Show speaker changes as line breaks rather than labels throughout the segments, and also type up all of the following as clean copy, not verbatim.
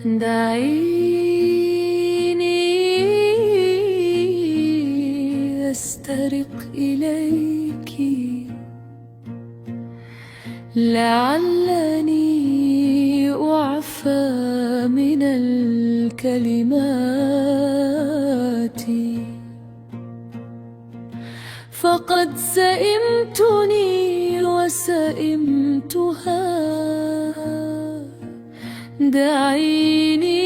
دعيني أسترق إليك لعلني أعفى من الكلمات، فقد سئمتني وسئمتها. دعيني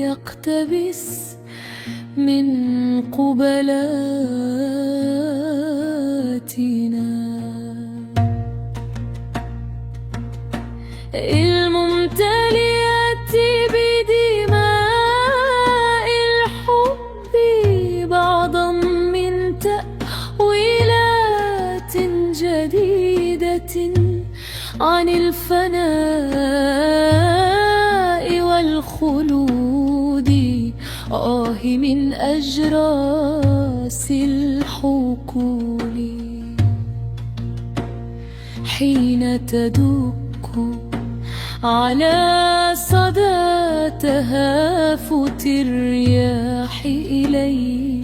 يقتبس من قبلاتنا الممتلئة بدماء الحب، بعضا من تأويلات جديدة عن الفناء والخلود. من أجراس الحقول حين تدك على صدى تهافت الرياح إلي.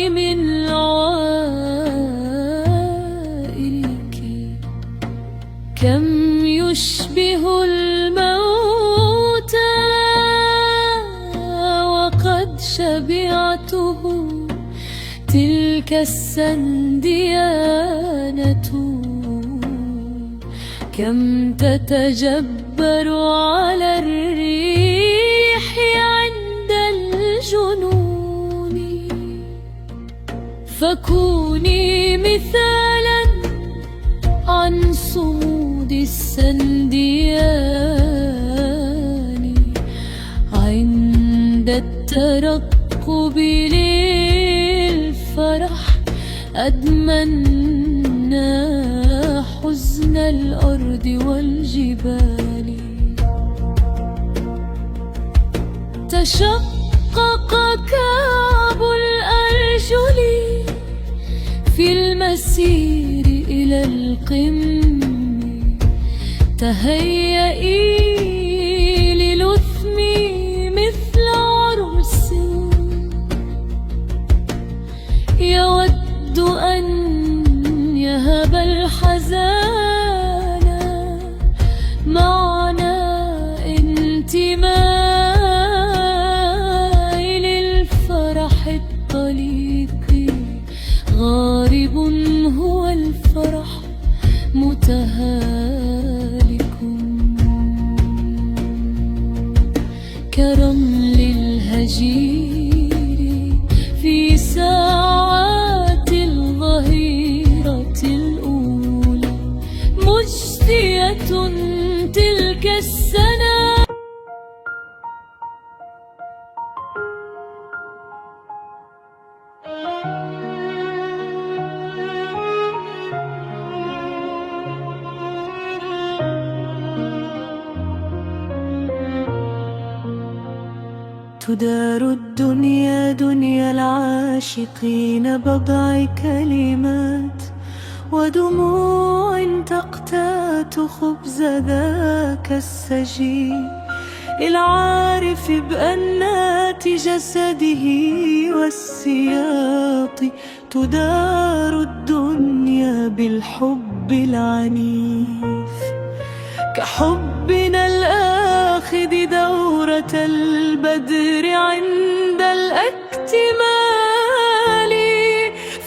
من عوائلك كم يشبه الموتى، وقد شبعته تلك السنديانة. كم تتجبر على الريح عند الجنون، فكوني مثالا عن صمود السنديان عند الترقب للفرح. أدمنا حزن الأرض والجبال، تشقق كعب الأرجل في المسير إلى القمة. تهيئي للثمي مثل عرس يود أن يهب الحزان معنى انتماء للفرح الطليق. غارب هو الفرح متهالك كرمل الهجير في ساعات الظهيرة الأولى. مجدية تلك السنة تدار الدنيا دنيا العاشقين بضع كلمات ودموع تقتات خبز ذاك السجين العارف بأنات جسده والسياط. تدار الدنيا بالحب العنيف كحبنا الآخذ دورة البدر عند الاكتمال.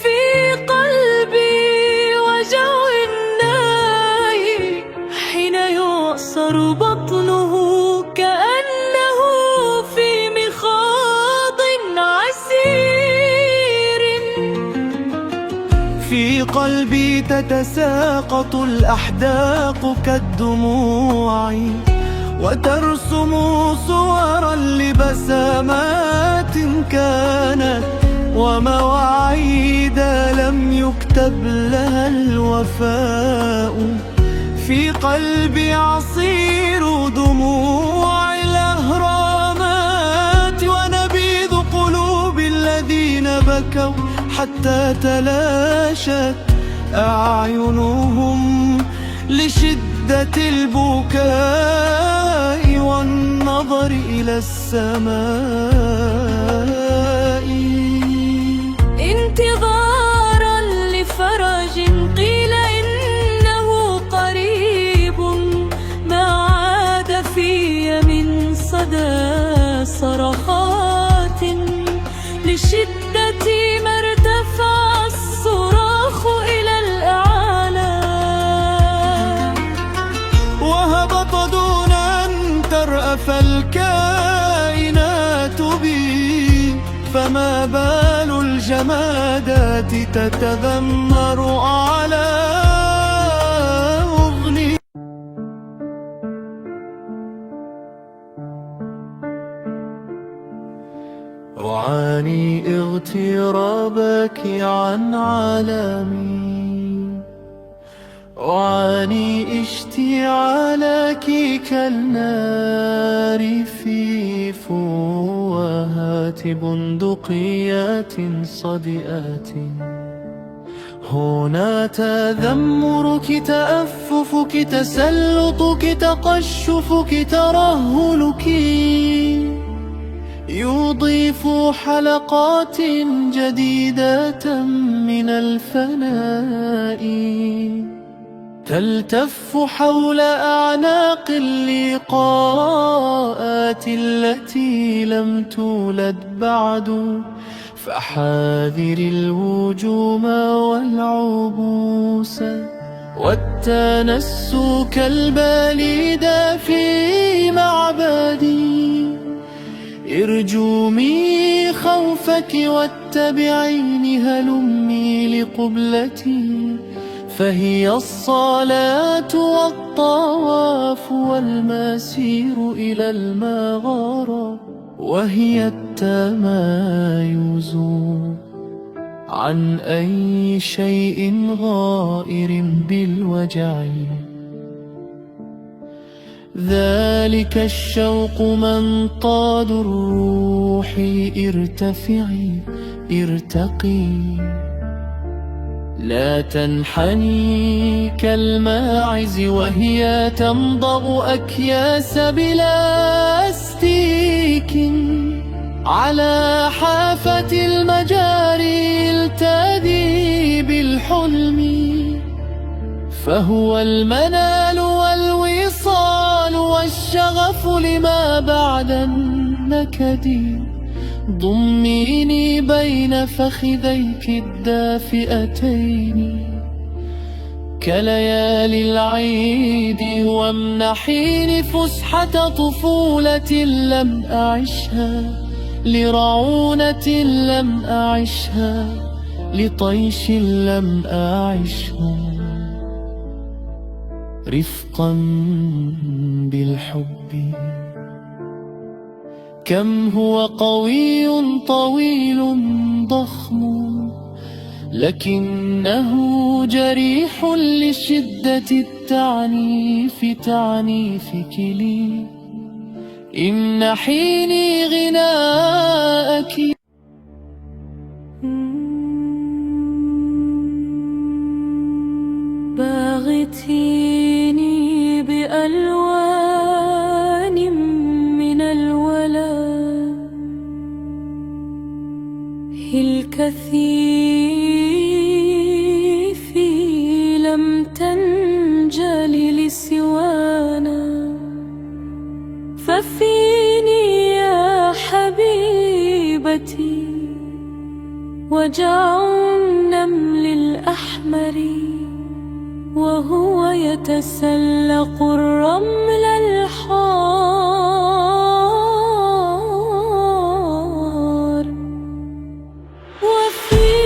في قلبي وجع الناي حين يعصر بطنه كأنه في مخاض عسير. في قلبي تتساقط الأحداق كالدموع وترسم صورا لبسامات كانت ومواعيد لم يكتب لها الوفاء. في قلبي عصير دموع الأهرامات ونبيذ قلوب الذين بكوا حتى تلاشت أعينهم لشدة البكاء والنظر إلى السماء.
انتظارا لفرج قيل إنه قريب، ما عاد في من صدى صرخات، لشدة ما ارتفع الصراخ إلى الأعلى،
وهبط دون أن ترأف الكائنات بي، فما بال الجمادات تتذمر على أغنية. أعاني اغترابك عن عالمي، أعاني اشتعالك كالنار في فوهات بندقيات صدئات. هنا تذمرك، تأففك، تسلطك، تقشفك، ترهلك يضيف حلقات جديدة من الفناء، تلتف حول أعناق اللقاءات التي لم تولد بعد، فحاذر الوجوم والعبوس والتنسك البليد في معبدي. ارجومي خوفك واتبعيني، هلمي لقبلتي، فهي الصلاة والطواف والمسير إلى المغارة، وهي التمايز عن أي شيء غائر بالوجع. ذلك الشوق منطاد الروح، ارتفعي ارتقي، لا تنحني كالماعز وهي تمضغ أكياس بلاستيك على حافة المجاري التادي بالحلم. فهو المنال والوصال والشغف لما بعد النكد. ضميني بين فخذيك الدافئتين كليالي العيد، وامنحيني فسحة طفولة لم أعشها، لرعونة لم أعشها، لطيش لم أعشه، رفقا بالحب. كم هو قوي طويل ضخم، لكنه جريح لشدة التعنيف، تعنيفك لي. امنحيني غناءك.
باغتيني بألوان من الولا الكثيف، لم تنجل لسوانا. ففيني يا حبيبتي وجع النمل الأحمر، وهو يتسلق الرمل الحار. وفيني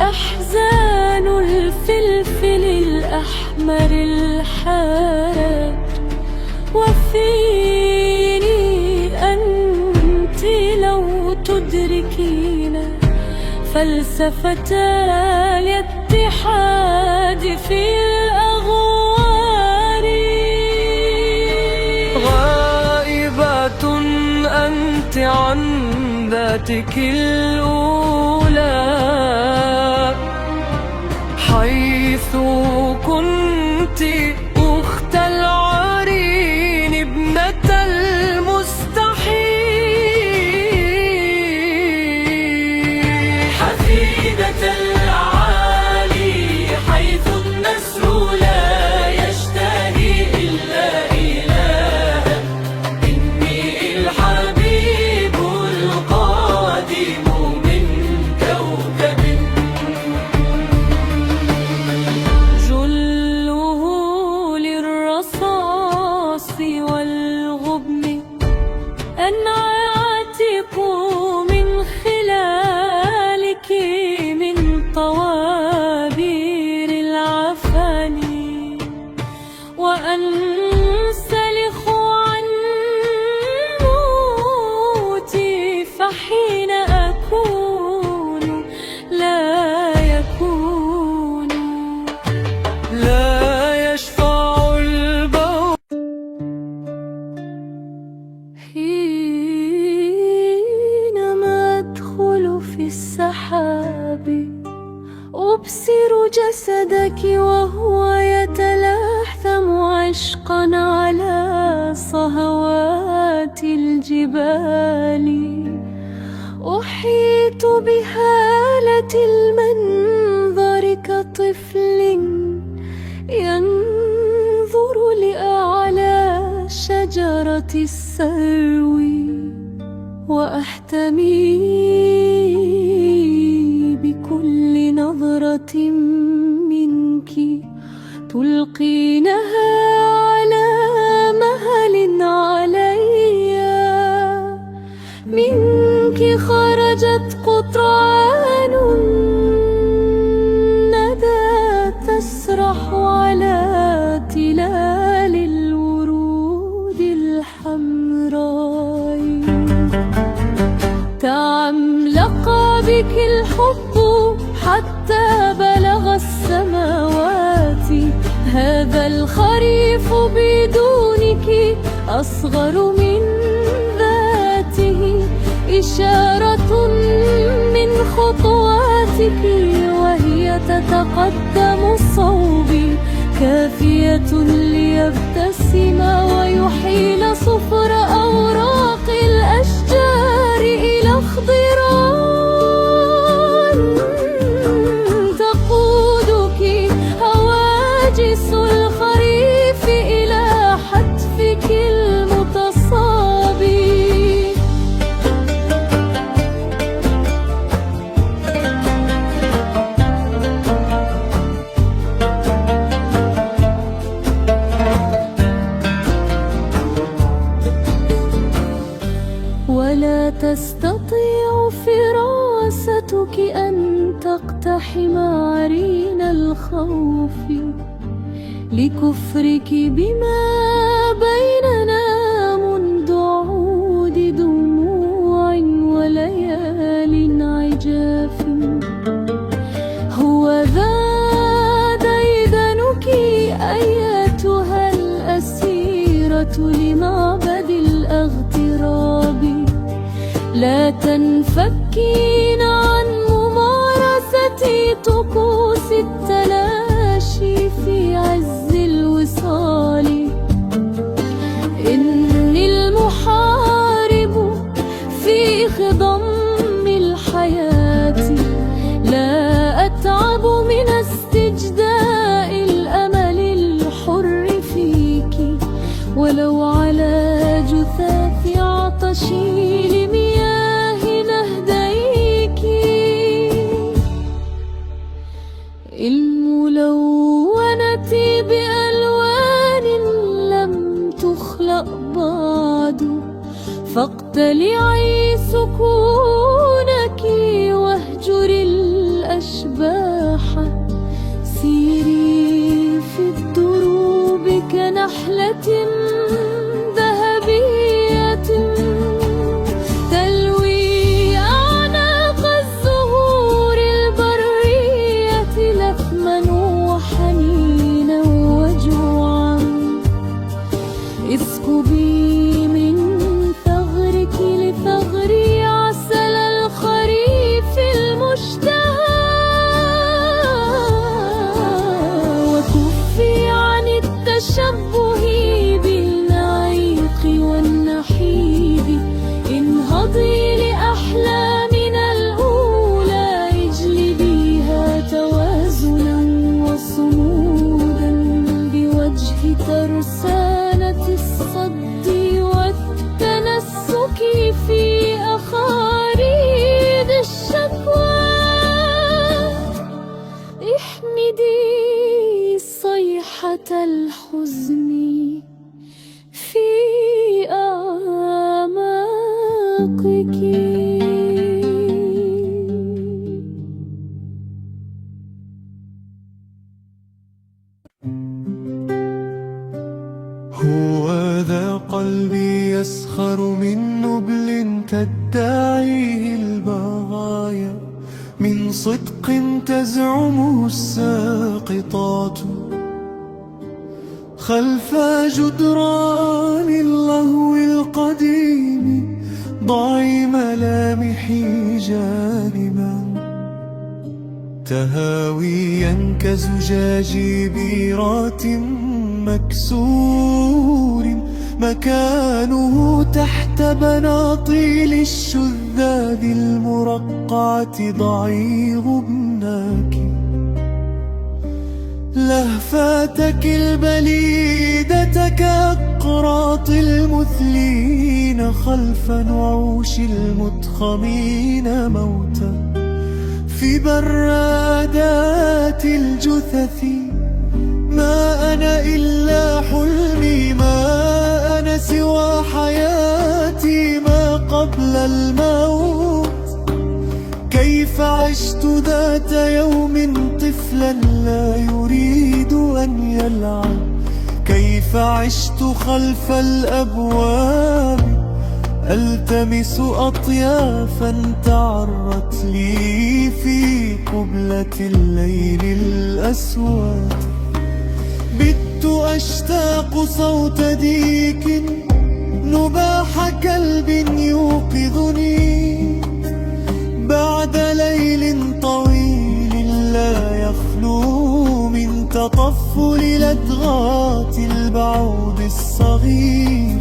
أحزان الفلفل الأحمر الحار. وفيني أنت لو تدركين فلسفة الاتحاد في الأغوار.
غائبة أنت عن ذاتك الأولى، حيث حيث كنت أخت العرين ابنة المستحيل، حفيدة العالي حيث النسر لا يشتهي إلا إلها. إني الحبيب القادم من كوكب
جله للرصاص والغبن أنعاتق من خلالك من طوابير العفاني، وأنسلخ عن موتي فحين أكون لا يكون،
لا يشفع البول.
حينما أدخل في السحاب أبصر جسدك وهو يتلهثم عشقا على صهوات الجبال. أحيط بهالة المنظر كطفل ينظر لأعلى شجرة السرو، وأحتمي بكل نظرة منك تلقينها على مهل علي. منك خرجت قطران الندى تسرح على تلال الورود الحمراء. تعملق بك الحب حتى بلغ السماوات. هذا الخريف بدونك أصغر من ذاته، إشارة من خطواتك وهي تتقدم صوبي، كافية ليبتسم ويحيل صفر أوراق الأشجار إلى اخضران. تقودك هواجس الخريف إلى حتفك المتصابي. ولا تستطيع فراستك أن تقتحم عرين الخوف، لكفرك بما بيننا منذ عود دموع وليال عجاف. هو ذا ديدنك أيتها الأسيرة لمعبد الأغتراب. لا تنفكين عن ممارسة طقوس التلاشي في عز الوصال. إني المحارب في خضم الحياة، لا أتعب من استجداء الأمل الحر فيك، ولو على جثاث عطشي لمياه نهديك. الملونة بألوان لم تخلق بعد، فاقتلعي سكونك واهجري الأشباح. سيري في الدروب كنحلة ذهبية تلوي أعناق الزهور البرية لثما وحنينا وجوعا. اسكبي من ثغرك لثغري عسى
أفخر من نبل تدعيه البغايا، من صدق تزعمه الساقطات. خلف جدران اللهو القديم ضعي ملامحي جانبا، تهاويا كزجاج بيرات مكسور، مكانه تحت بناطيل الشذاذ المرقعة. ضعي غبناك لهفاتك البليدة كأقراط المثلين خلف نعوش المتخمين موتا، في برادات الجثث. ما أنا إلا حلمي، ما أنا سوى حياتي ما قبل الموت. كيف عشت ذات يوم طفلا لا يريد أن يلعب، كيف عشت خلف الأبواب ألتمس أطيافا تعرت لي في قبلة الليل الأسود. بت أشتاق صوت ديك نباح كلب يوقظني بعد ليل طويل لا يخلو من تطفل لدغات البعوض الصغير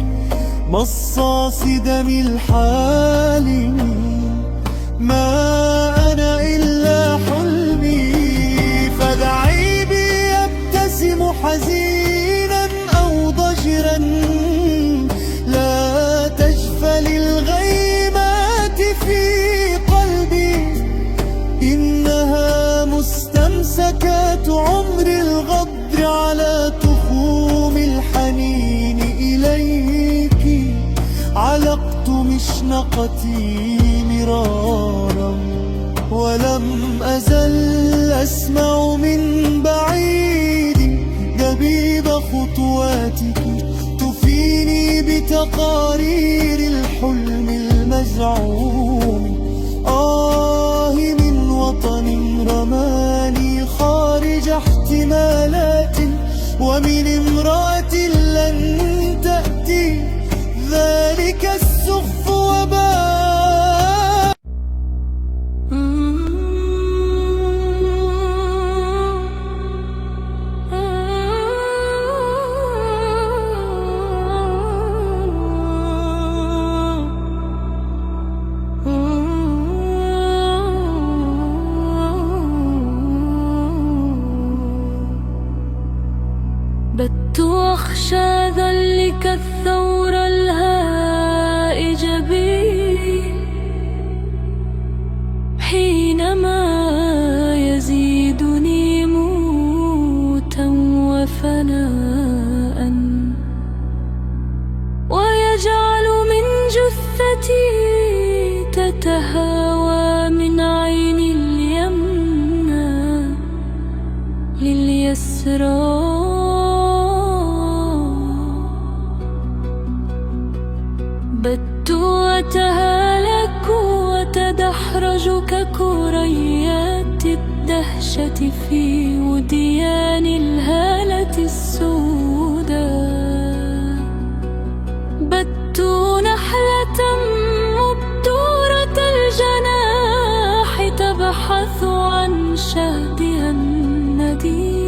مصاص دم الحالمين. ما أنا إلا حلمي، فدعي بي يبتسم حزينا أو ضجرا، لا تجفل الغيمات في قلبي، إنها مستمسكات عمر الغدر على تخوم الحنين إليك. علقت مشنقتي مرارا ولم أزل أسمع من بعيد دبيب خطواتك تفيني بتقارير الحلم المزعوم. من وطن رماني خارج احتمالات، ومن امرأة لن تأتي ذلك السخف وباء.
بت أخشى ذلك الثور الهائج بي، حينما يزيدني موتا وفناء، ويجعل من جثتي تتهاوى من عين اليمنى لليسرى. بت وتهالك وتدحرج ككريات الدهشة في وديان الهالة السوداء. بت نحلة مبتورة الجناح تبحث عن شهدها الندي،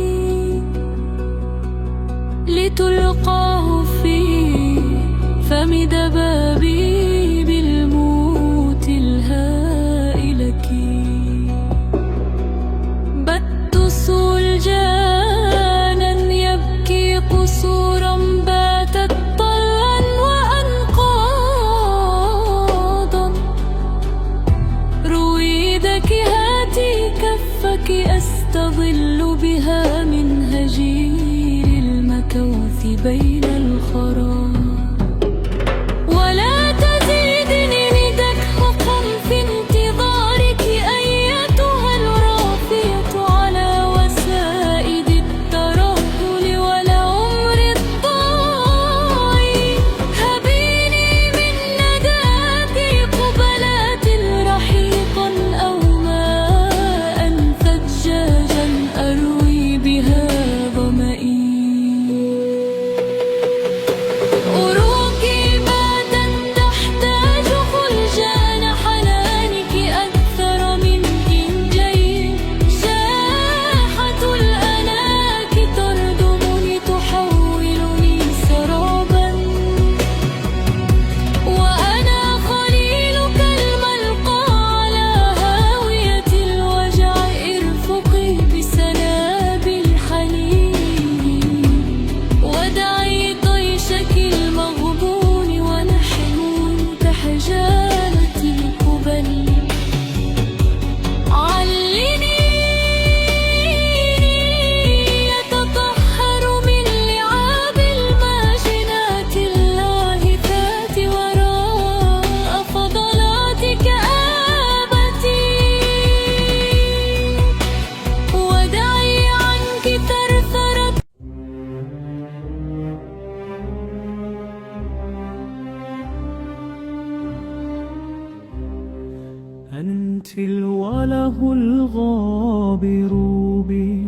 لتلقاه في فم دبابيب الموت الهائلك. بت سلجانا يبكي قصورا باتت طلا وأنقاضا، رويدك هاتي كفك أستظل بها من هجير المكوث بين الخراب. ولا تزيدني لتكحقا في انتظارك أيتها الرافية على وسائد الترهل والعمر الضايع. هبيني من
له الغابر بي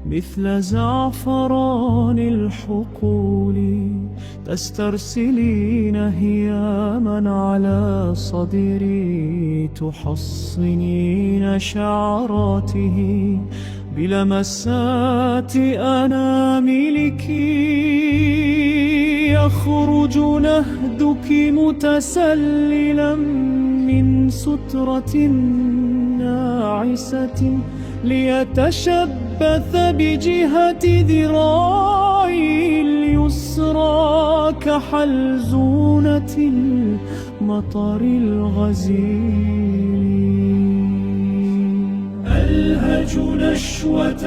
مثل زعفران الحقول، تسترسلين هياما على صدري، تحصنين شعراته بلمسات أناملك. يخرج نهدك متسللا من سترة ناعسة، ليتشبث بجهة ذراعي اليسرى كحلزونة المطر الغزير. ألهج نشوة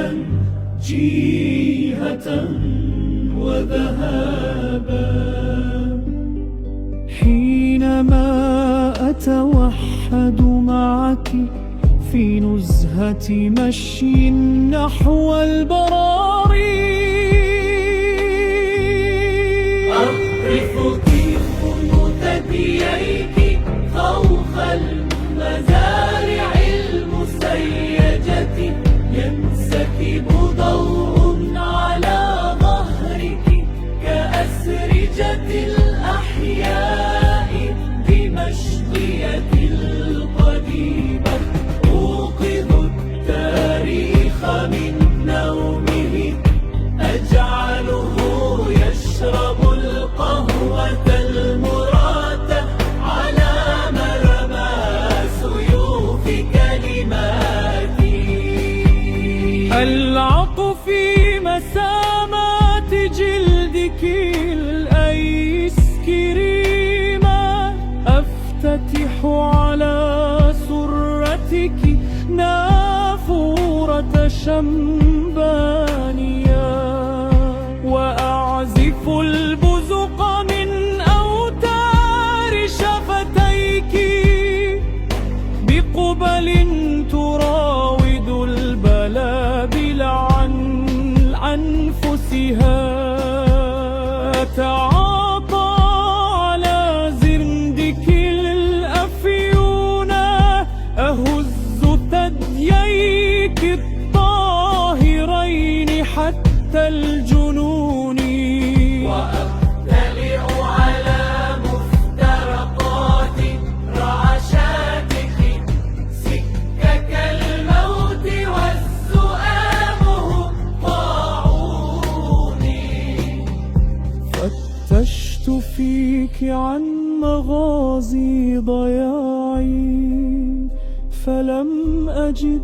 جيهة وذهابا، حينما أتوحد معك في نزهة مشي نحو البراري. أغرفك ثدييك فوق المزارع المسيجة، ينسكب ضوء على ظهرك كأسرجة الأحياء بمشقية القديمة. أوقظ التاريخ من نومه، أجعله يشرب القهوة المراة على مرمى سيوف كلماتي. ألعق في مسامات جلدك الأيسكريمة، أفتتح على سرتك نافورة شمبانيا، وأعزف البزق من أوتار شفتيك بقبل تراود البلابل عن أنفسها. تعاطى على زندك الأفيون، أهز ثدييك الطاهرين حتى الجنون، وأطلع على مفترقات رعشاتك سكك الموت والزؤام طاعوني. فتشت فيك عن مغازي ضياعي، فلم أجد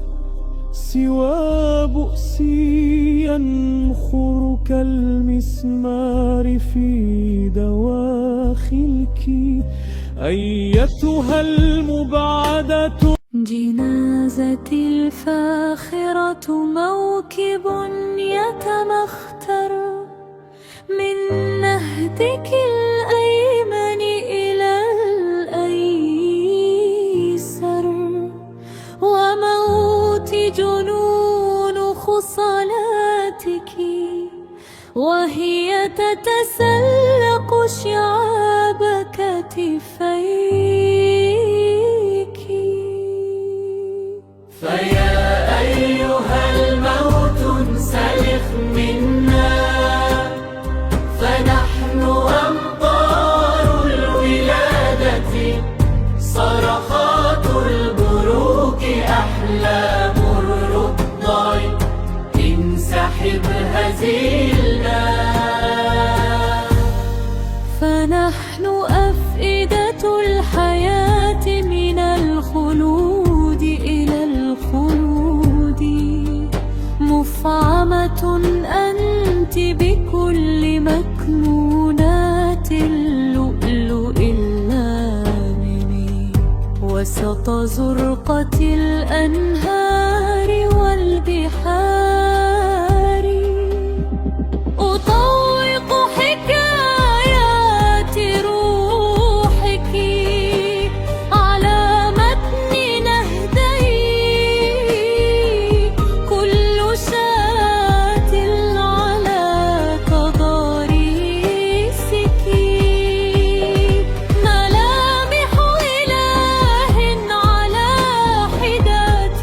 سوى بؤسي ينخر كالمسمار في دواخلك. أيتها المبعدة
جنازتي الفاخرة موكب يتمختر من نهدك الأيمن إلى الأيسر، وموت جنون خصلاتك وهي تتسلق شعاب كتفيك.
فيا أيها الموت انسلخ منا، فنحن أمطار الولادة، صرخات البروك أحلام الرضع، انسحب هزيلنا.
فنحن أفئدة الحياة من الخلود إلى الخلود، مفعمة أنت بكل مكنونات اللؤلؤ اللامن، وسط زرقة الأنهار والبحار. أطوق حكايات روحك على متن نهدي، كل شاة على تضاريسك، ملامح إله على حدات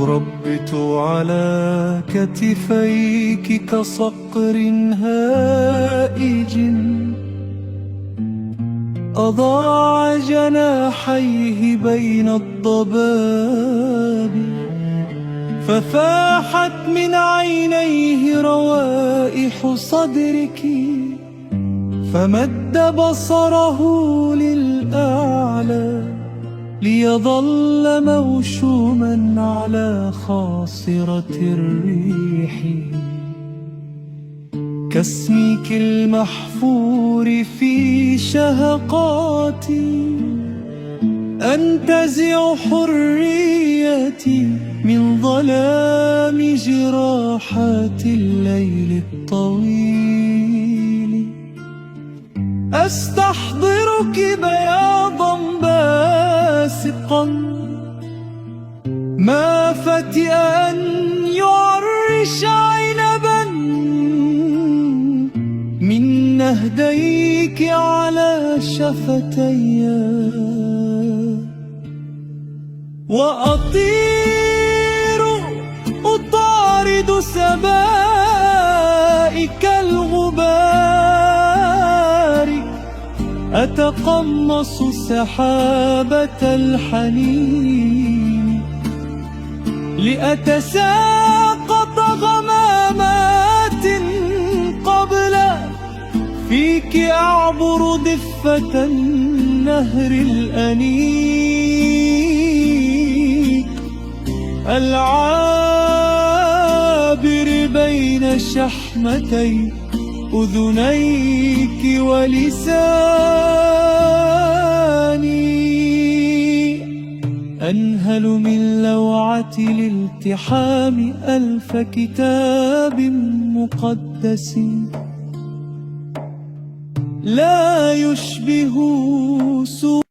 أربت على كتفيك كصقر هائج أضاع جناحيه بين الضباب، ففاحت من عينيه روائح صدرك، فمد بصره للأعلى ليظل موشوما على خاصرة الريح، كاسمك المحفور في شهقاتي، أنتزع حريتي من ظلام جراحات الليل الطويل، أستحضرك بياضا باسقا ما فتئ أن يعرش عنبا من نهديك على شفتي، وأطير أطارد سبائك الغبار، أتقمص سحابة الحنين لأتساقط غمامات قبل فيك أعبر ضفة النهر الأنيق العابر بين شحمتي أذنيك ولساني، أنهل من لوعة الالتحام ألف كتاب مقدس لا يشبه سوى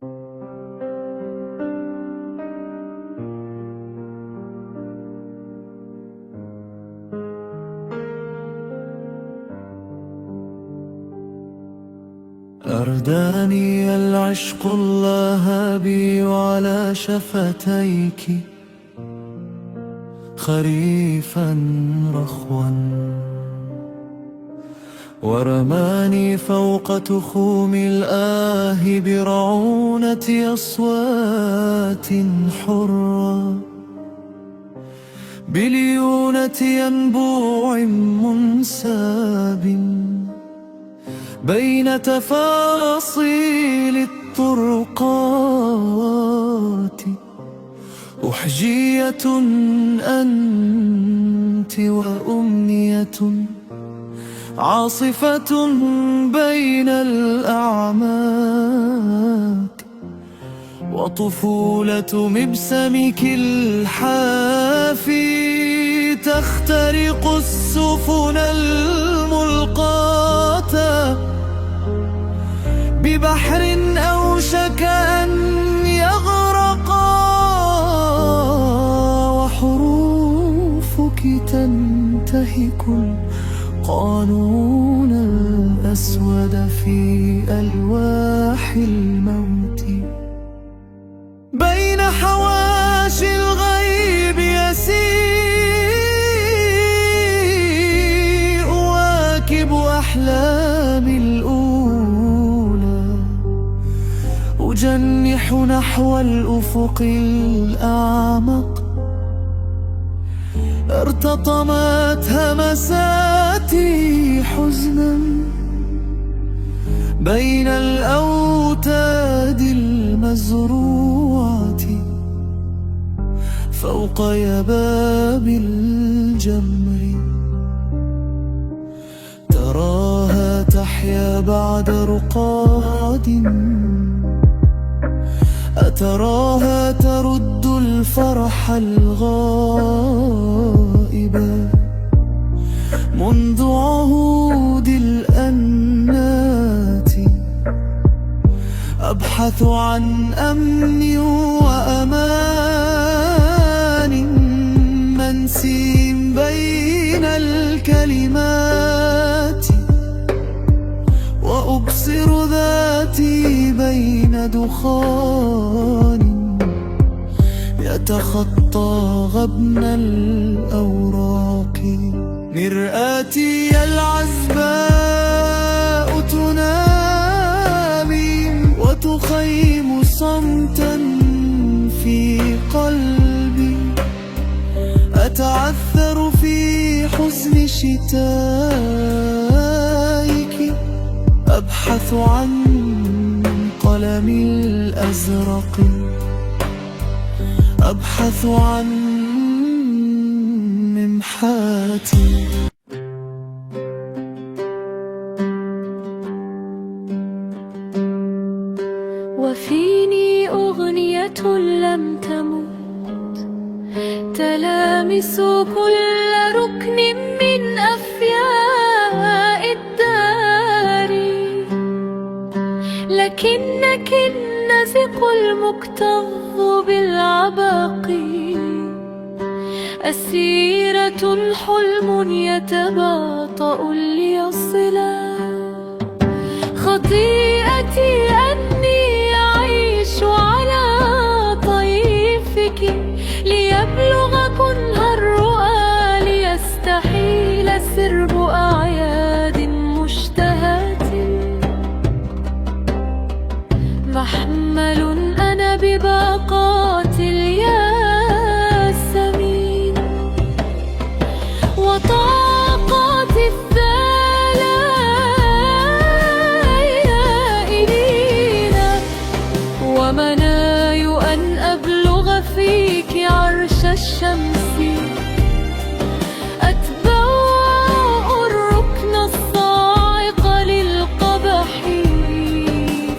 أرداني العشق الله بي على شفتيك خريفا رخوا، ورماني فوق تخوم الآه برعونة أصوات حرة، بليونة ينبوع منساب بين تفاصيل الطرقات، أحجية أنت وأمنية عاصفة بين الأعماق، وطفولة مبسمك الحافي تخترق السفن الملقاة ببحر أوشك أن يغرقا، وحروفك تنتهك القانون الأسود في ألواح الموت، بين حواشي الغيب يسير واكب أحلامي الأولى، أجنح نحو الأفق الأعمق، ارتطمت همساتي حزنا بين الأوتاد المزروعة فوق يباب الجمر، تراها تحيا بعد رقاد، أتراها ترد الفرح الغائب منذ عهود الأنات، أبحث عن أمن وأمان منسي بين الكلمات، وأبصر ذاتي بين دخان يتخطى غبن الأوراق. مرآتي العذباء تنامي وتخيم صمتا في قلبي، أتعثر في حزن شتائك، أبحث عن قلم الأزرق، أبحث عن ممحاتي.
وفيني أغنية لم تمت تلامس كل ركن من أفياء الدار، لكنك النزق المكتظ بالعباقي، أسيرة حلم يتباطأ ليصلا. خطيئتي أني أعيش على طيفك، ليبلغ كنه الرؤى، ليستحيل سرب أعياد مشتهاة. محمل أنا بباقات الياسمين وطاقات الثلائلين، ومناي أن أبلغ فيك عرش الشمس، أتبع الركن الصاعق للقبح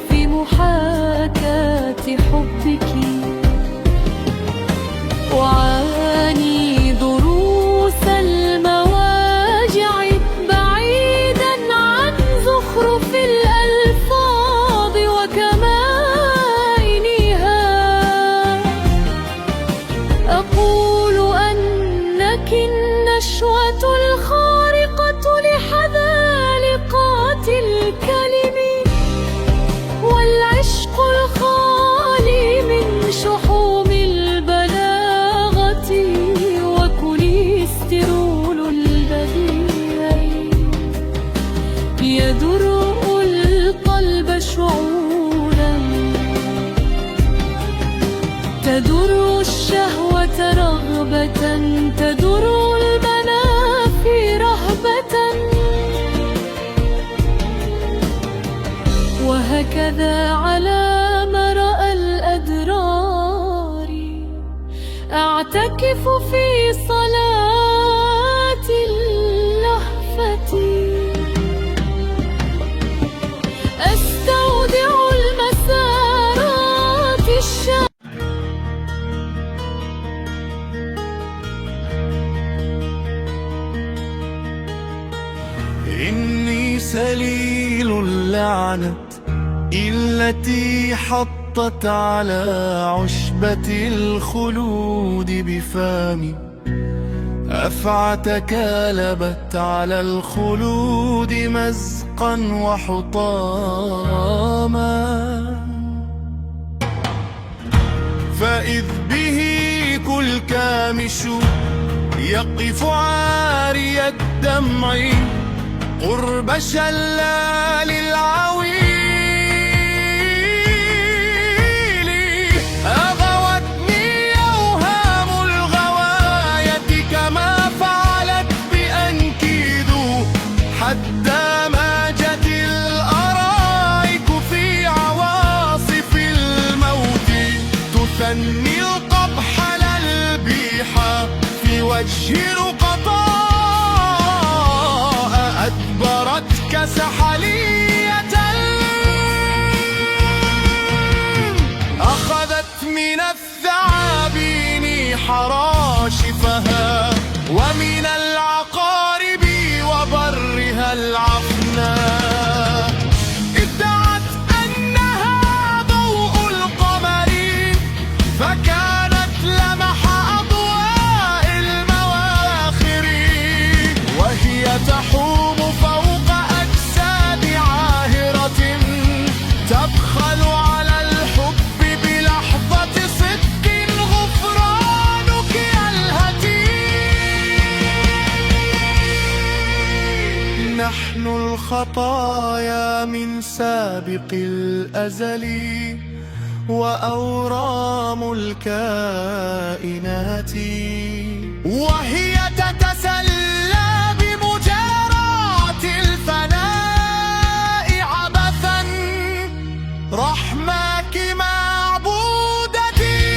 في محاكاة حبك. وعاني دروس المواجع بعيدا عن زخرف الألفاظ وكمائنها. أقول أنك النشوة الخارقة لحذالقات الكلم، والعشق الخالي من شحوم البلاغة، وكوليسترول البديع يدرء القلب شعورا، تدر الشهوة رغبة، تدر المنافي رهبة. وهكذا على مرأى الأدرار أعتكف في صلاة اللهفة، أستودع المسارات
إني سليل اللعنة التي حطت على عشبة الخلود بفامي، أفعى تكالبت على الخلود مزقا وحطاما. فإذ به كل كامش يقف عاري الدمع قرب شلال العويل، أغوتني أوهام الغواية كما فعلت بأنكيد، حتى ما جت الأرائك في عواصف الموت، تثني القبح للبيح في وجه رقطاء، أدبرتك سحلية، أخذت من الثعابين حراشفها، ومن العقارب وبرها العفناء، ادعت أنها ضوء القمر، فكانت لمح أضواء المواخر، وهي تحوم فوق أجساد عالم خطايا من سابق الأزل وأورام الكائنات، وهي تتسلى بمجاراة الفناء عبثا. رحماك معبودتي،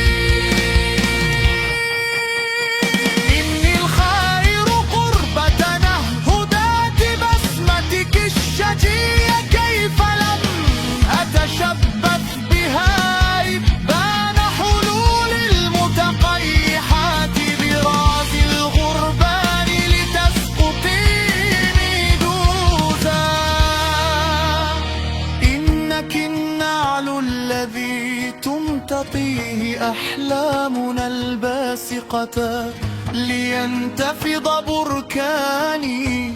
إني الخير قربة نهدات بسمتك الشجية، كيف لم أتشبث بها إبان حلول المتقيحات براس الغربان لتسقطي ميدوزا. إنك النعل الذي تمتطيه أحلامنا الباسقة، لينتفض بركاني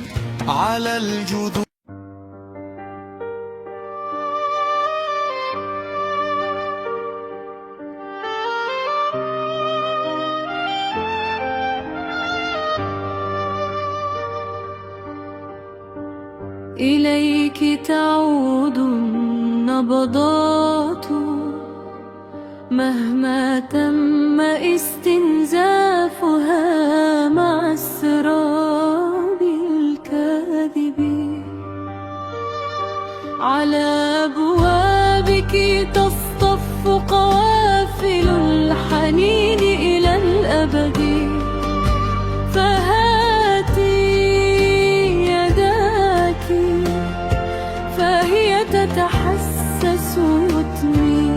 على الجذور.
إليك تعود النبضات مهما تم استنزافها مع السراب الكاذب. على أبوابك تصطف قوافل الحنين إلى الأبد، فهاتي يداك فهي تتحسس وتمي،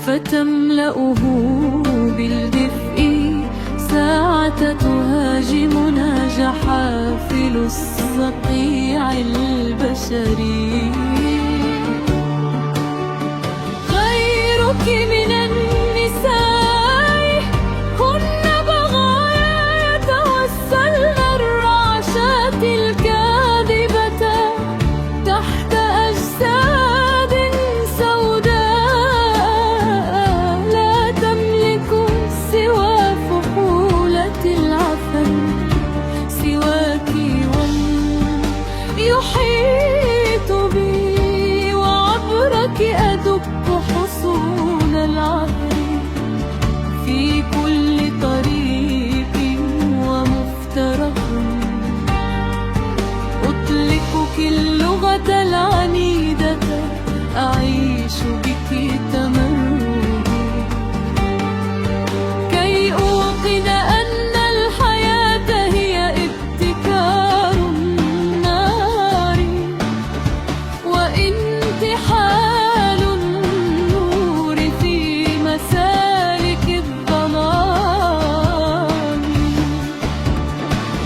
فتملأه بالدفء ساعة تهاجمنا جحافل الصقيع البشري. غيرك من النساء هن بغايا يتوسلن الرعشات الكاذبة تحت أجساد سوداء، لا تملك سوى فحولة العفن سواك، ومن يحيط بي وعبرك أدق حصون العهر في كل طريق ومفترق. أطلقك اللغة العنيدة أعيش بك تمردي، كي أوقن أن الحياة هي ابتكار النار وانتحال النور في مسالك الظلام.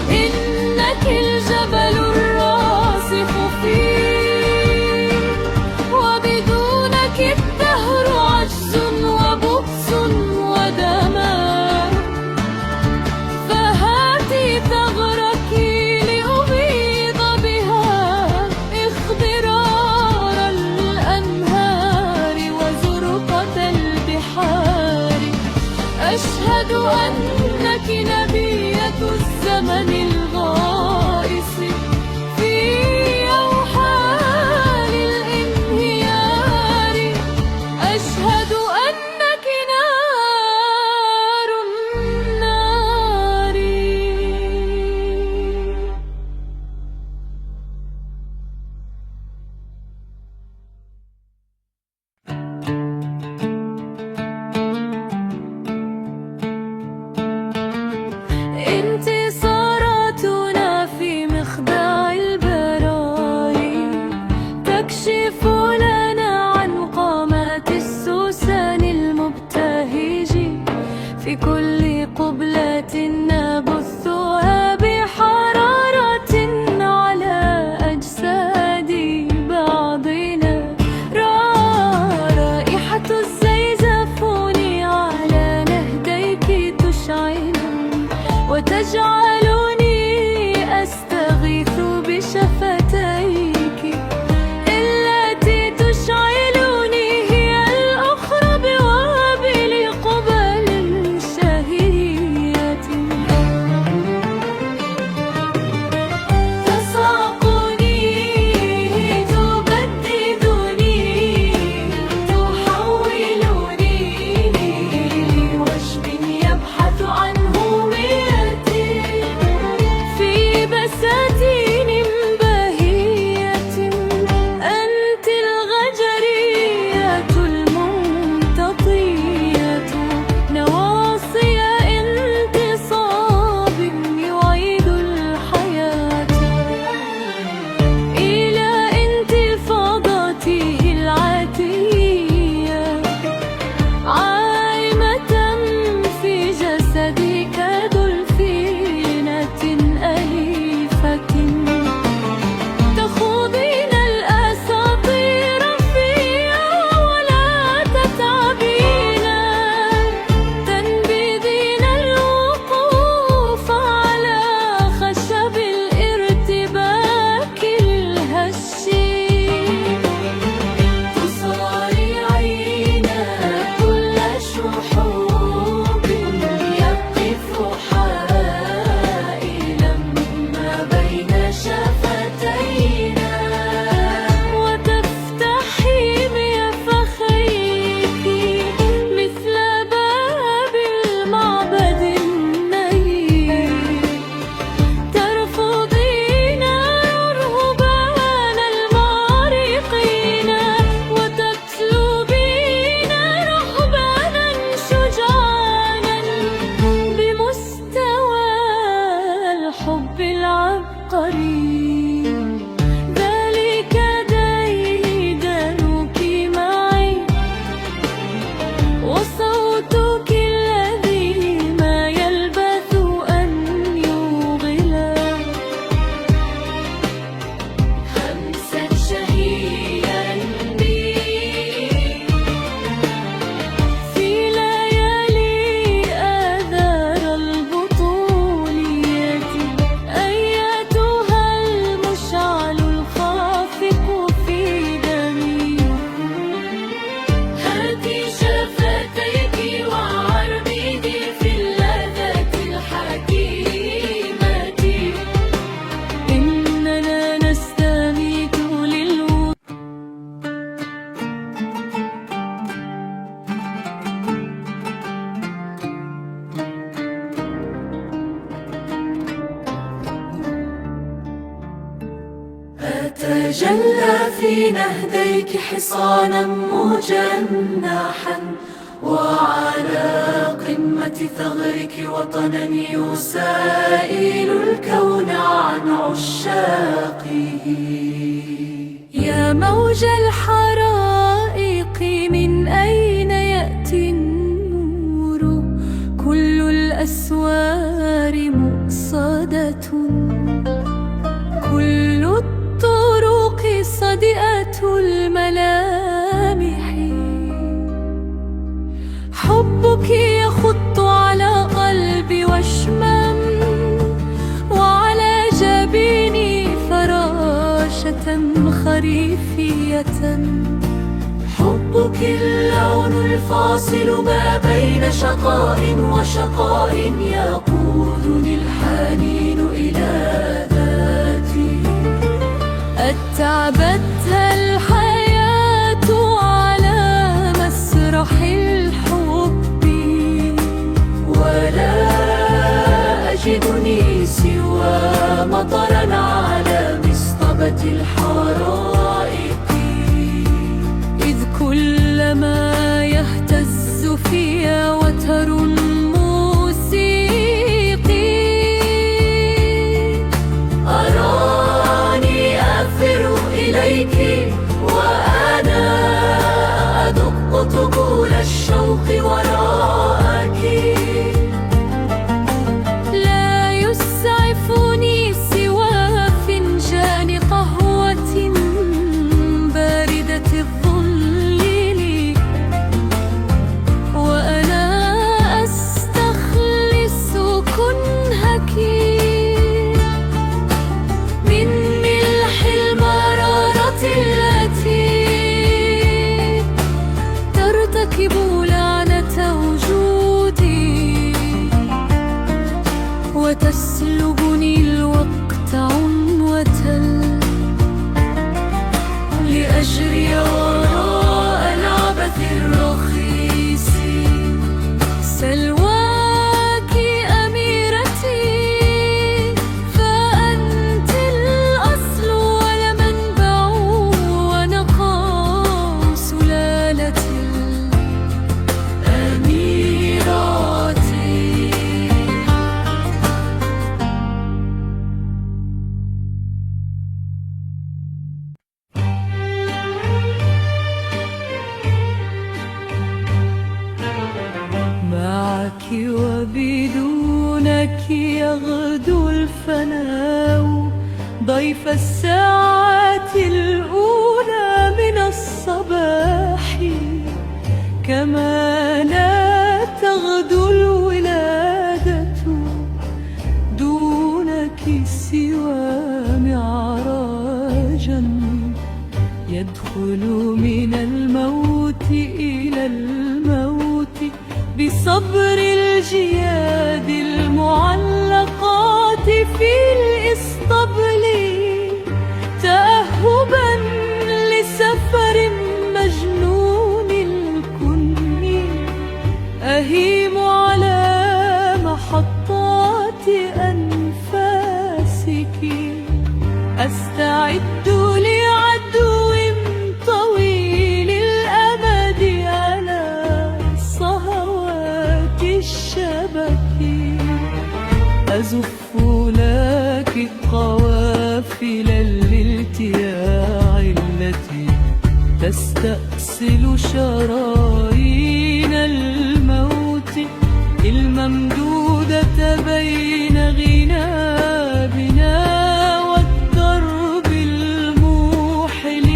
إنك الجبل الراسخ فيه، وبدونك الدهر عجز وبؤس ودمار. فهاتي ثغرك لأبيض بها اخضرار الأنهار وزرقة البحار. أشهد أنك نبية الزمن الغائص في أوحال الانهيار. أشهد أنك نار النار. انتصاراتنا في مخدع البرايا تكشف لنا عن قامات السوسن المبتهج، في كل قبلة نبثها بحرارة على أجساد بعضنا. رائحة الزيزفون على نهديك تشعل وتجعلني أستغيث بشفتيك، التي تشعلني هي الأخرى بوابل قبل شهية. تساق
تجلى في نهديك حصانا مجنحا، وعلى قمة ثغرك وطنا يسائل الكون عن عشاقه.
يا موج الحرائق من أين يأتي النور؟ كل الأسوار مؤصدة، كل الطرق صدئة الملامح. حبك يخط على قلبي وشمم، وعلى جبيني فراشة خريفية.
حبك اللون الفاصل ما بين شقاء وشقاء، يقودني الحنين إلى ذاتي.
اتعبتها الحياة على مسرح الحب،
ولا أجدني سوى مطرا على مصطبة الحرائق.
إذ كلما يهتز في وتر موسيقي،
أراني أفر إليك وأنا أدق طبول الشوق وراءك.
لا يسعفني سوى فنجان قهوة باردة الظل، وأنا أستخلص كنهك من ملح المرارة التي ترتكب لعنة وجودي، وتسلبني الوقت عنوة لأجري وراء العبث الرخيص. سلواك أميرتي، فأنت الأصل والمنبع ونقاء سلالة الأميرات. معك وبدونك يغدو الفناء، ضيف الساعات الأولى من الصباح. كما لا تغدو الولادة دونك سوى معراجا، يدخل من الموت إلى الموت بصبر الجياد المعلقات في الإسطبل، تأهبا لسفر مجنون الكن. أهيم على محطات أنفاسك، أستعد لعدو طويل الأمد على صهوات الشبك. أزف لك قوافل الالتياع التي تستأصل شرايين الموت الممدودة بين غنابنا والدرب الموحل.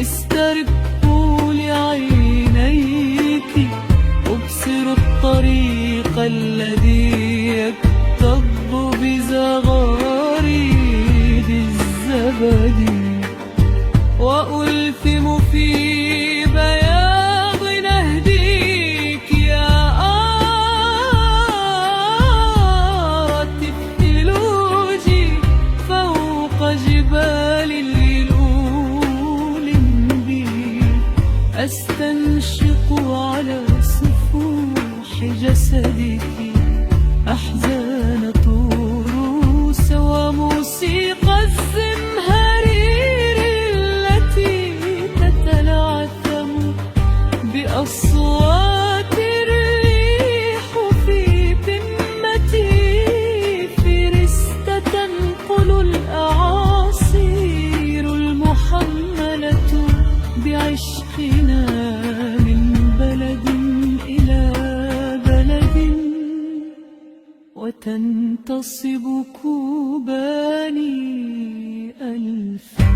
استرقوا لعينيك، أبصر الطريق الذي يكتظ بزغاريد الزبد، وألثم في بياض نهديك يا آرات الثلوج فوق جبال اللؤلؤ بي. أستنشق على سفوح جسدك أحزان طروس وموسيقى الزمهرير بأصوات الريح في قمتي فرست تنقل الأعاصير المحملة بعشقنا من بلد إلى بلد، وتنتصب كوباني ألفا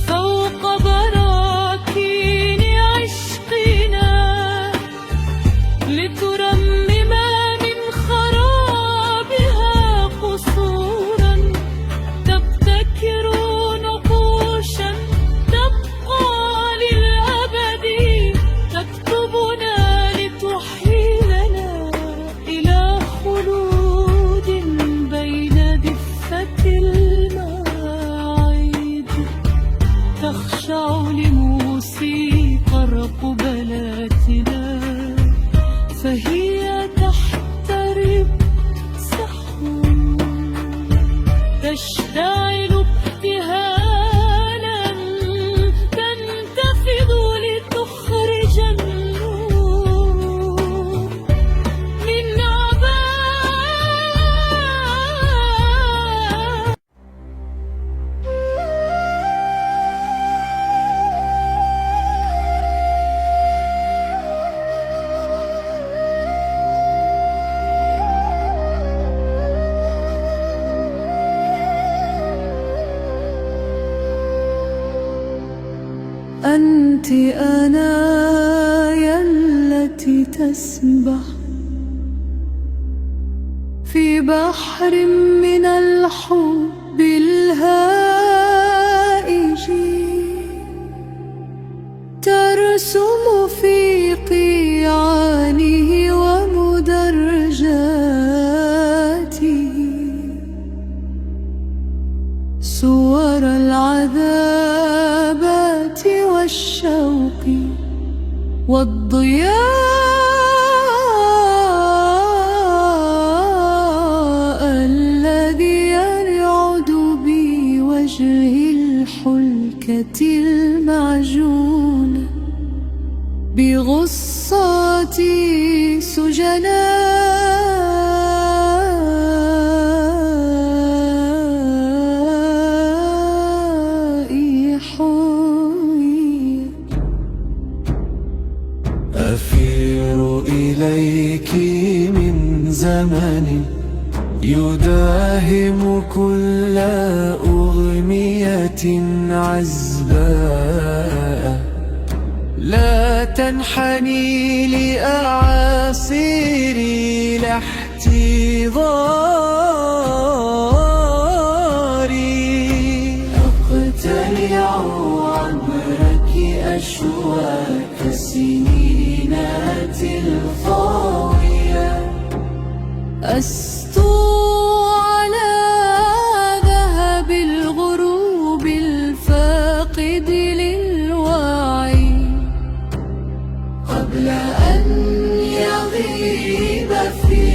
فوق براكين عشقنا لترمم من خرابها قصورا تبتكر نقوشا تبقى للأبد تكتبنا لتحيلنا إلى خلود بين دفة المواعيد تخشع لموسيقى رقبلاتنا فهي تحترب سحو تشتعل ابتهالا تنتفض لتخرج النور من عباء.
أنت أنايا التي تسبح في بحر من الحب الهائج ترسم في قيعانه ومدرجاته صور العذابات والشوق والضياء الذي يرعد بوجه الحلكة المعجونة بغصات سجناء حوية.
أفير إليك من زمن يداهم كل أغنية عزباء لا تنحني لأعاصير الاحتضار أقتلع عبرك أشواك السنينات الخاوية
أستو على ذهب الغروب الفاقد للوعي قبل أن يغيب في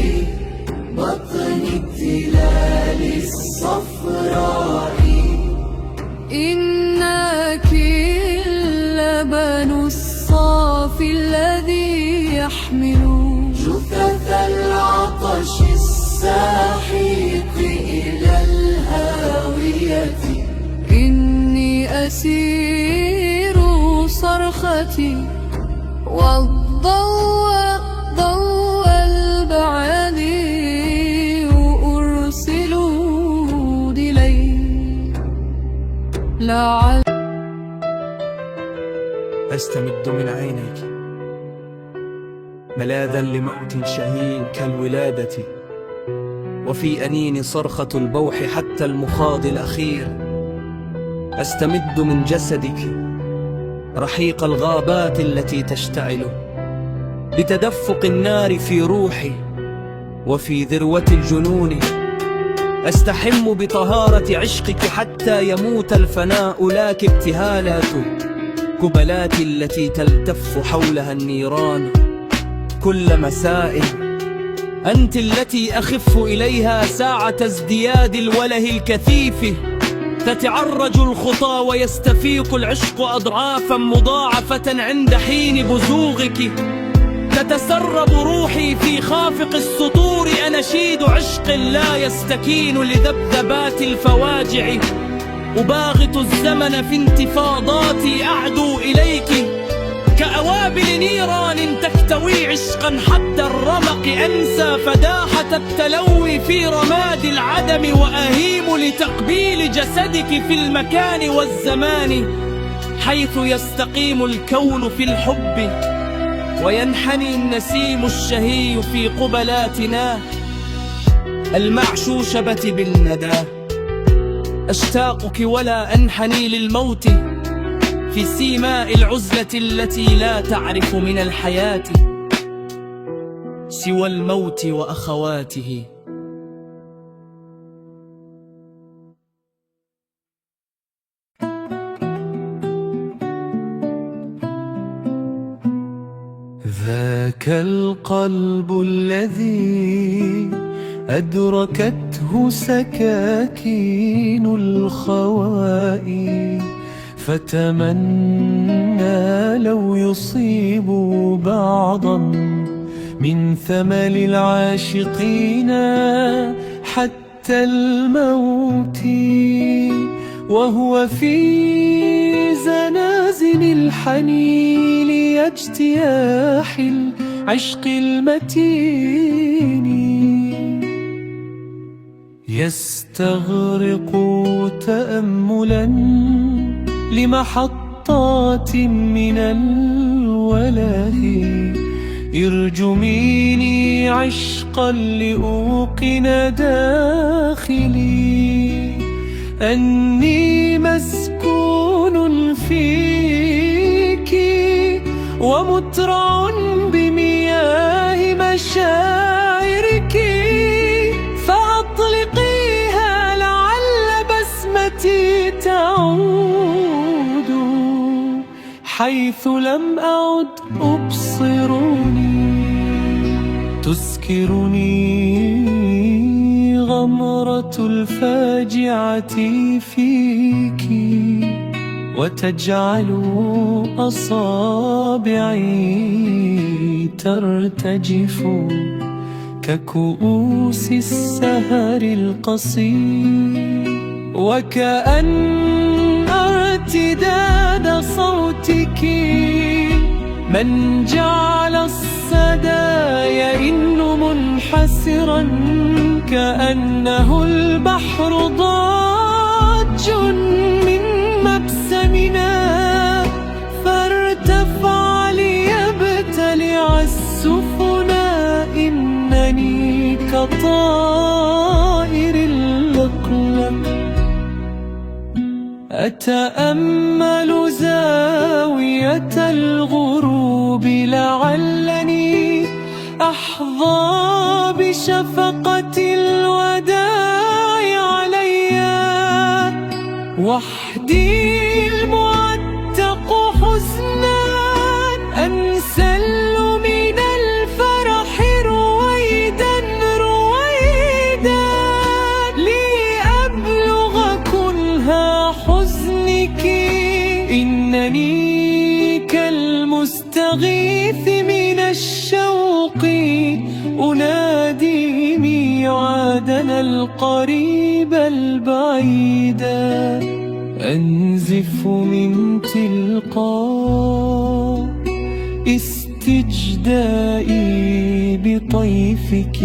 بطن التلال الصفراء. إنك اللبن الصافي الذي يحمل جثث العطش الساحق إلى الهاوية. إني أسير صرختي والضوء ضوء البعد أرسل إلي لعل
أستمد من عينيك ملاذا لموت شهين كالولادة، وفي أنين صرخة البوح حتى المخاض الأخير. أستمد من جسدك رحيق الغابات التي تشتعل بتدفق النار في روحي وفي ذروة الجنون. أستحم بطهارة عشقك حتى يموت الفناء، لك ابتهالات كبلات التي تلتف حولها النيران كل مساء. أنت التي أخف إليها ساعة ازدياد الوله الكثيف تتعرج الخطى ويستفيق العشق أضعافا مضاعفة عند حين بزوغك. تتسرب روحي في خافق السطور أناشيد عشق لا يستكين لذبذبات الفواجع. أباغت الزمن في انتفاضاتي أعدو إليك كأوابل نيران تكتوي عشقا حتى الرمق. أنسى فداحة التلوي في رماد العدم وأهيم لتقبيل جسدك في المكان والزمان حيث يستقيم الكون في الحب وينحني النسيم الشهي في قبلاتنا المعشوشبة بالندى. أشتاقك ولا أنحني للموت في سيماء العزلة التي لا تعرف من الحياة سوى الموت وأخواته.
ذاك القلب الذي أدركته سكاكين الخوائي، فتمنى لو يصيب بعضا من ثمل العاشقين حتى الموت، وهو في زنازل الحنين اجتياح العشق المتين، يستغرق تأملا لمحطات من الوله، ارجميني عشقا لأوقن داخلي أني مسكون فيك ومترع بمياه مشاعرك، فأطلقيها لعل بسمتي تعود حيث لم أعد أبصرني، تسكرني غمرة الفاجعة فيك وتجعل أصابعي ترتجف ككؤوس السهر القصير، وكأن ارتداد صوتك من جعل الصدى يئن منحسرا كأنه البحر ضاج من مبسمنا، فارتفع ليبتلع السفنا إنني كطائر اللقلق أتأمل زاوية الغروب لعلني أحظى بشفقة الوداع علي، وحدي المعتق حزنا أنسل من الفرح رويدا رويدا لأبلغ كنها حزنك، إنني كالمستغيث من الشوق أنادي ميعادنا القريب البعيد، أنزف من تلقاء استجدائي بطيفك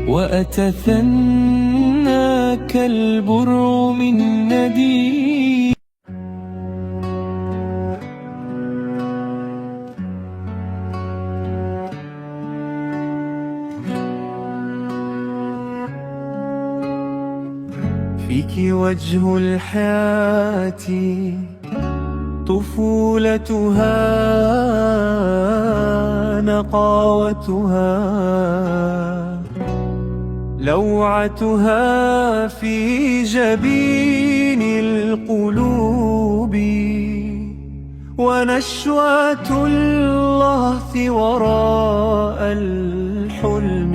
وأتثنى كالبرع من ندي. فيك وجه الحياة طفولتها نقاوتها، لوعتها في جبين القلوب، ونشوة اللهث وراء الحلم،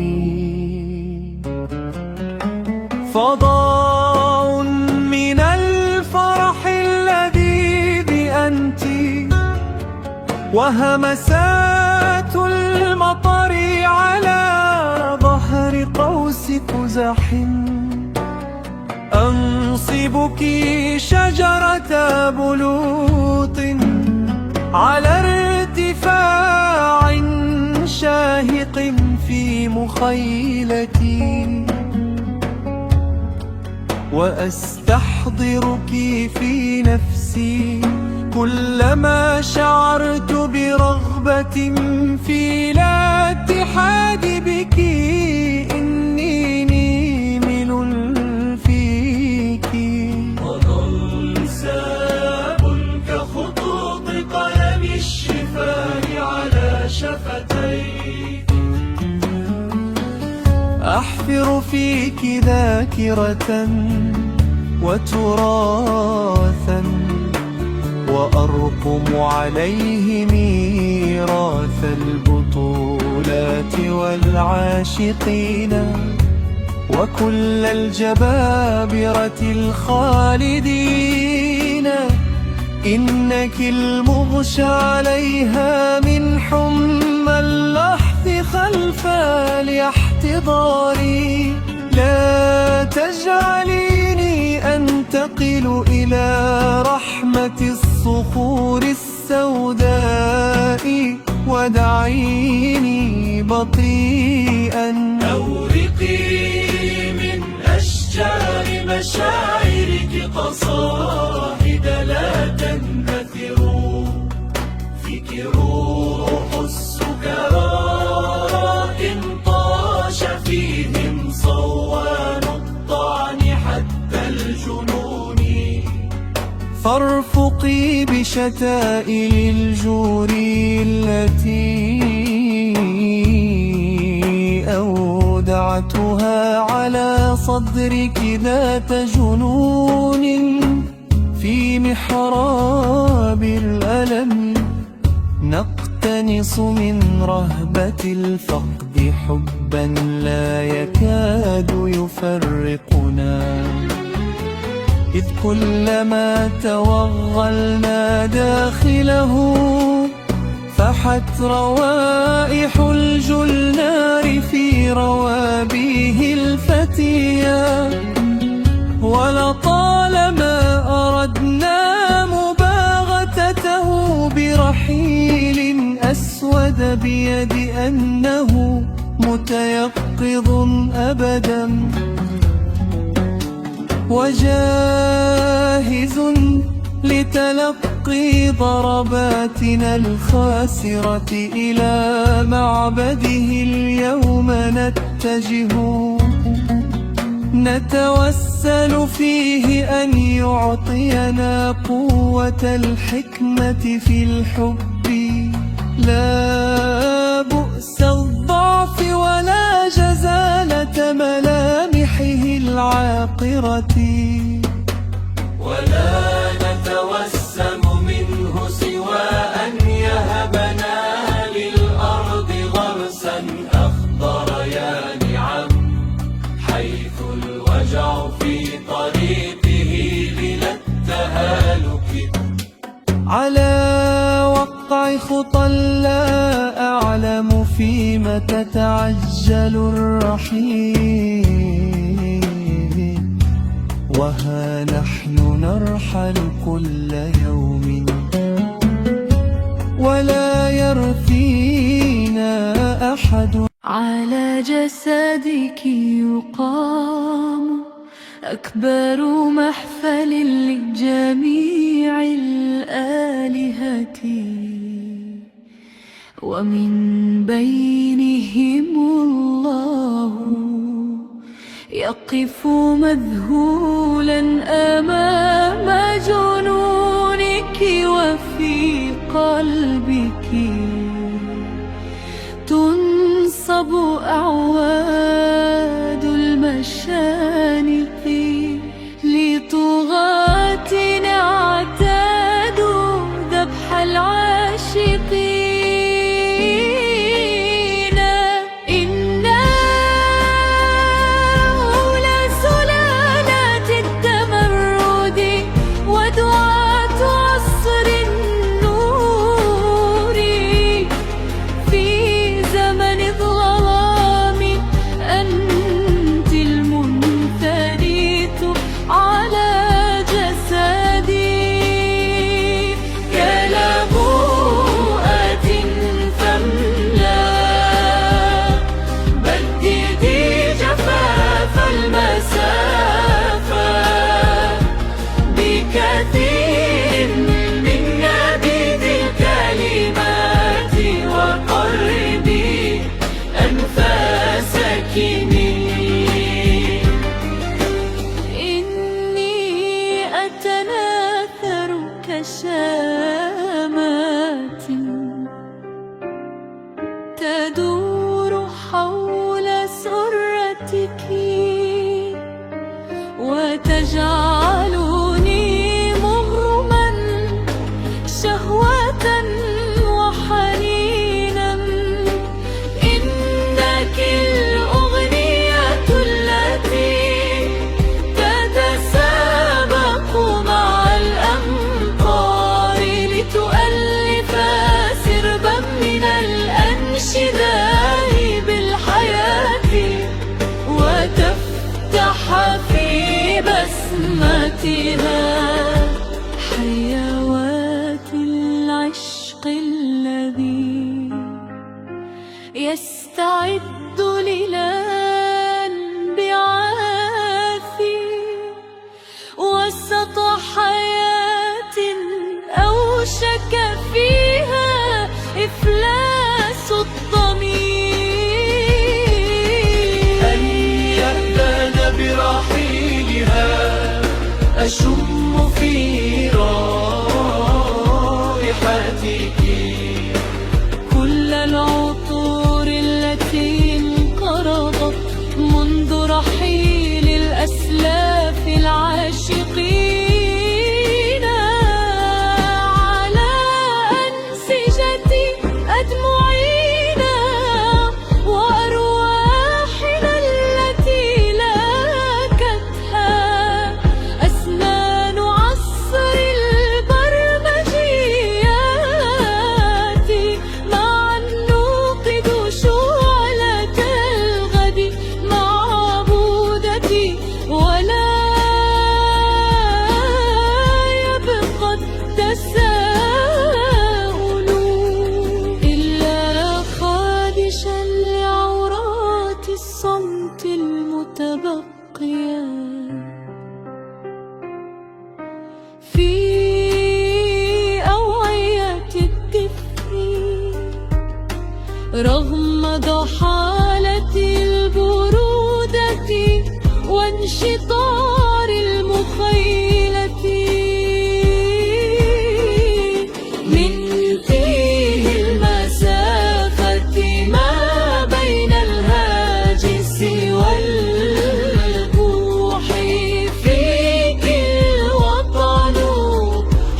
فضاء من الفضاء وهمسات المطر على ظهر قوس قزح، أنصبك شجرة بلوط على ارتفاع شاهق في مخيلتي، وأستحضرك في نفسي كلما شعرت برغبة في الاتحاد بك، إني نيمل فيك. وظل ساب كخطوط قلم الشفاه على شفتيك، أحفر فيك ذاكرة وتراثا، وأرقم عليه ميراث البطولات والعاشقين، وكل الجبابرة الخالدين. إنك المغشى عليها من حمى اللحظ خلف الاحتضار، لا تجعليني أنتقل إلى رحمة الصخور السوداء، ودعيني بطيئا. أورقي من أشجار مشاعرك قصائد لا تنأثر، فيك روح السكراء طاش فيهم صوان الطعن حتى الجنون، فارفقي بشتائل الجور التي أودعتها على صدرك ذات جنون، في محراب الألم نقتنص من رهبة الفقد حبا لا يكاد يفرقنا، إذ كلما توغلنا داخله فحت روائح الجلنار في روابيه الفتية، ولطالما أردنا مباغتته برحيل أسود بيد أنه متيقظ أبدا، وجاهز لتلقي ضرباتنا الخاسرة. إلى معبده اليوم نتجه، نتوسل فيه أن يعطينا قوة الحكمة في الحب، لا بؤس الضعف ولا جزالة ملامحه العاقرة، ولا نتوسم منه سوى أن يهبنا للأرض غرسا أخضر يانعا، حيث الوجع في طريقه بلا التهالك، على وقع خطى لا أعلم فيما تتعجل الرحيل، وها نحن نرحل كل يوم ولا يرثينا أحد.
على جسدك يقام أكبر محفل لجميع الآلهة، ومن بينهم الله يقف مذهولا أمام جنونك، وفي قلبك تنصب أعواد المشانق لطغاة اعتادوا ذبح العاشقين. إنا أولى سلالات التمرد ودعاة عصر النور، تدور حول سرتك وتجعلني مغرما شهوة وحنينا. إنك الأغنية التي تتسابق مع الأمطار لتؤلف سربا من الأنشدة بالحياة وتفتح في بسمتها حيوات العشق الذي يستعد للانبعاث وسط حياة أوشك فيها إفلاس الضمير.
أن يأذن برحيلها أشم في رائحتك
كل العطور التي انقرضت منذ رحيل الأسلاف العاشقين على أنسجة أدمعنا وأرواحنا التي لاكتها أسنان عصر البرمجيات معا نوقد شعلة الغد مع عبودتي ولا يبقى التساؤل إلا خادشا لعورات الصمت المتبقية في أوعية الدفء رغم ضحالة البرودة وانشطار المخيلة من تيه المسافة ما بين الهاجس والبوح. فيك الوطن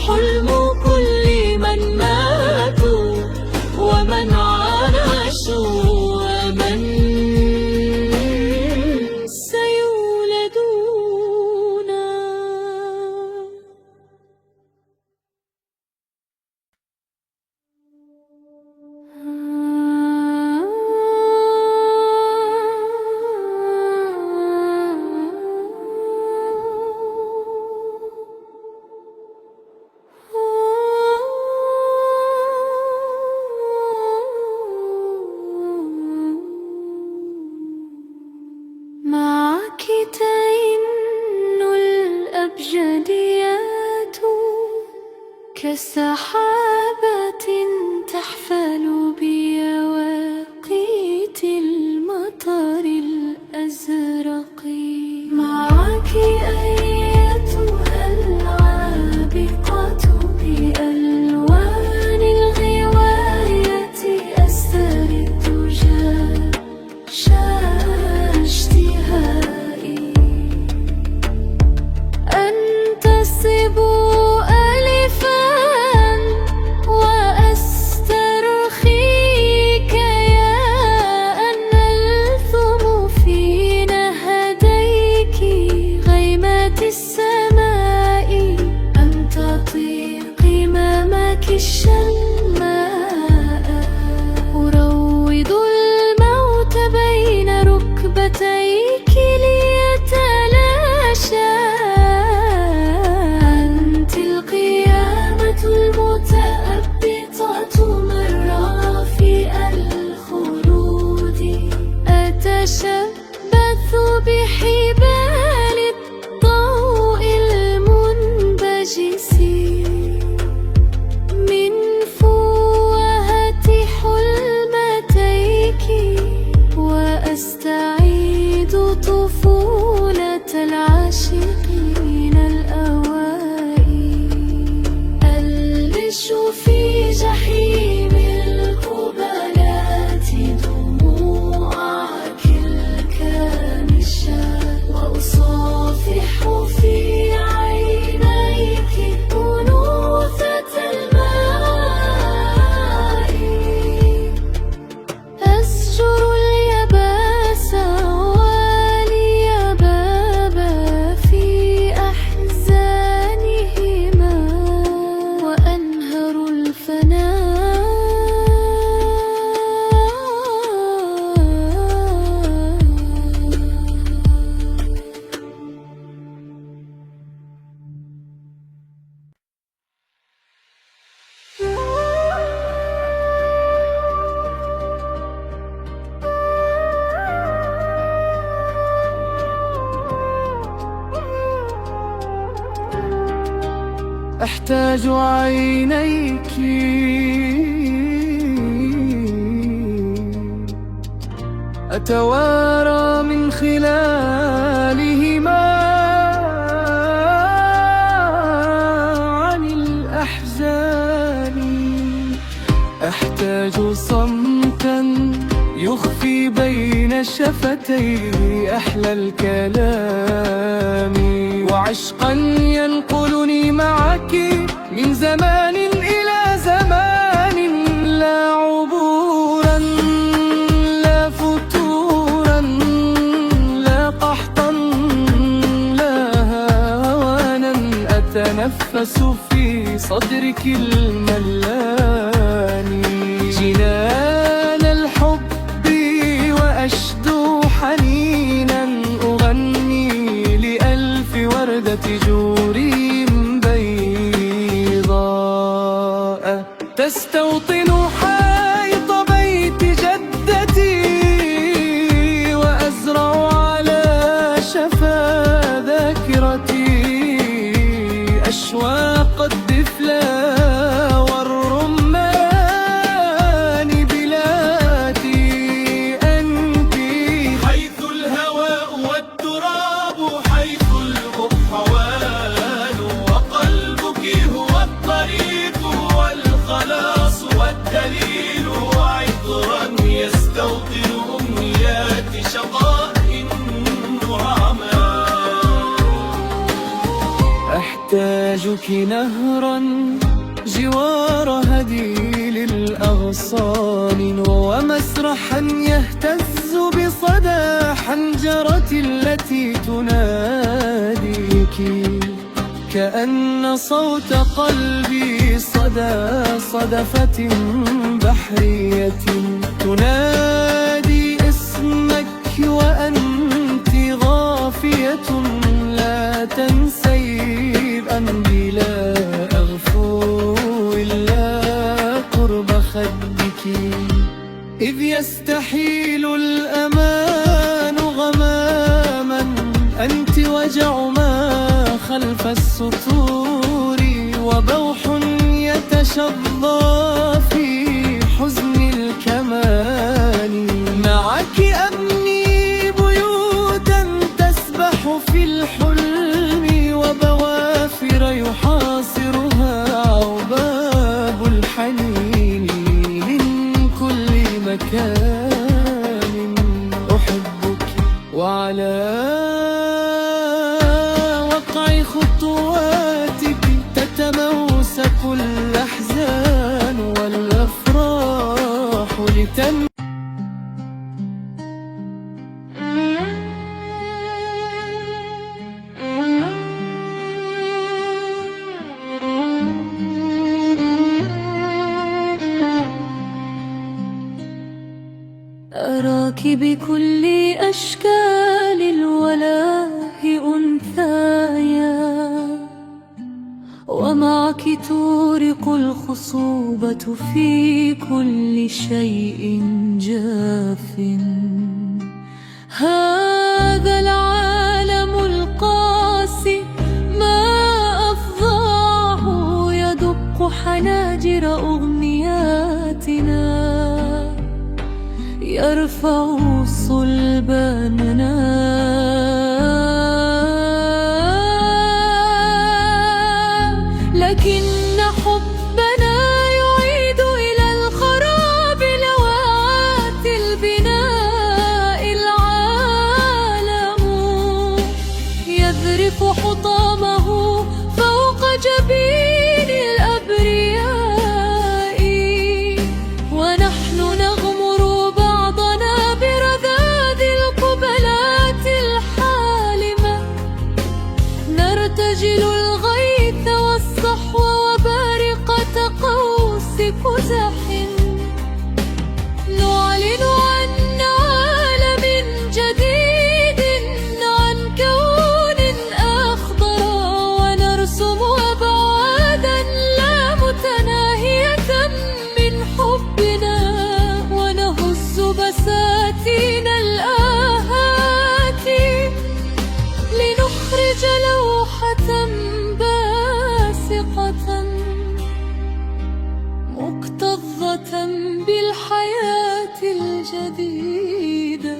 حلم كل من ماتوا ومن عاشوا ومن سيولدون. معك تئن الأبجديات كسحابة تحفل بيواقيت المطر الأزرق. معك أيتها العابقة بألوان الغواية أستر الدجى اشتهائي أن تصبوا ألفا
أحتاج عينيك أتوارى من خلالهما عن الأحزان. أحتاج صمتا يخفي بين شفتيه أحلى الكلام، وعشقا ينقلني معك من زمان إلى زمان، لا عبورا لا فتورا لا قحطا لا هوانا، أتنفس في صدرك الملان جنان الحب وأشدو حنينا، أغني لألف وردة جوري بيضاء تستوطن حائط بيت جدتي، وأزرع على شفا ذاكرتي أشواق الدفلا والرمان بلادي. أنت
حيث الهواء والتراب، حيث الأحوال، وقلبك هو الطريق والخلاص والدليل، وعطرا يستوطن أمنيات شقاء وعمى.
أحتاجك نهرا جوار هديل الأغصان، ومسرحا يهتز بصدى حنجرتي التي تناديك، كأن صوت قلبي صدى صدفة بحرية تنادي اسمك، وأنت غافية لا تنسيب أنبي لا أغفو إلا قرب خدك، إذ يستحيل الأمان غماما، أنت وجع ما خلف السطور، وبوح يتشظى في حزن الكمان. معك أبني بيوتا تسبح في الحلم، وبوافر يحاصرها عباب الحنين من كل مكان. أحبك وعلى وقع خطواتك تتموسك الأحزان والأفراح لتنمو.
أراك بكل أشكال الولاء أنثايا، ومعك تورق الخصوبة في كل شيء جاف. هذا العالم القاسي ما أفظعه، يدق حناجر أغنياتنا، يرفع صلباننا، لكن حبنا يعيد إلى الخراب لوعات البناء. العالم يذرف حطامه فوق جبين الأبرياء، ونحن نغمر بعضنا برذاذ القبلات لحظة بالحياة الجديدة.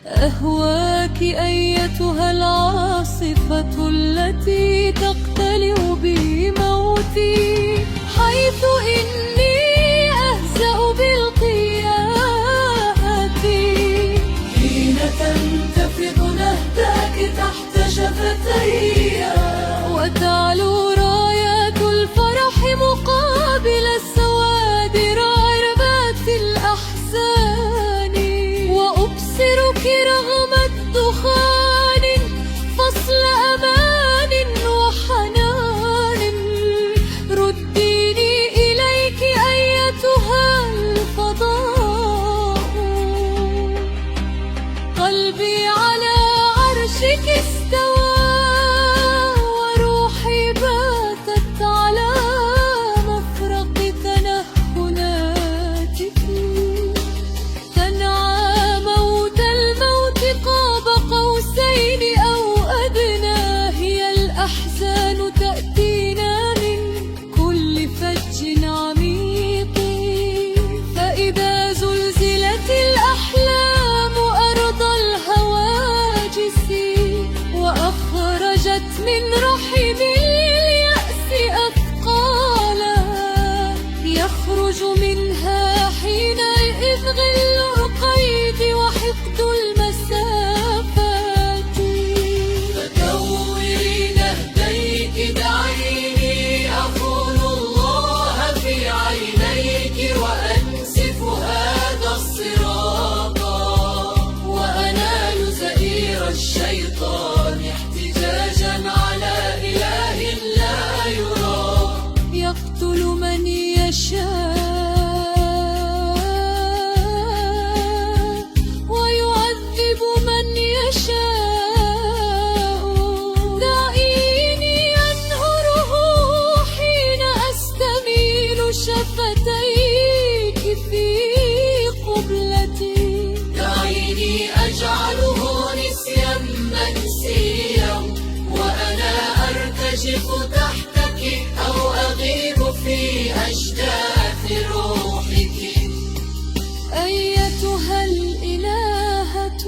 أهواك أيتها العاصفة التي تقتلع بموتي، حيث إني أهزأ بالقيامة حين تنتفض نهداك تحت شفتي، وتعلو رايات الفرح مقابل السواد رعربات الأحزان، وأبصرك رغم الدخان فصل أمان وحنان. رديني إليك أيتها الفضاء، قلبي على عرشك استوى، وروحي باتت على مفرق تنهناتك. تنعى موت الموت قاب قوسين أو أدنى، هي الأحزان تأتينا من كل فج عميق. فإذا زلزلت الأحلام أرض الهواجس، وأخرجت من رحم اليأس أثقالها، يخرج منها حينئذ غل القيد وحقد المسافات. فدوري نهديك دعيني أخون الله في عينيك، وأنسف هذا الصراط، وأنال زئير الشيطان احتجاجا على إله لا يرى، يقتل من يشاء ويعذب من يشاء. دعيني أنهره حين أستميل شفتيك في قبلتي، دعيني أجعله نسيا منسيا، وأنا أرتجف تحتك أو أغيب في أجداث روحك. أيتها الإلهة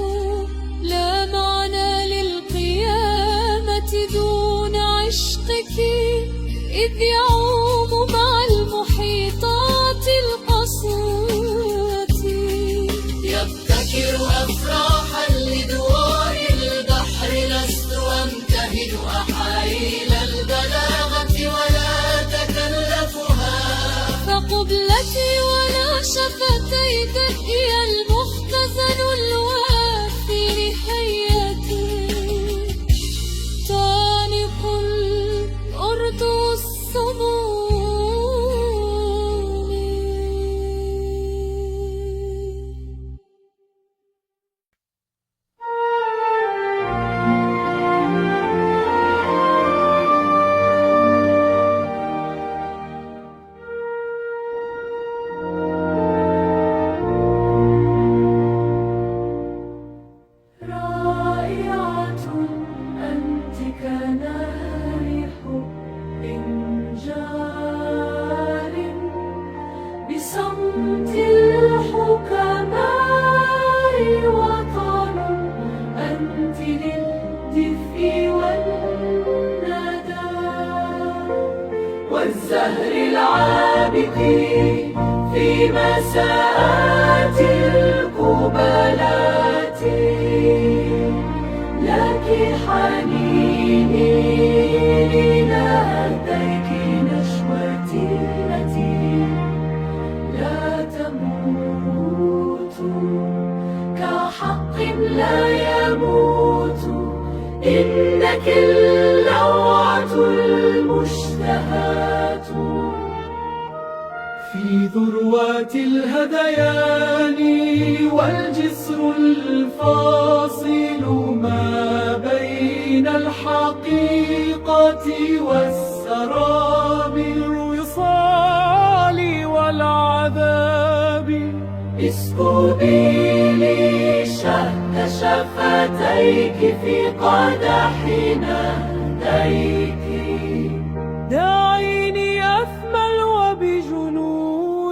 لا معنى للقيامة دون عشقك، إذ يعوم مع المحيطات القسوة. يبتكر أفراحا لدوار البحر، لست أمتهن أحايل البلاغة ولا تكلفها. فقبلتي ولا شفتيك هي المختزن الوافي لحياتي، تعانق الأرض السموم. رائعة أنت كنار حب جار، بصمت الحكماء وطن، أنت للدفء والندى والزهر العابق في مساءات القبلات. لك حنيني لنهديك نشوتي التي لا تموت، كحق لا يموت. إنك اللوعة المشتهاة في ذروات الهذيان، والجسر الفاصل ما بين الحقيقة والسراب، الوصال والعذاب. اسكبي لي شهد شفتيك في قدح نهديك، دعيني أثمل وبجنون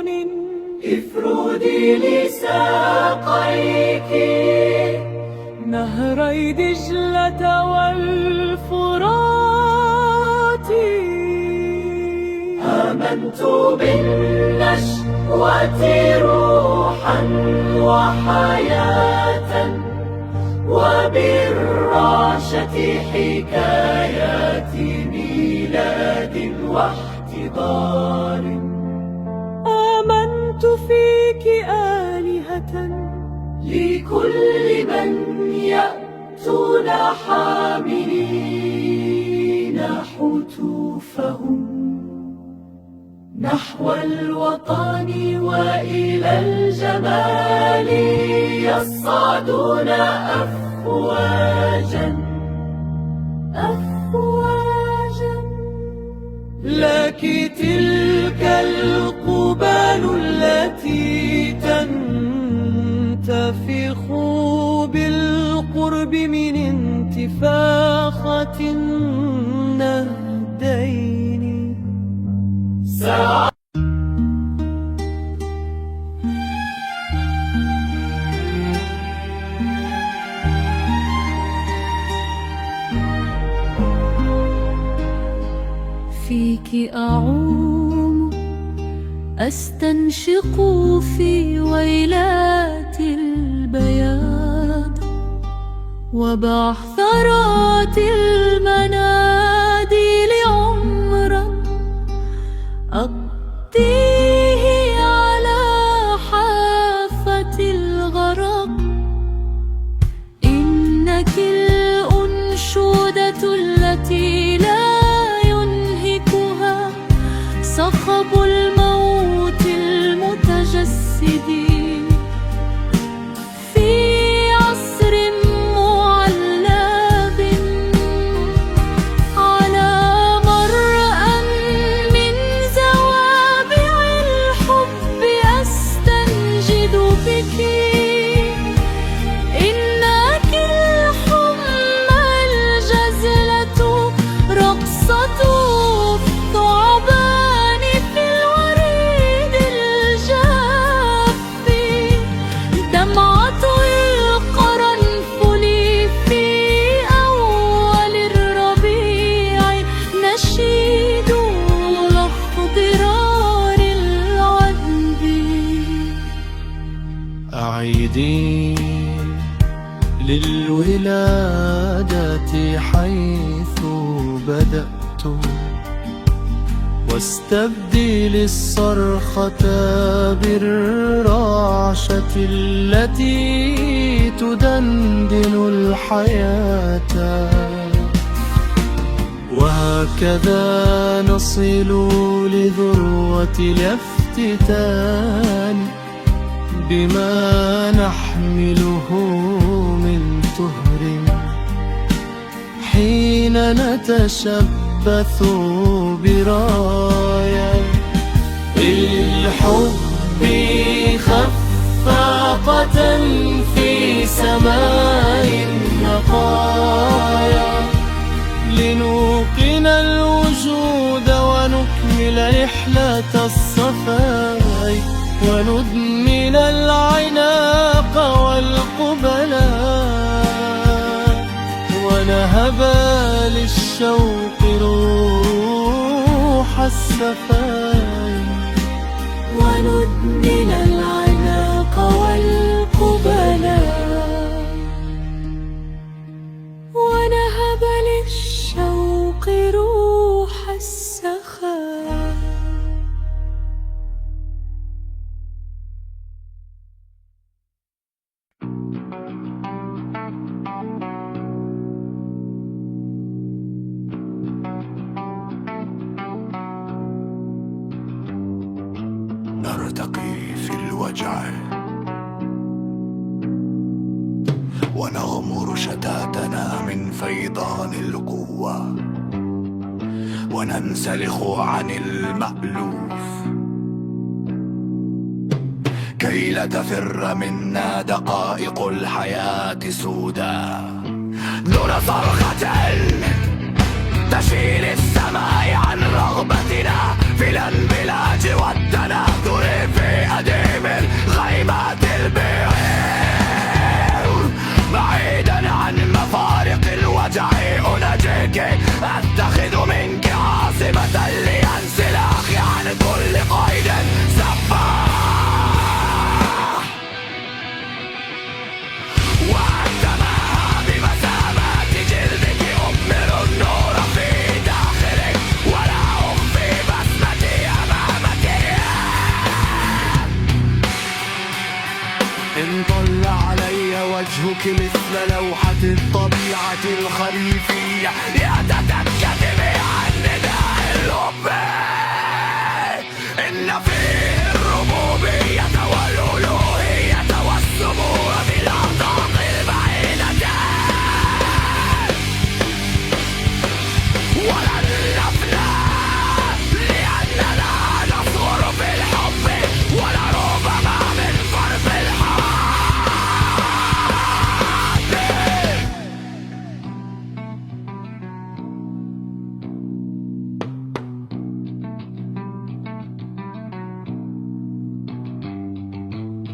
افردي لساقيك
نهري دجلة والفرات.
آمنت بالنشوة روحا وحياة وبالرعشة حكايات ميلاد واحتضار.
آمنت فيك آلهة
لكل من يأتون حاملين حتوفهم نحو الوطن وإلى الجمال يصعدون أفواجا أفواجا.
لك تلك القبال التي تنتفخ بالقرب من انتفاخة النهدين.
فيك أعوم أستنشق في ويلات البياض وبعثرات المناديل عمرا أقضيه على حافة الغرق. إنك الأنشودة التي لا ينهكها صخب الموت المتجسد في عصر معلب على مرأى من زوابع الحب أستنجد بك. إنك الحمى الجزلة رقصة الثعبان في الوريد الجاف دمعة القرنفل في أول الربيع نشيد الاخضرار العذب.
أعيدي للولادة حيث بدأت واستبدل الصرخة بالرعشة التي تدندن الحياة. وهكذا نصل لذروة الافتتان بما نحمله من طهر حين نتشبث برايا الحب خفاقة في سماء النقايا لنوقن الوجود ونكمل رحلة الصفاء وندمن العناق والقبلاء ونهب للشوق روح السفاء
وندمن العناق والقبلاء ونهب للشوق روح السخاء.
نرتقي في الوجع ونغمر شتاتنا من فيضان القوة وننسلخ عن المألوف كي لا تفر منا دقائق الحياة سودا دون صرخة تشيل السماء عن رغبتنا في الانبلاج والتناثر في أديم إن طل علي وجهك مثل لوحة الطبيعة الخريفية يتتكتبي عن نداء الأب، إن فيه الربوبية والألوهية والسمو بالأرض البعيدة، ولن نفنى لأننا نصور في الحب ولربما من فرط الحب.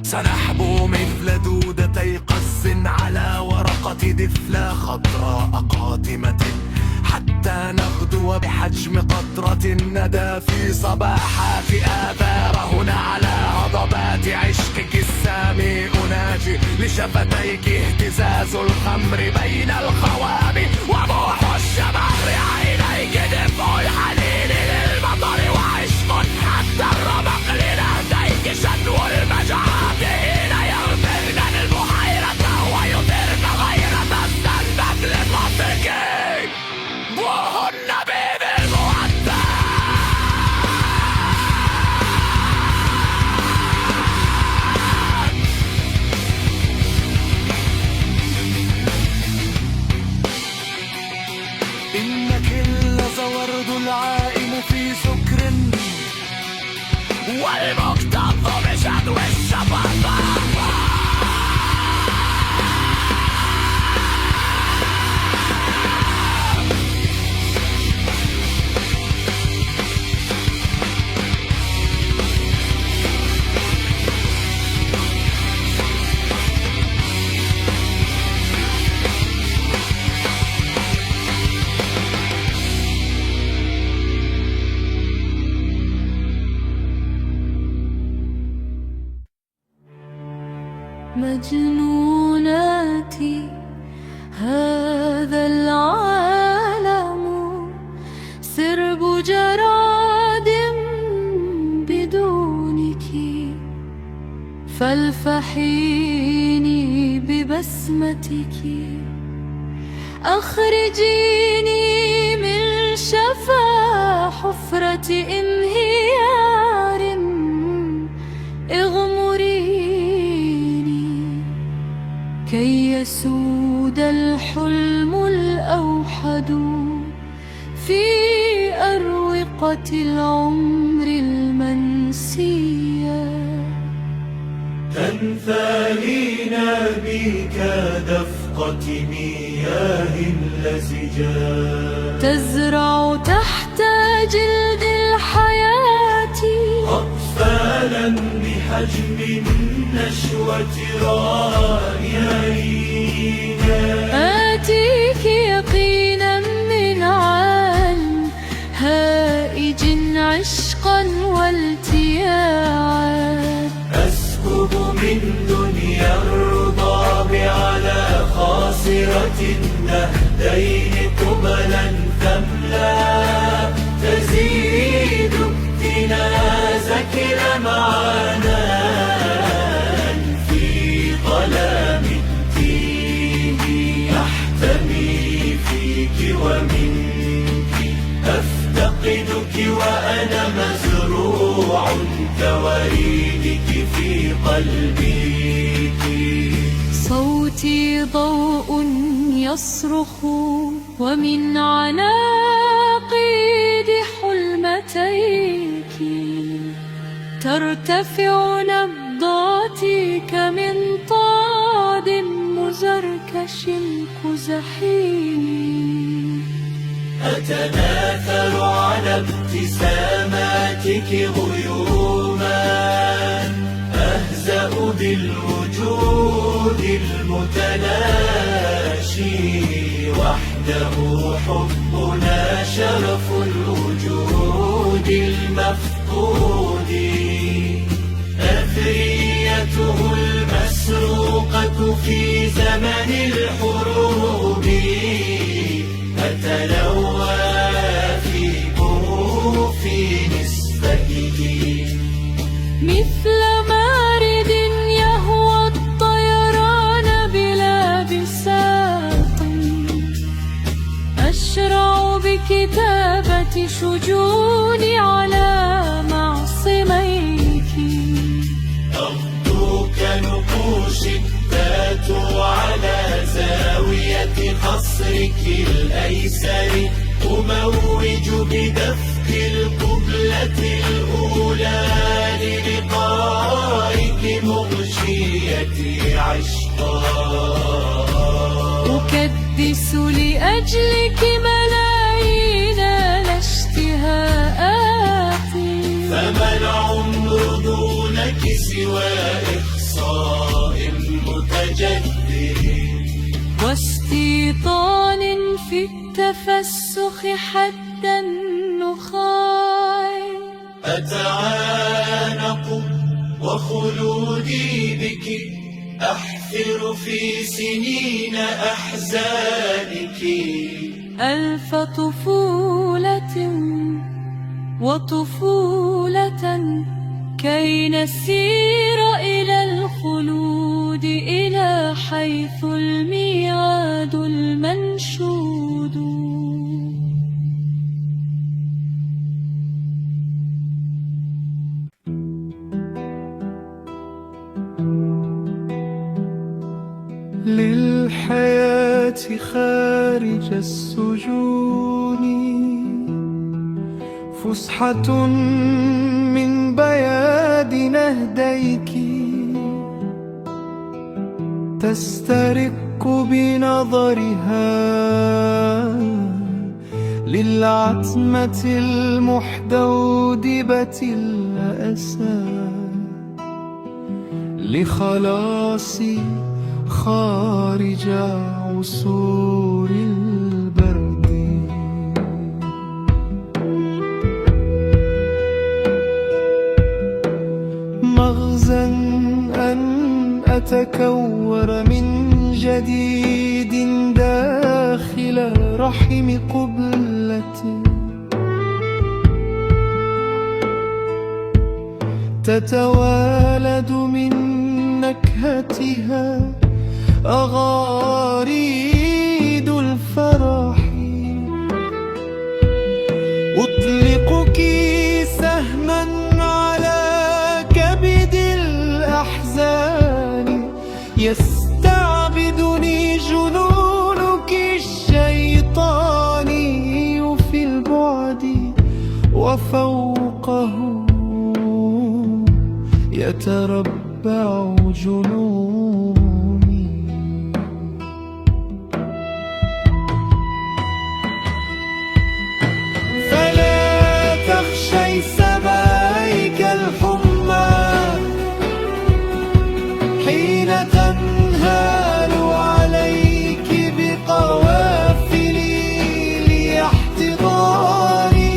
سنحبو مثل دودتي قز على ورقة دفلة خضراء قاتمة حتى نغدو بحجم قطرة الندى في صباحات آثارهن على هضبات عشقك السامي أناجي لشفتيك اهتزاز الخمر بين الخوابي وبوح الشباب عينيك دفء الحنين للمطر وعشق حتى الرمق لنهديك شدو المجاعات حين يغفرن البحيرة ويطرن غيرة السلبة لطفك وهن بيب المعدى. إنك اللزورد العائم في سكر والمكتظ بشدو الشفاطة.
مجنوناتي هذا العالم سرب جراد بدونك، فالفحيني ببسمتك أخرجيني من شفا حفرة انهيار اغمريني كي يسود الحلم الأوحد في أروقة العمر المنسية.
تنثالينا بك دفقة مياه لزجا،
تزرع تحت جلد الحياة
أطفالا بحجم النشوة رائعين.
آتيك يقينا من عالم هائج عشقا والتياعا،
أسكب من دنيا الرضا على خاصرة النهدين قبلا ثملا، تزيد اكتنازك لمعانا في ظلام التيه. أحتمي فيك ومنك أفتقدك وأنا مزروع كوريدك في قلبك.
صوتي ضوء يصرخ ومن عناقيد حلمتيك ترتفع نبضاتي كمنطاد مزركش كزحين.
أتناثر على ابتساماتك غيوما، أهزأ بالوجود المتلاشي، وحده حبنا شرف الوجود المفقود. أثريته المسروقة في زمن الحروب، أتلوى في كهوف نسبته
مثل مارد يهوى الطريق
شتات على زاوية قصرك الأيسر أموج بدفق القبلة الأولى للقائك مغشيتي عشقا
أكدس لأجلك ملايين الاشتهاءات
فما العمر دونك سوى إخصاء متجدد
واستيطان في التفسخ حد النخاع
أتعانق وخلودي بك أحفر في سنين أحزانك
ألف طفولة وطفولة كي نسير إلى الخلود إلى حيث الميعاد المنشود
للحياة خارج السجون فسحة من بياد نهديك تسترق بنظرها للعتمة المحدودبة الأسى لخلاصي خارج عصور البرد مغزى أن أتكور من جديد داخل رحم قبلة تتوالد من نكهتها أغاريد الفرح أطلقك سهما على كبد الأحزان يستعبدني جنونك الشيطاني في البعد وفوقه يتربع جنوني فلا تخشي سبايك الحمى حين تنهال عليك بقوافلي لاحتضاني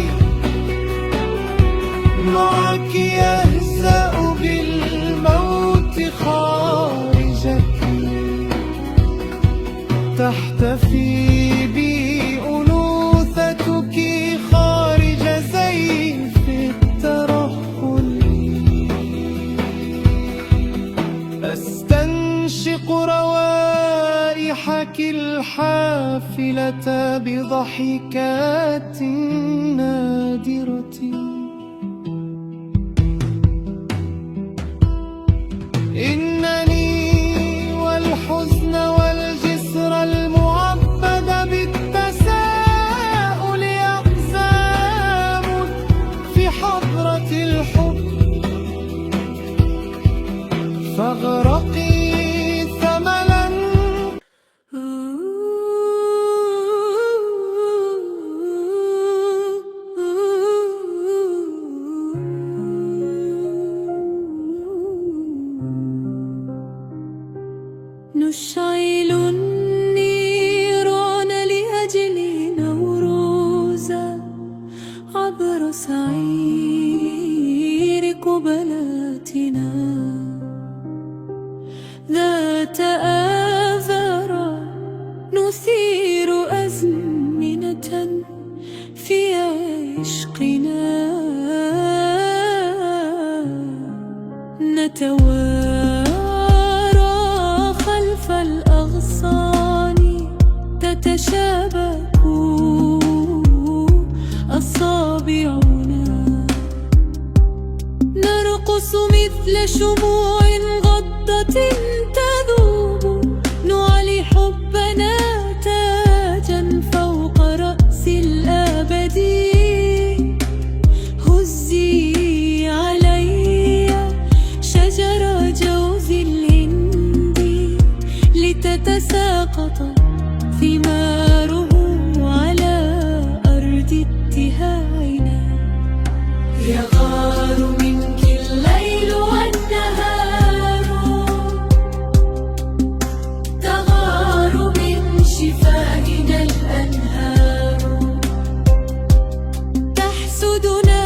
معك يهزأ بالموت خارجك تحتفي بي أنوثتك خارج زيف الترحل أستنشق روائحك الحافلة بضحكات نادرة إنني والحزن والجسر المعبد بالتساؤل أقسام في حضرة الحب فاغرقي ثملا
نشعل النيران لأجل نوروزا عبر سعير قبلاتنا ذات آثار نثير أزمنة في عشقنا نتوارى خلف الأغصان تتشابك أصابعنا نرقص مثل شموع غضة ثماره على أرض ابتهاجنا. يغار منك الليل والنهار، تغار من شفاهنا الأنهار. تحسدنا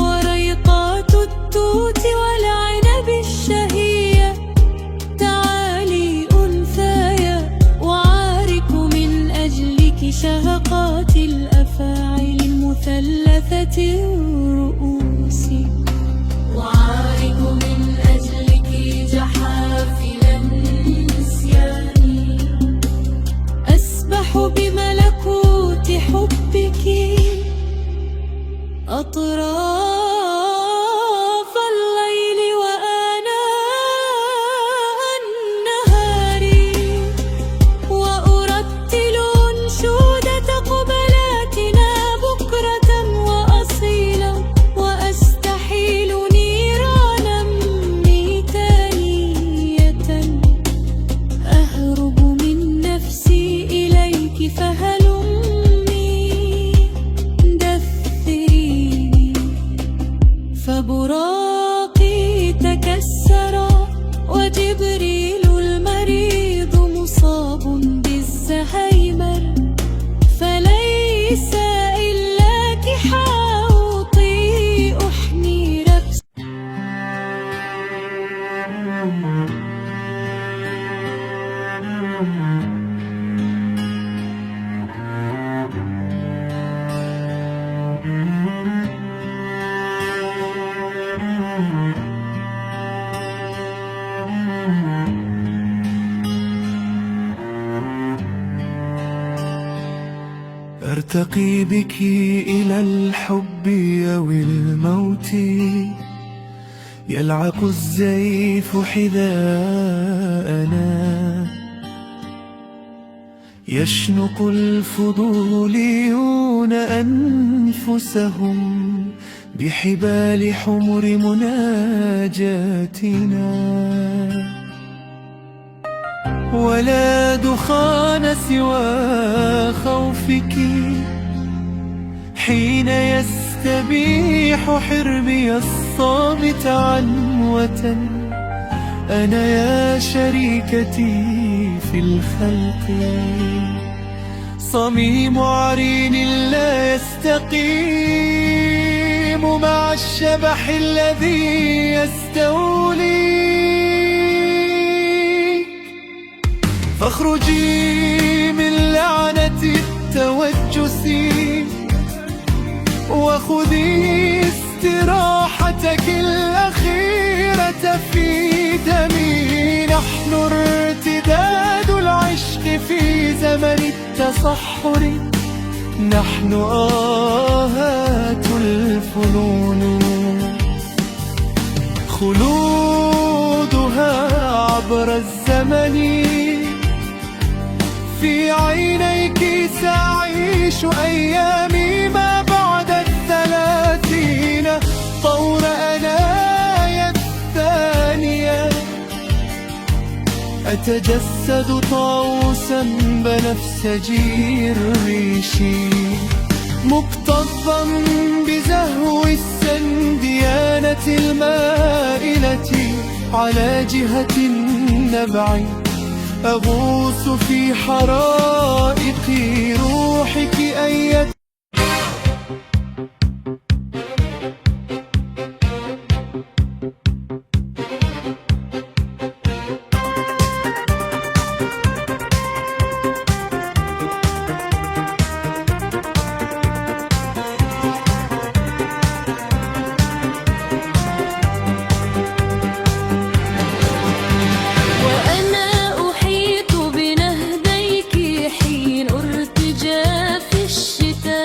وريقات التوت والعنب الشهية. تعالي أنثايا أعارك من أجلك شهقات الأفاعي المثلثة الرؤوس. أعارك من أجلك جحافل النسيان. أسبح بملكوت حبك أطراف الليل وآناء النهار. وأرتل أنشودة قبلاتنا بكرة وأصيلا. وأستحيل نيرانا ميتانية. أهرب من نفسي إليك فهلمي دثريني. فبراقي تكسر وجبريل المريض مصاب بالزهايمر. فليس إلاك حاوطي أحمي ربسي.
أرتقي بك إلى الحب أو الموت. يلعق الزيف حذاءنا. يشنق الفضوليون أنفسهم بحبال حمر مناجاتنا. ولا دخان سوى خوفك حين يستبيح حربي الصامت عنوة. أنا يا شريكتي في الخلق صميم عرين لا يستقيم مع الشبح الذي يستولي. فاخرجي من لعنة التوجس وخذي استراحتك الأخيرة في دمي. نحن ارتداد العشق في زمن التصحر. نحن آهات الفنون خلودها عبر الزمن. في عينيك سأعيش أيامي ما بعد 30. طور أنايا الثانية أتجسد طاووسا بنفسجي الريش. مكتظا بزهو السنديانة المائلة على جهة النبع. أغوص في حرائق روحك أية.
الشتاء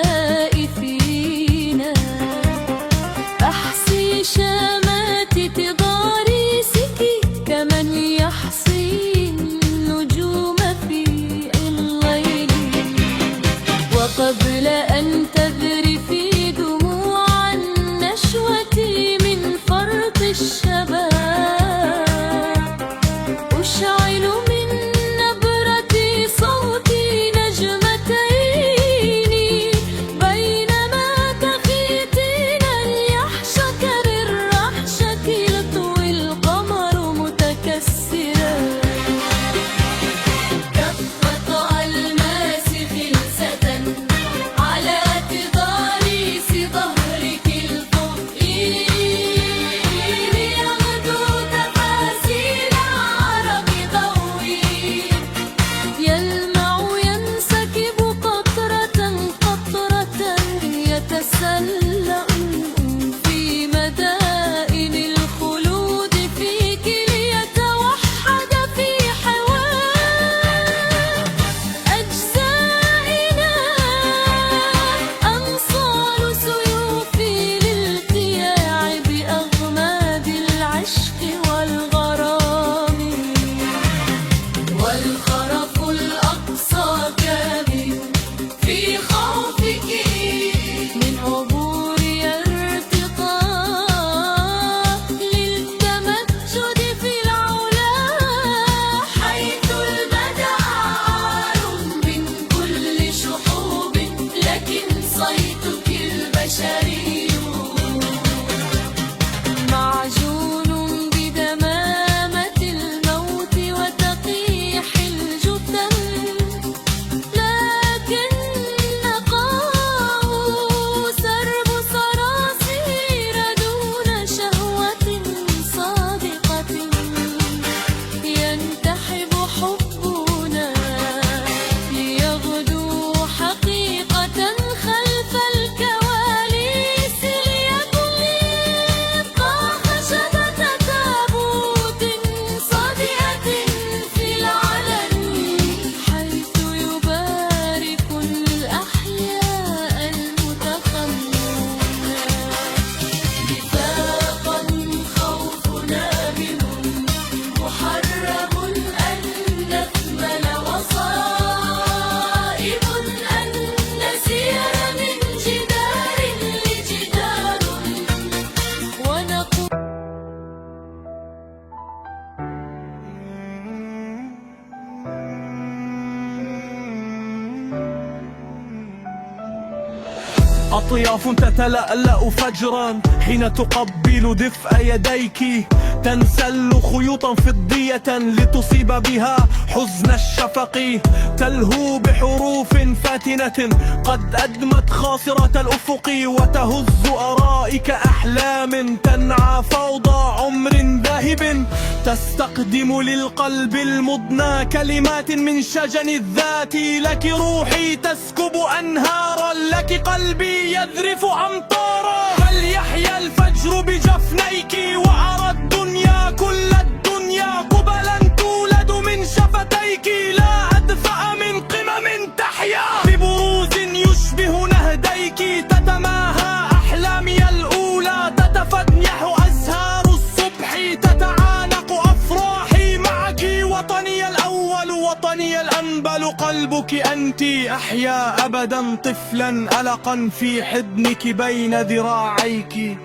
أطياف تتلألأ فجرا حين تقبل دفء يديك، تنسل خيوطا فضية لتصيب بها حزن الشفق، تلهو بحروف فاتنة قد أدمت خاصرة الأفق، وتهز أرائك أحلام تنعى فوضى عمر ذاهب، تستقدم للقلب المضنى كلمات من شجن الذات، لك روحي تسكب أنهارا، لك قلبي يذرف أمطارا، فليحيا الفجر بجفنيك، وأرى الدنيا كل الدنيا قبلا تولد من شفتيك، لا أدفأ من قمم تحيا ببروز يشبه نهديك، تتماهى أحلامي الأولى، تتفنيح أزهار الصبح، تتعانق أفراحي معك، وطني الأول وطني الأنبل قلبك أنت، أحيا أبدا طفلا ألقا في حضنك بين ذراعيك.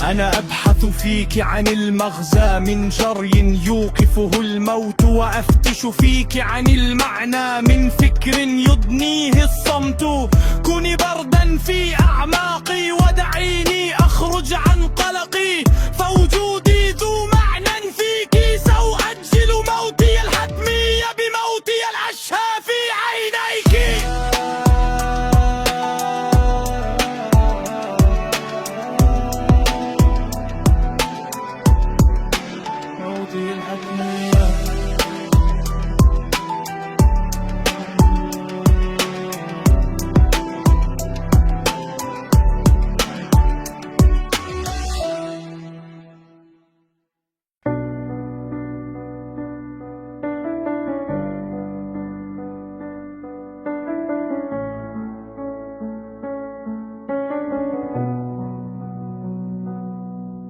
أنا أبحث فيك عن المغزى من جري يوقفه الموت، وأفتش فيك عن المعنى من فكر يدنيه الصمت، كوني بردا في أعماقي ودعيني أخرج عن قلقي، فوجودي ذو معنى فيك، سأؤجل موتي الحتمي بموتي الأشهى في عينيك.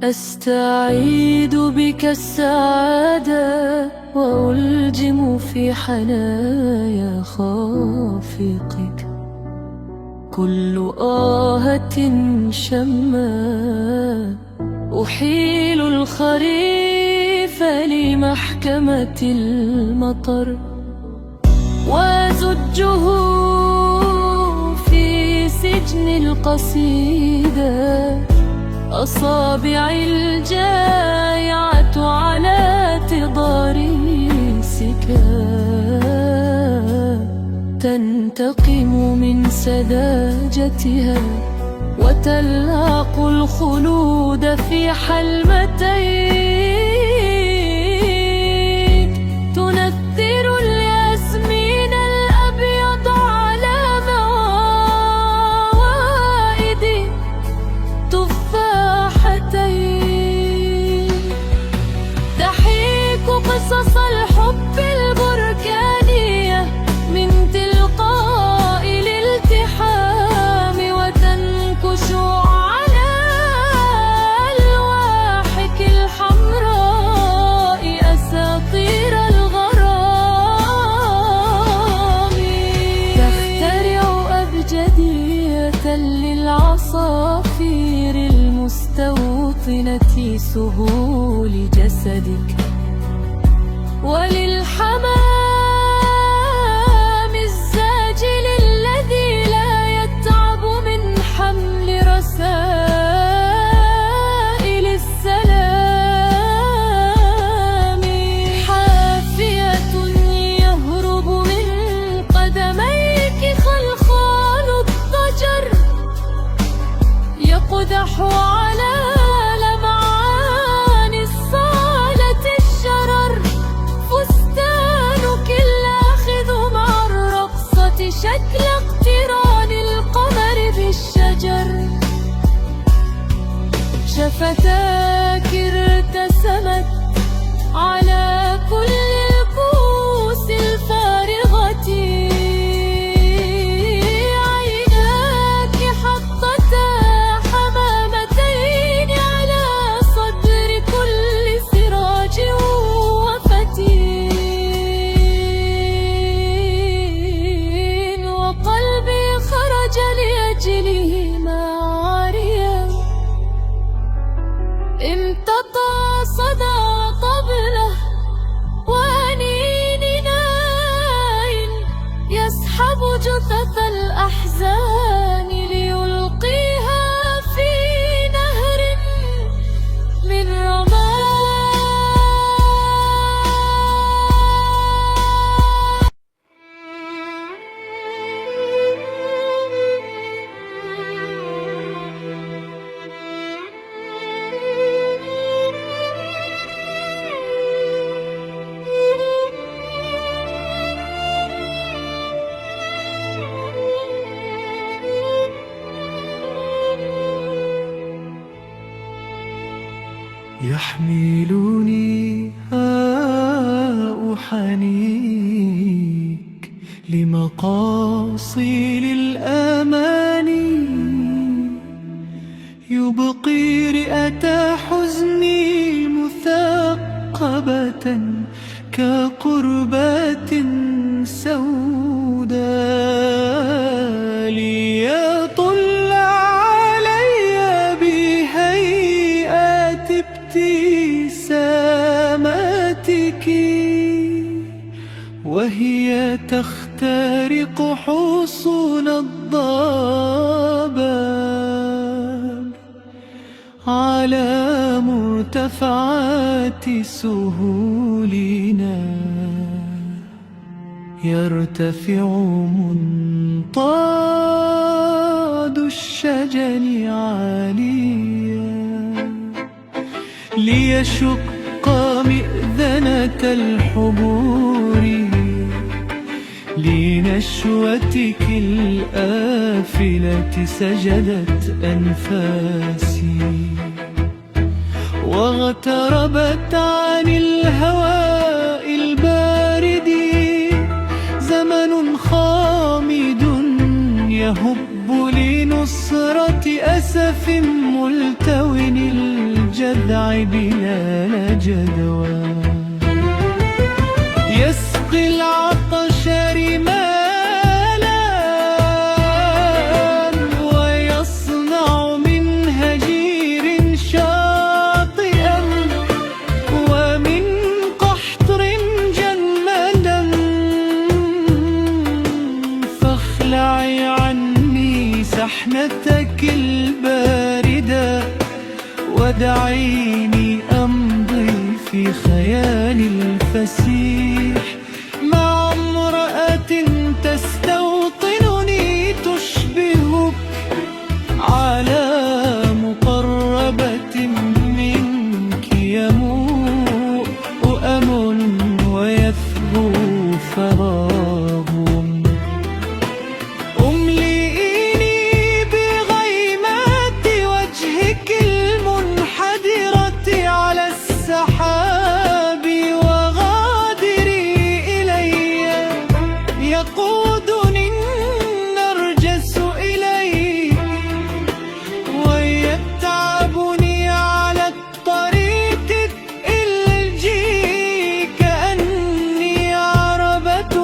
أستعيد بك السعادة وألجم في حنايا خافقك، كل آهة شما أحيل الخريف لمحكمة المطر، وأزجه في سجن القصيدة، أصابعي الجايعة على تضاريسك، تنتقم من سذاجتها وتلحق الخلود في حلمتيك، تنثر الياسمين الأبيض على موائد تفاحتين، تحيك قصص الحب البركانية من تلقاء الالتحام، وتنكش على ألواحك الحمراء أساطير الغرام، تخترع أبجدية للعصافير المستوطنة سهول جسدك، وللحمام الزاجل الذي لا يتعب من حمل رسائل السلام، حافية يهرب من قدميك خلخال الضجر، يقدح على لمعان الصالة الشرر، فستان
يحملني أحنيك لمقاصد الأماني، يبقي رئة حزني مثقبة كقربة سوداء، ليطل علي بهيئات ابتساماتك وهي تخترق حصون الضباب على مرتفعات سهولنا، يرتفع منطاد الشجن عاليا ليشق مئذنة الحبور لنشوتك الآفلة سجدت أنفاسي، واغتربت عن الهواء البارد زمن خامد يهب لنصرة أسف ملتون الجذع بلا جدوى، يسقي العطش رمالا ويصنع من هجير شاطئا ومن قحطر جندا، فاخلعي عني سحنتك الباردة ودعيني أمضي في خيال الفسيح مع امرأة تستوطنني تشبهك على مقربة منك، يموء أمل ويثبو فراغ، أملئيني بغيمات وجهك المنحدرة على السحاب، وغادري إلي يقودني النرجس إليك ويتعبني على الطريق الإلجي، كأني عربة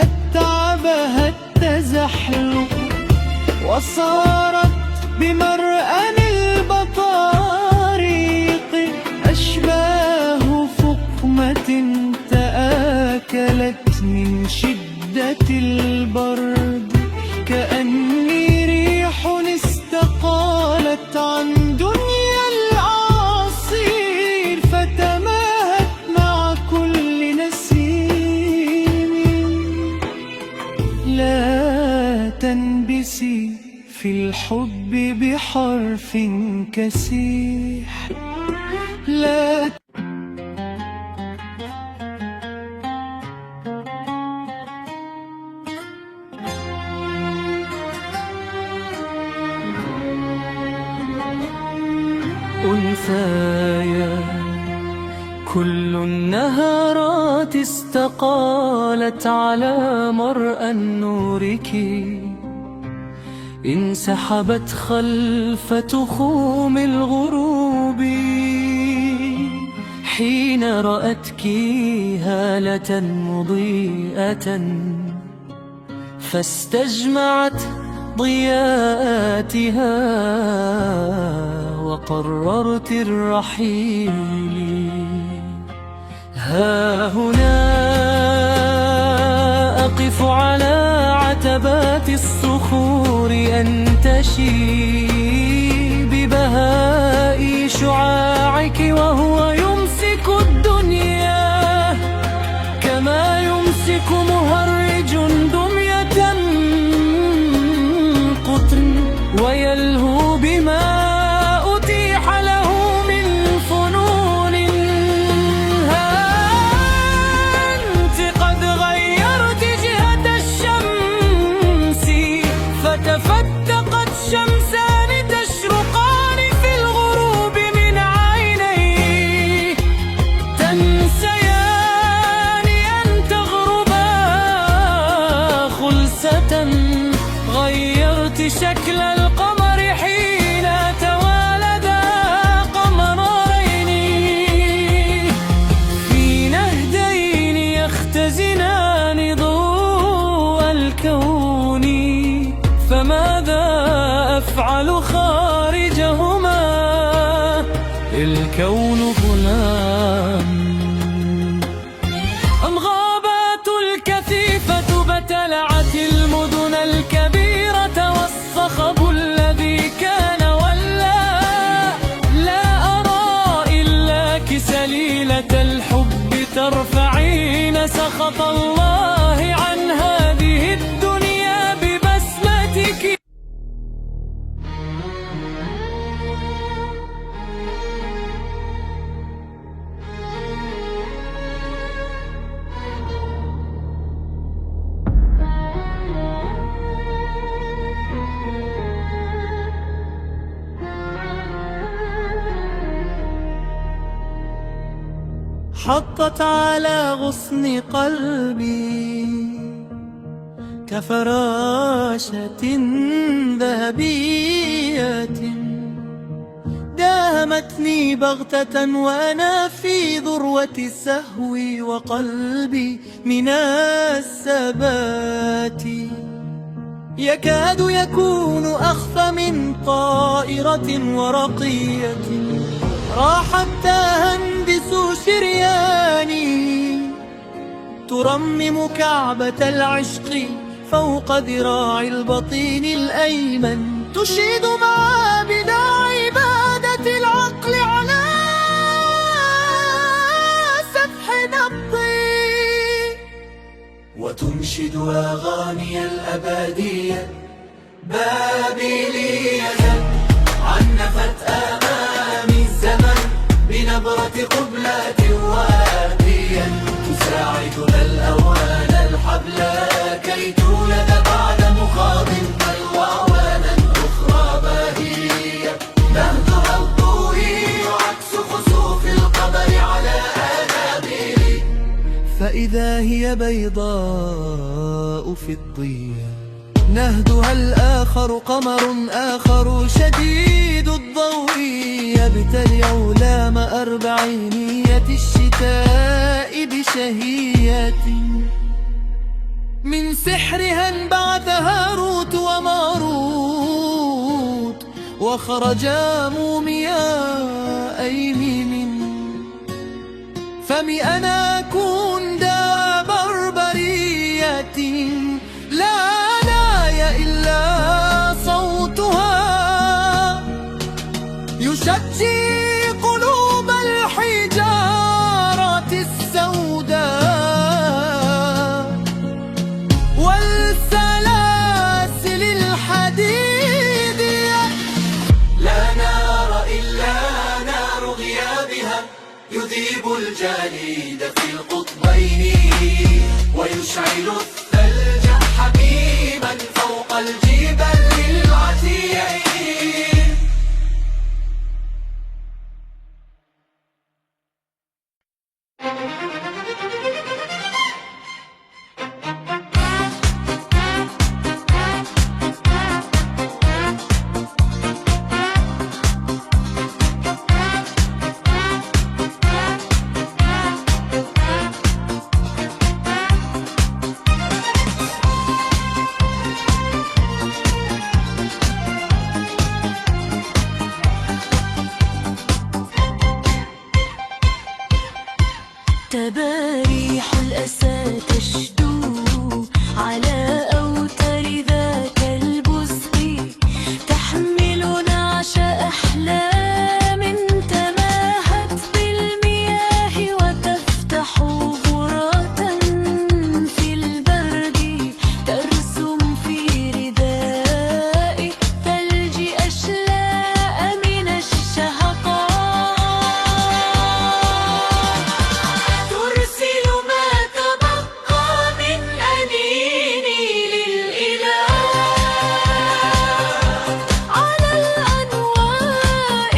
أتعبها التزحلق، وصارت بمرأن البطاريق أشباه فقمة تآكلت من شدة البرد، كأني ريح استقالت عن دنيا الأعاصير فتماهت مع كل نسيم. لا تنبسي في الحب بحرف كسيح، لا أنثايا كل النهارات استقالت على مرأى نورك، انسحبت خلف تخوم الغروب حين رأتك هالة مضيئة، فاستجمعت ضياءاتها وقررت الرحيل. ها هنا أقف على عتبات الصخور أنتشي ببهاء شعاعك، وهو يمسك الدنيا كما يمسك مهرج دمية قطر، ويلهو بما أتيح له من فنون. أنت قد غيرت جهة الشمس، فتفتقت شمسان تشرقان في الغروب من عينيك. ليلة الحب ترفعين سخط الله عن هذه الدنيا ببسمتك.
حطت على غصن قلبي كفراشة ذهبية، داهمتني بغتة وأنا في ذروة السهو وقلبي من الثبات يكاد يكون أخفى من طائرة ورقية راحت تهندس شرياني، ترمم كعبة العشق فوق ذراع البطين الأيمن، تشيد معابد عبادة العقل على سفح نبضي،
وتنشد أغاني الأبدية بابلية عنفت أمامي الزمن بنبرة قبلة واديا، تساعدنا الأوان الحبل كي تولد بعد مخاض بل وأعوانا أخرى باهية، نهدها الضوئي عكس خسوف القمر على أنابيل،
فإذا هي بيضاء فضية، نهدها الآخر قمر آخر شديد الضوء، يبتلع لام أربعينية الشتاء بشهية، من سحرها انبعث هاروت وماروت وخرجا مومياء من فم أنا أكون دا بربرية، لا إلا صوتها يشجي قلوب الحجارة السوداء والسلاسل الحديد،
لا نار إلا نار غيابها يذيب الجليد في القطبين ويشعل الثلج حميما فوق الجبل العتيين.
تباريح الأسى تشدو على أوتار ذاك البزق، تحمل نعش أحلام تماهت بالمياه وتفتح غراة في البرد، ترسم في رداء الثلج أشلاء من الشهقاء، ترسل ما تبقى من أنيني للإله على الأنواء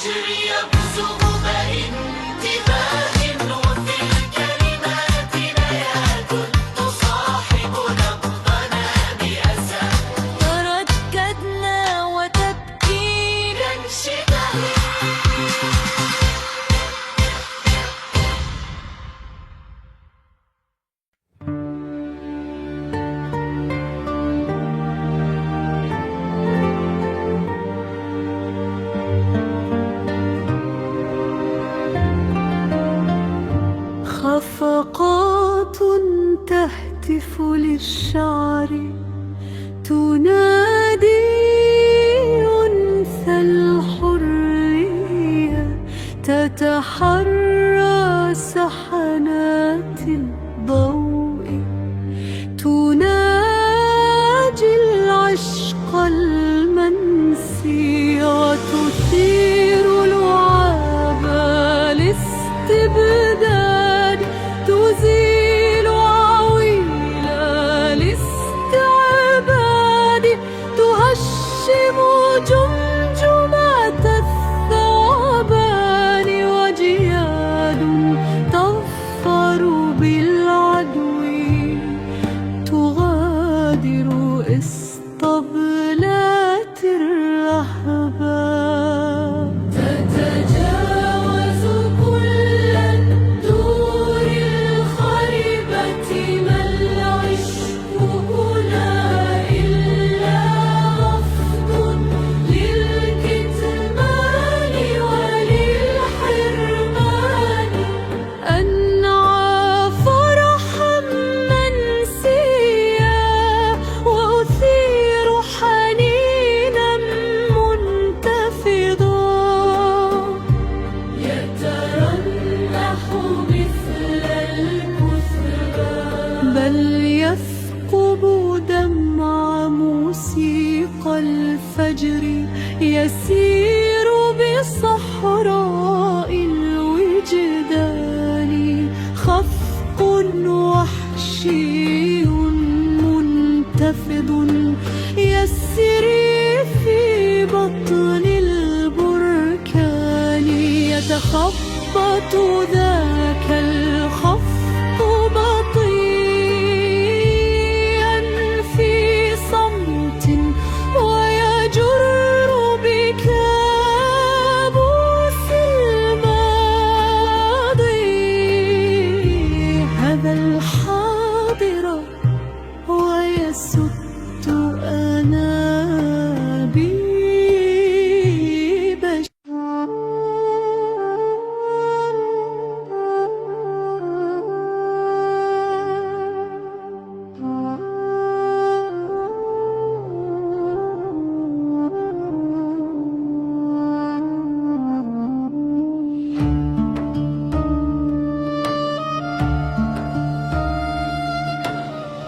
الفجر يبزغ بانتباه وفي الكلمات بيات تصاحب نبضنا بأسى
ترددنا وتبكينا
انشداد
خفقات تهتف للشعر تنادي أنثى الحرية تتحرى سحنات الضوء تناجي العشق المنسي وتثير لعاب الاستبداد تزيل عويل الاستعباد تهشم جمجمة الثعبان وجياد تظفر بالعدو تغادر اسطبلات الرهبان تتجاوز كل الدور الخربة ما العشق هنا إلا رفض للكتمان وللحرمان أنعى فرحا منسيا وأثير حنينا منتفضا يترنح مثل الكثبان بل يثقب دمع موسيقى الفجر يسير بصحراء الوجدان خفق وحشي منتفض يسري في بطن البركان يتخبط ذاك الخفق بطيئا في صمت ويجر بكابوس الماضي هذا الحاضر ويسد أنابيب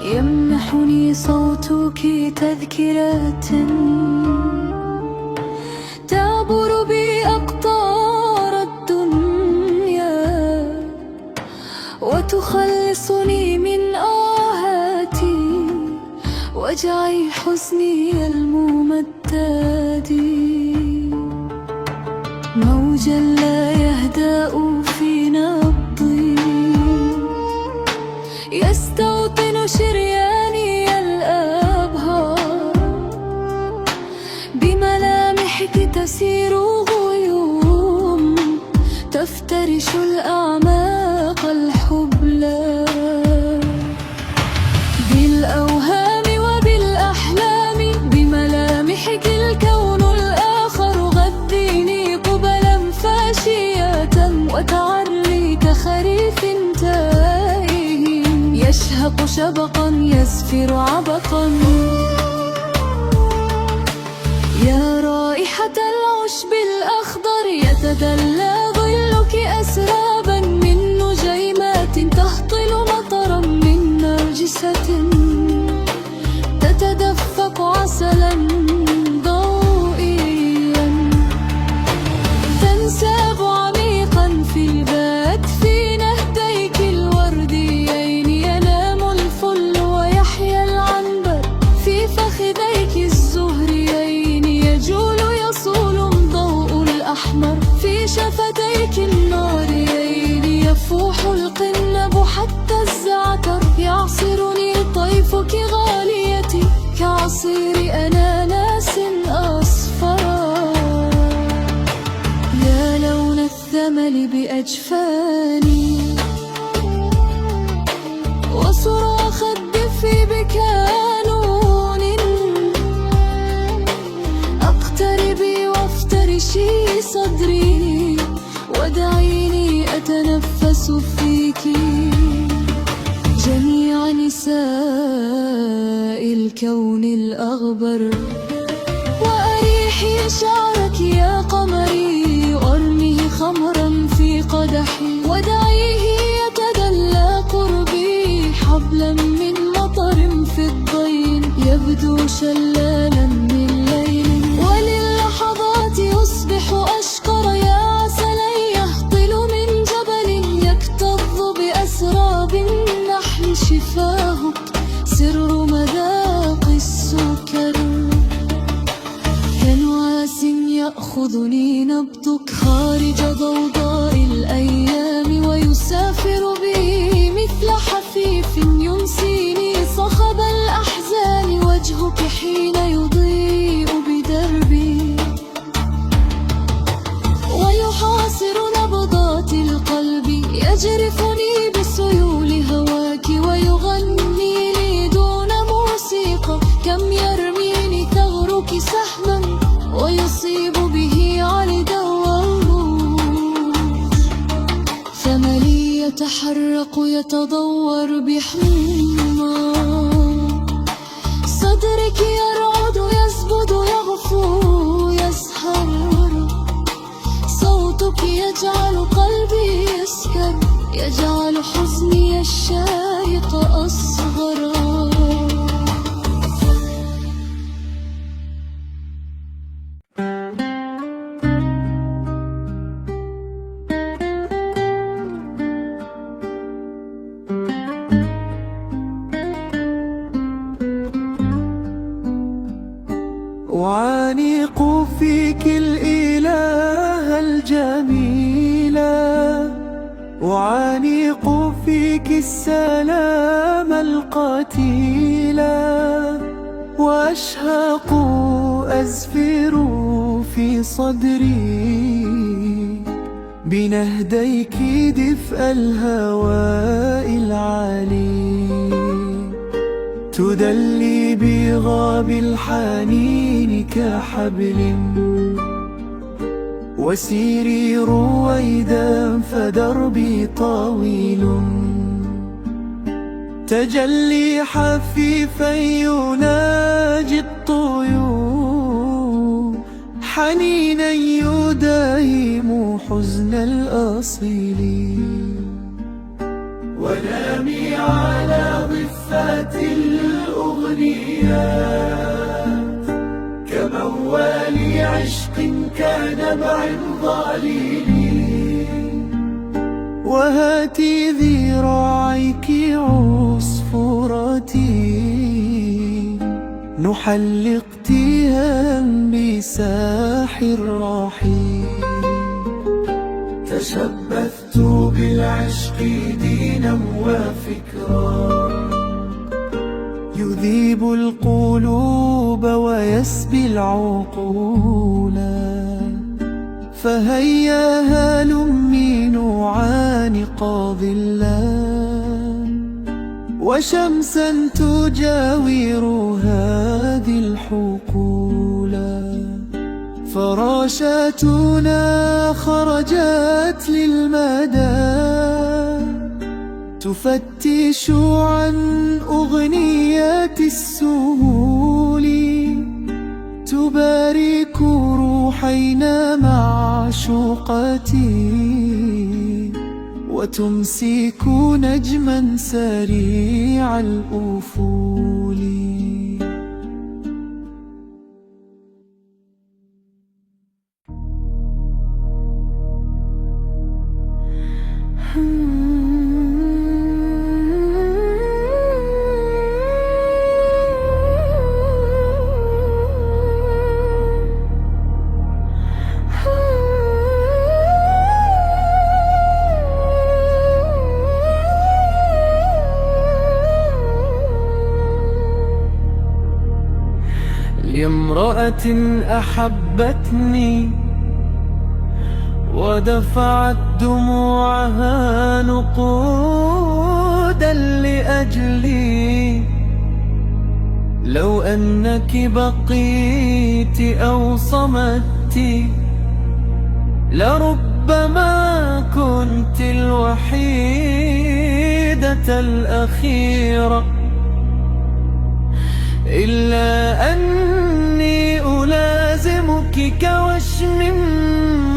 يمنحني صوتك تذكرات تعبر بي أقطار الدنيا وتخلصني من آهاتي وجعي حزني الممدد موجا لا يهدأ في نبضي يستوطن شرياني الأبهار بملامحك تسير غيوم تفترش الأعماق الحبلى بالأوهام وبالأحلام بملامحك الكون الآخر غذيني قبلا فاشية وتعري كخريف تائه يشهق شبقا يزفر عبقا يا رائحة العشب الأخضر يتدلى ظلك أسرابا من نجيمات تهطل مطرا من نرجسة تتدفق عسلا ضوئيا تنساب عميقا في البات في نهديك الورديين ينام الفل ويحيا العنبر في فخذيك الزهريين يجول يصول ضوء الأحمر الزعتر في شفتيك الناريين يفوح القنب حتى الزعتر يعصرني طيفك غاليتي كعصير أناناس أصفر يا لون الثمل بأجفاني وصراخ الدف بكانون اقتربي وافترشي صدري ودعيني أتنفس فيك جميع نساء الكون الأغبر وأريحي شعرك يا قمري وارمي خمرا في قدحي ودعيه يتدلى قربي حبلا من مطر في الطين يبدو شلالا من ليل وللحظات يصبح أشقر يا عسلا يهطل من جبل يكتظ بأسراب النحل شفاهك سر مذاق السكر كنواس يأخذني نبضك خارج ضوضاء الأيام ويسافر بي مثل حفيف ينسيني صخب الأحزان وجهك حين يضيء بدربي ويحاصر نبضات القلب يجرفني بسيول هواك ويغني لي دون موسيقى كم يرميني ثغرك سهما ويصيب به عردا والروج ثملي يتحرق يتضور بحمى صدرك يرعد يزبد يغفو يسهر صوتك يجعل قلبي يسكر يجعل حزني الشارق أصغر
أعانق فيك الإله الجميلة أعانق فيك السلام القتيلا وأشهق أزفر في صدري بنهديك دفء الهواء العالي تدلي بغاب الحنين كحبل وسيري رويدا فدربي طويل تجلي حفيفا يناجي الطيور حنينا يدايم حزن الأصيل ونامي على ضفات الأغنيات كموال عشق كنبع ضليل وهاتي ذراعيك عصفورتي نحلق تيها بساح الرحيل تشبثت بالعشق دينا وفكرا يذيب القلوب ويسبي العقول فهيا هلمي نعانق ظلان وشمسا تجاور هذه الحقول فراشاتنا خرجت للمدى تفتش عن أغنيات السهول تبارك روحينا معشوقتي وتمسك نجما سريع الأفول امرأة أحبتني ودفعت دموعها نقودا لأجلي. لو أنك بقيت أو صمت لربما كنت الوحيدة الأخيرة، إلا أني ألازمك كوشم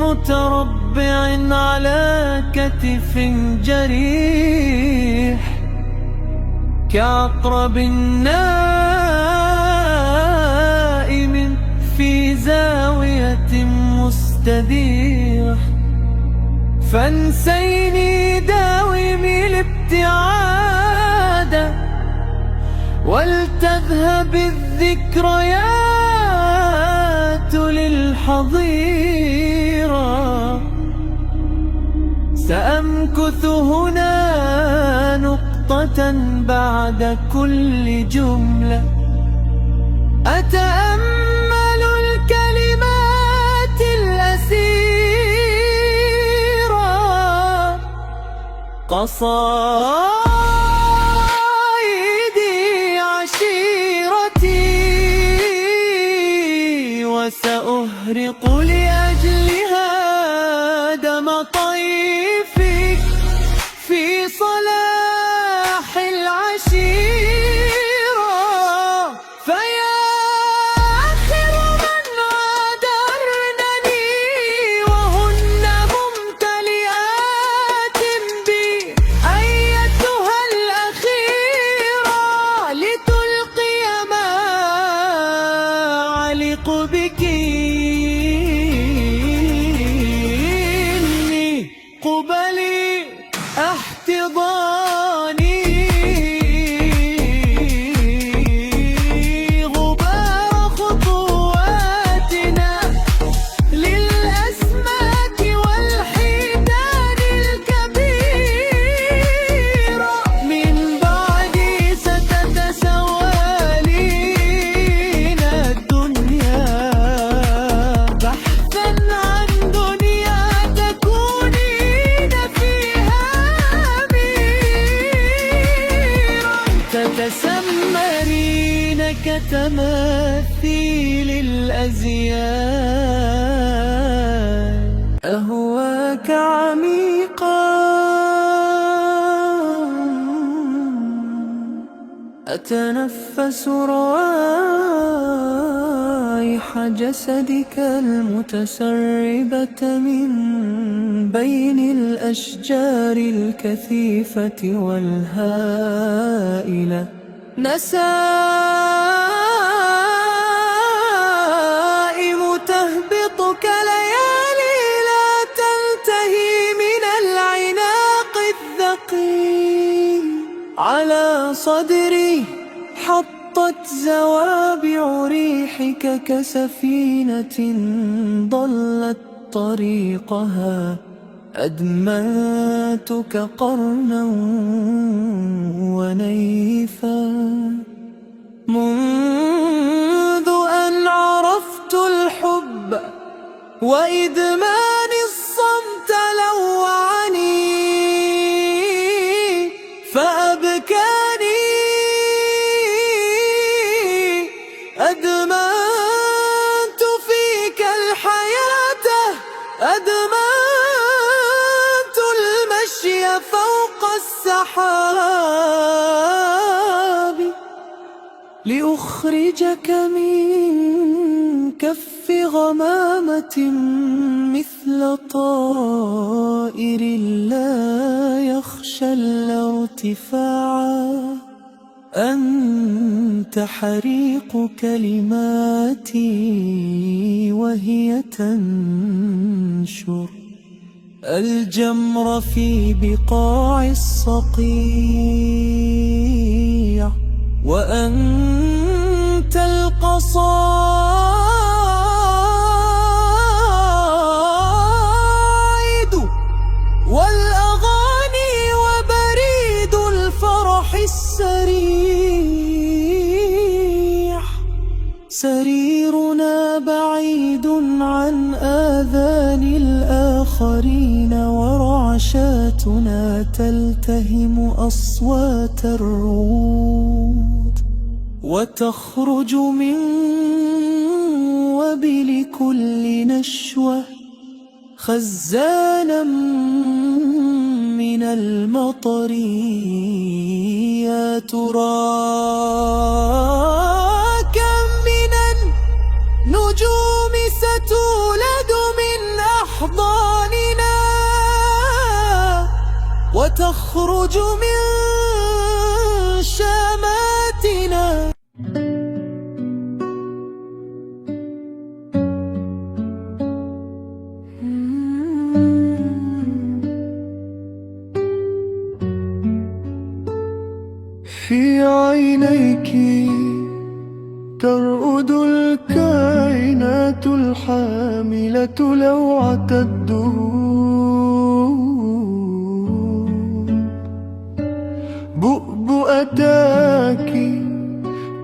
متربع على كتف جريح، كعقرب نائم في زاوية مستديح. فانسيني داومي الابتعاد ولتذهب الذكريات للحظيرة. سأمكث هنا نقطة بعد كل جملة، أتأمل الكلمات الأسيرة، قصائدي عشيرتي، وسأهرق لأجلها دم طيفي في صلاح العشيرة. فيا آخر من عادرنني وهن ممتلئات بي، أيتها الأخيرة لتلقي ما علق بك. إني قبلي احتضاني غبار خطواتنا للأسماك والحيتان الكبيرة. من بعدي ستتسولين الدنيا بحثا عن دنيا تكونين فيها تتسمرين كتماثيل الأزياء. أهواك عميقا أتنفس روائح جسدك المتسربة من بين الأشجار الكثيفة والهائلة. نسائم تهبطك ليالي لا تنتهي من العناق الثقيل. على صدري حطت زوابع ريحك كسفينة ضلت طريقها. أدمنتك قرنا ونيفا منذ أن عرفت الحب، وإدمان الصمت لوعني فأبكاني. أدمنت فيك الحياة، أدمنت المشي فوق السحاب لأخرجك من كف غمامة مثل طائر لا يخشى الارتفاع. أنت حريق كلماتي وهي تنشر الجمر في بقاع الصقيع. وأنت القصائد والأغاني وبريد الفرح السريح. سرير الآخرين ورعشاتنا تلتهم أصوات الرعود، وتخرج من وبل كل نشوة خزانا من المطر. يا ترى كم من النجوم ستولد من أحضاننا وتخرج من شاماتنا. في عينيك ترقد الكائنات الحاملة لوعة الدهور، بؤبؤتاك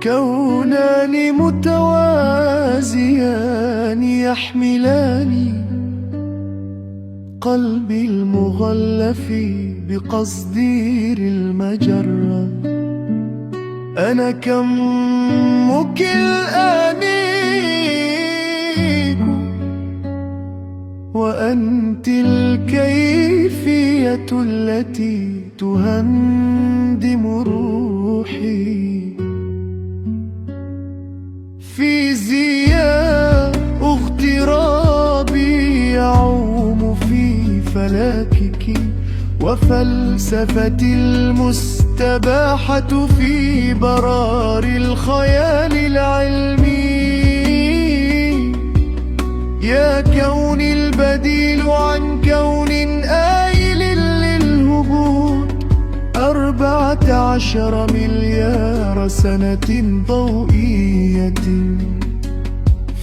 كونان متوازيان يحملان قلبي المغلف بقصدير المجرة. أنا كمك الأنيق وأنت الكيفية التي تهندم روحي. فيزياء اغترابي يعوم في فلاكك، وفلسفتي المستباحة في برار الخيال العلمي. يا كوني البديل عن كون آيل للهبوط 14 مليار سنة ضوئية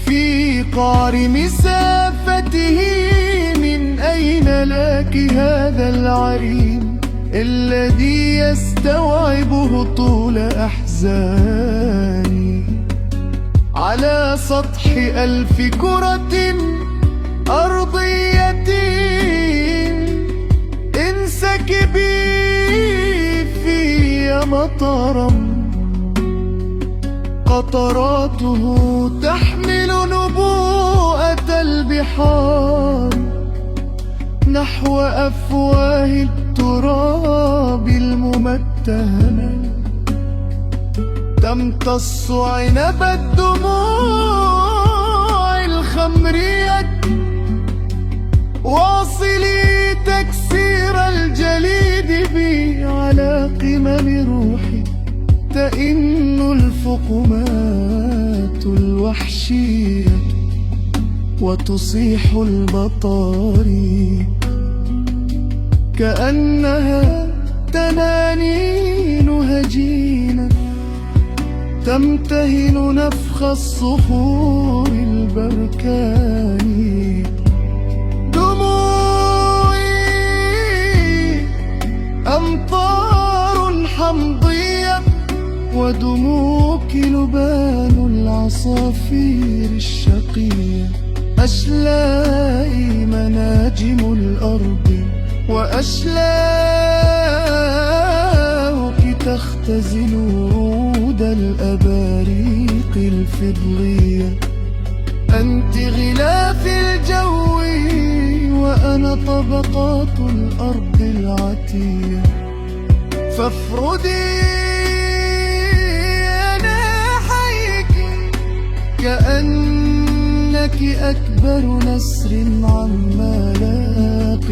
في قعر مسافته. من أين لك هذا العريم الذي يستوعبه طول أحزاني؟ على سطح 1000 كرة أرضية انسكبي في مطرا قطراته تحمل نبوءة البحار نحو أفواه التراب الممتهنة. تمتص عنب الدموع الخمرية، واصلي تكسير الجليد بي على قمم روحي. تئن الفقمات الوحشية وتصيح البطاري كأنها تنانين هجينة تمتهن نفخ الصخور البركاني. دموعي أمطار حمضية ودموعك لبان العصافير الشقية. أشلائي مناجم الأرض وأشلاؤك تختزل ورود الأباريق الفضلية. أنت غلاف الجو وأنا طبقات الأرض العتية. فافردي جناحيك كأنك أكبر نسر عملاق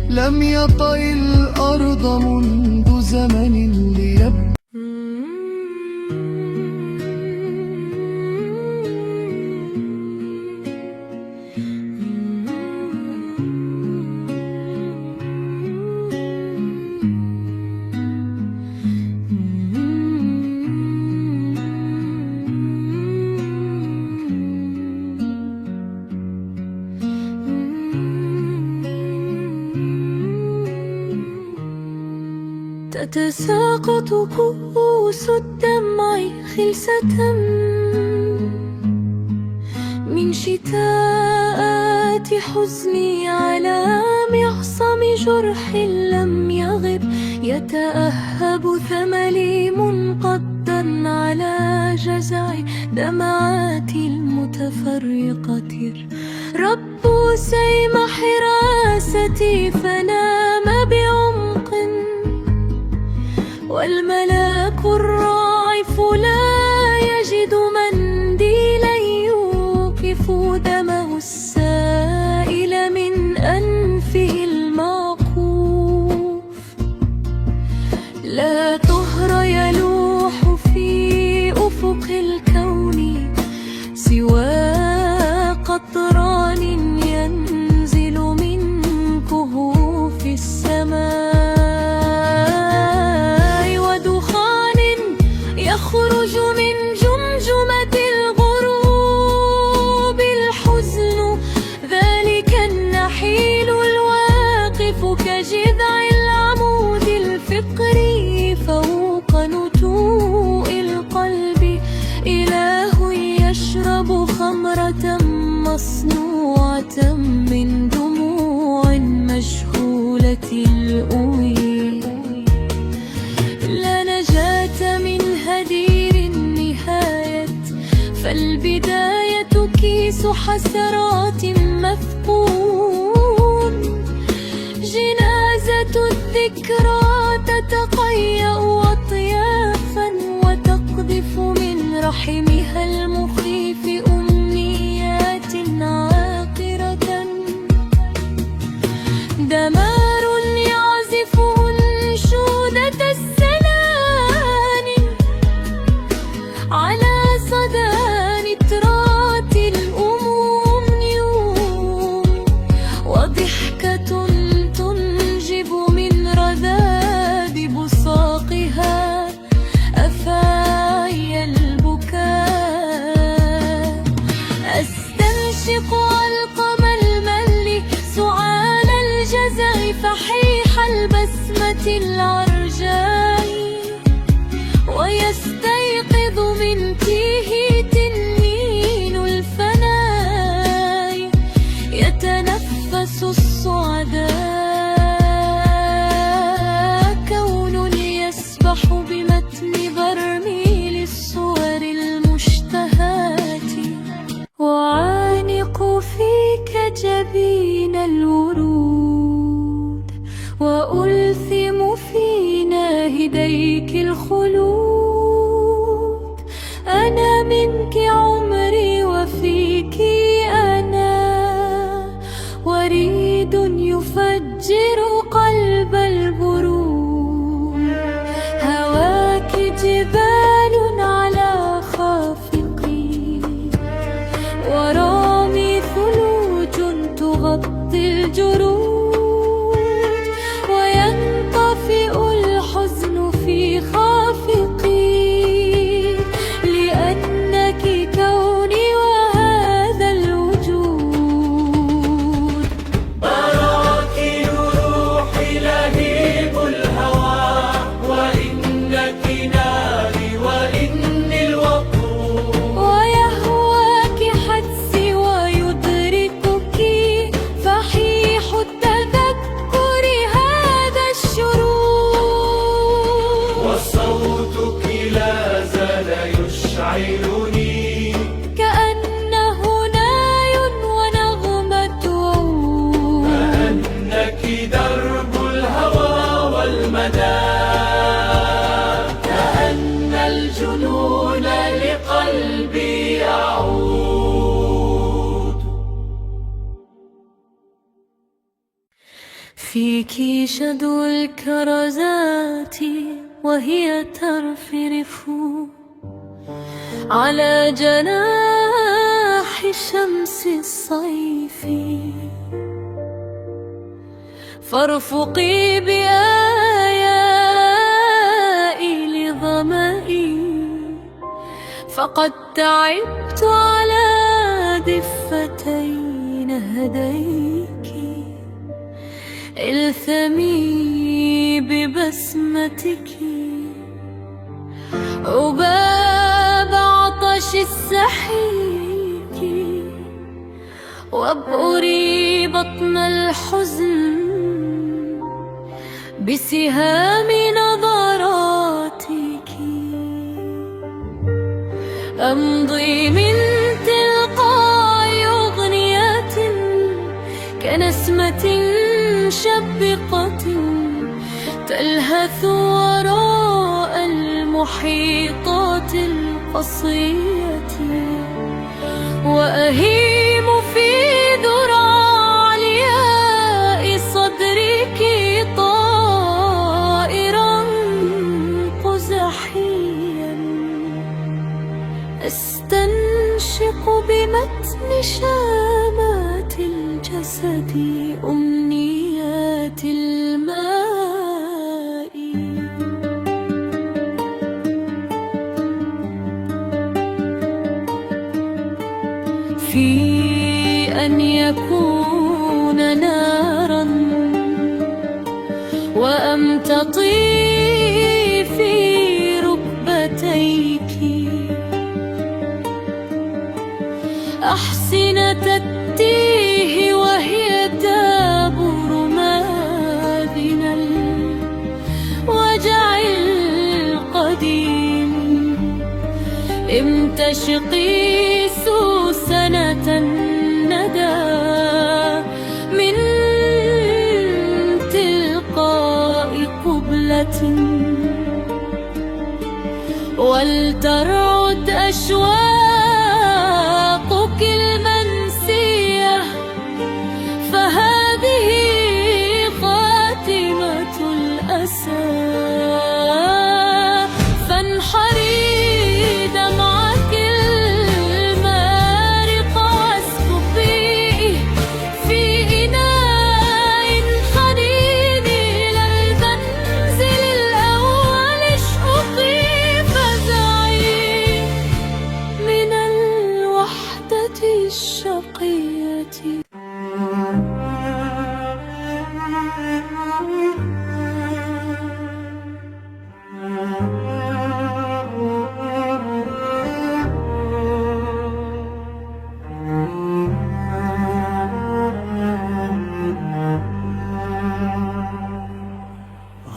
لم يطئ الأرض منذ زمن ليبدأ.
تتساقط كؤوس الدمع خلسة من شتاءات ذكريات حزني على معصم جرح لم يغب، يتأهب ثملي منقضا على جزع دمعاتي المتفرقة. رب سيم حراستي فنام بعمق، والملاك الراعف لا يجد منديلا يوقف دمه السائل من أنفه المعقوف. لا طهر يلوح في أفق الكون سوى قطران ينزل من كهوف السماء، ودخان يخرج من جمجمة الغروب. الحزن ذلك النحيل الواقف كجذع العمود الفقري فوق نتوء القلب. إله يشرب خمرة مصنوعة من دموع مجهولة الأوي. لا نجاة من هدير النهاية، فالبداية كيس حسرات مفقود. جنازة الذكرى تتقيأ أطيافا وتقذف من رحمها المخيف أمنيات عاقرة. دمار يعزف أنشودة السنان على صدى نترات الأموم، وضحكة تنجب من رذاذ بصاقها أفاعي البكاء. أستنشق علقم المل سعال الجزع فحيح البسمة العرجاء، ويستيقظ من تيه تنين الفناء يتنفس الصعداء. كون يسبح بمتن برميل الصور المشتهاة، وعانق فيك جبين الورود، وألثم في ناهديك الخلود. أنا منك عمري وفيك أنا، وريد يفجر قلب البرود. هواك جبال على خافقي، ورامي ثلوج تغطي الجرود. وينطفئ الحزن في خافقي، لأنك كوني وهذا الوجود.
براكين روحي لهيب الهوى، وإنك ناري وإني الوقود.
ويهواك حدسي ويدركك فحيح التذكر هذا الشرود.
وصوتك لا زال يشعرني
كأنه ناي ونغمة عود.
كأنك درب الهوى والمدى، كأن الجنون لقلبي يعود.
فيك شدو الكرزات وهي ترفرف على جناح شمس الصيف. فارفقي بآيائي لظمئي، فقد تعبت على ضفتي نهديك. الثمي ببسمتك عباب عطش السحيك، وابؤري بطن الحزن بسهام نظراتك، أمضي من تلقاء أغنيات كنسمة شبقة تلهث وراء المحيطات القصية، وأهيم في ذرى علياء صدرك طائرا قزحيا، أستنشق بمتن شامات الجسد أمنيات الماء. في أن يكون نارا وأمتطي في ركبتيك، أحصنة التيه وهي تابر ماذن الوجع القديم، امتشقي سوسنة الندى من تلقاء قبلة، ولترعد أشواقك المنسية، فهذه خاتمة الأسى. فانحري دمعك المارق واسكبيه في إناء حنين إلى المنزل الأول، اشقي فزعي من الوحدة الشقية.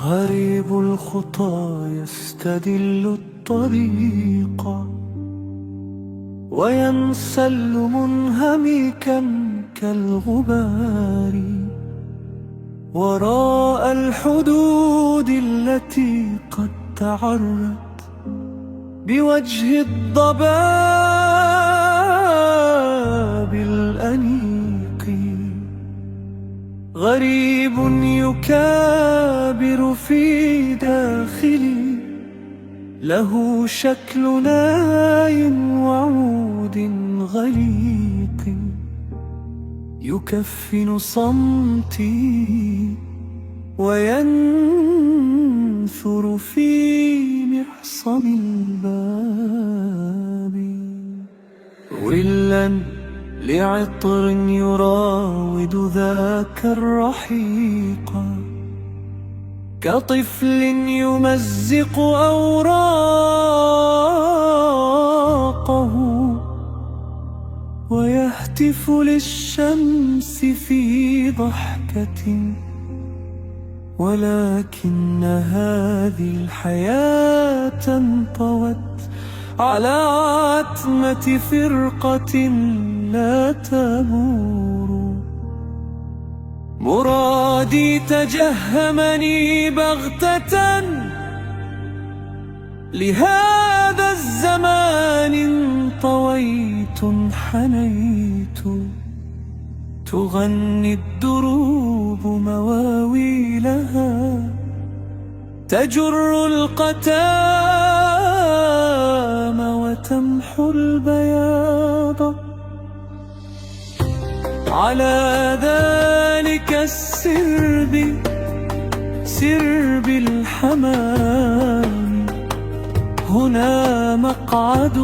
غريب الخطى يستدل الطريق، وينسل منهمكا كالغبار وراء الحدود التي قد تعرت بوجه الضباب الأنيق. غريب يكابر في داخلي، له شكل ناي وعود غليق، يكفن صمتي وينثر في محصن الباب. ولا لعطر يراود ذاك الرحيق، كطفل يمزق أوراقه ويهتف للشمس في ضحكة. ولكن هذه الحياة انطوت على عتمة فرقة لا تبور. مرادي تجهمني بغتة، لهذا الزمان انطويت انحنيت، تغني الدروب مواويلها، تجر القتام وتمحو البياض. على ذلك السرب سرب الحمام، هنا مقعد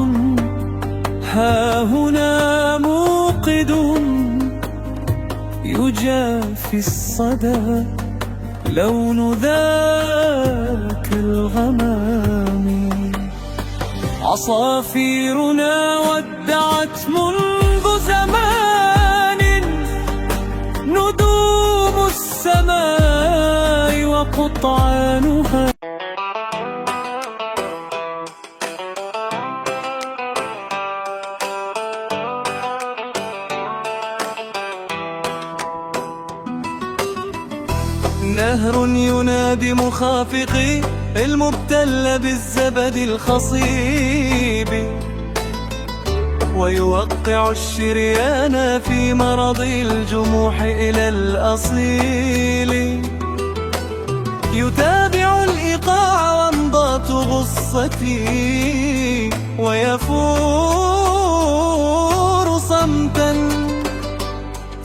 ها هنا موقد، يجافي الصدى لون ذاك الغمام. عصافيرنا ودعت منذ زمان خطعانها. نهر ينادي مخافقي المبتل بالزبد الخصيب، ويوقع الشريان في مرض الجموح إلى الأصيل. يتابع الإيقاع وانضات غصتي، ويفور صمتا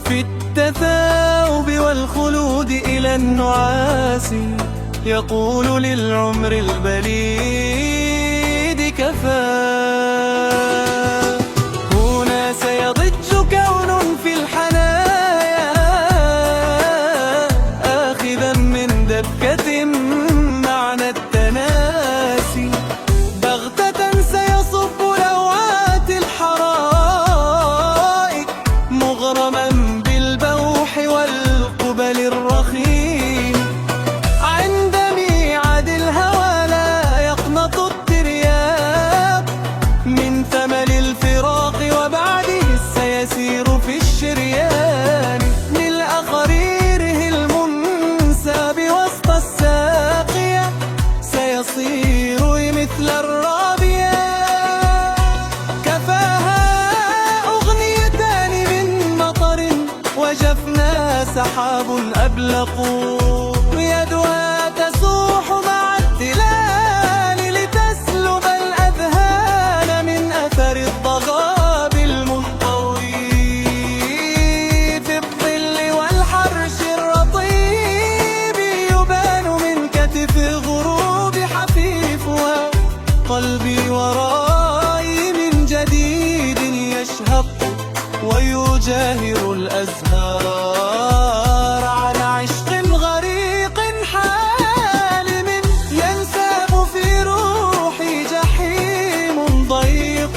في التثاؤب والخلود إلى النعاس. يقول للعمر البليد كفى. هنا سيضج كون في الحنايا آخذا من دبكة معنى التناسي. بغتة سيصب لوعات الحرائق مغرما بالبوح والقبل الرخيم. عند ميعاد الهوى لا يقنط الترياق من ثمل الفراق، وبعده سيسير في الشريان ملء قريره المنسى بوسط الساقية. سيصير مثل الرابية. كفاها أغنيتان من مطر وجفنا سحاب أبلق. يدها تسوح مع التلال لتسلب الأذهان من أثر الضغاب المنطوي. في الظل والحرش الرطيب يبان من كتف الغروب حفيفها. قلبي ورائي من جديد يشهق ويجاهر الأزهار على عشق غريق حالم. ينساب في روحي جحيم ضيق،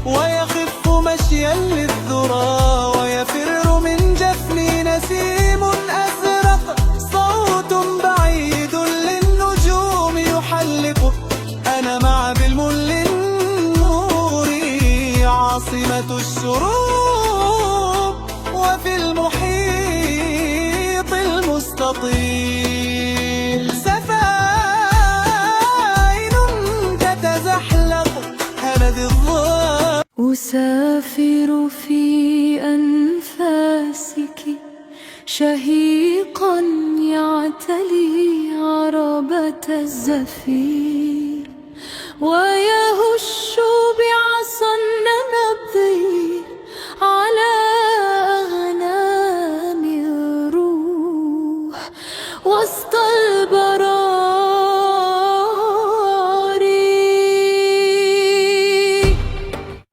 ويخف مشيا للذرى، ويفر من جفني نسيم أزرق. صوت بعيد للنجوم يحلق. أنا مع بالمل النور عاصمة الشروق، وفي المحيط المستطيل سفائن تتزحلق. هنذ الظلام
أسافر في أنفاسك شهيقا يعتلي عربة الزفير، ويهش بعصا النبض على أغنام الروح وسط البراري.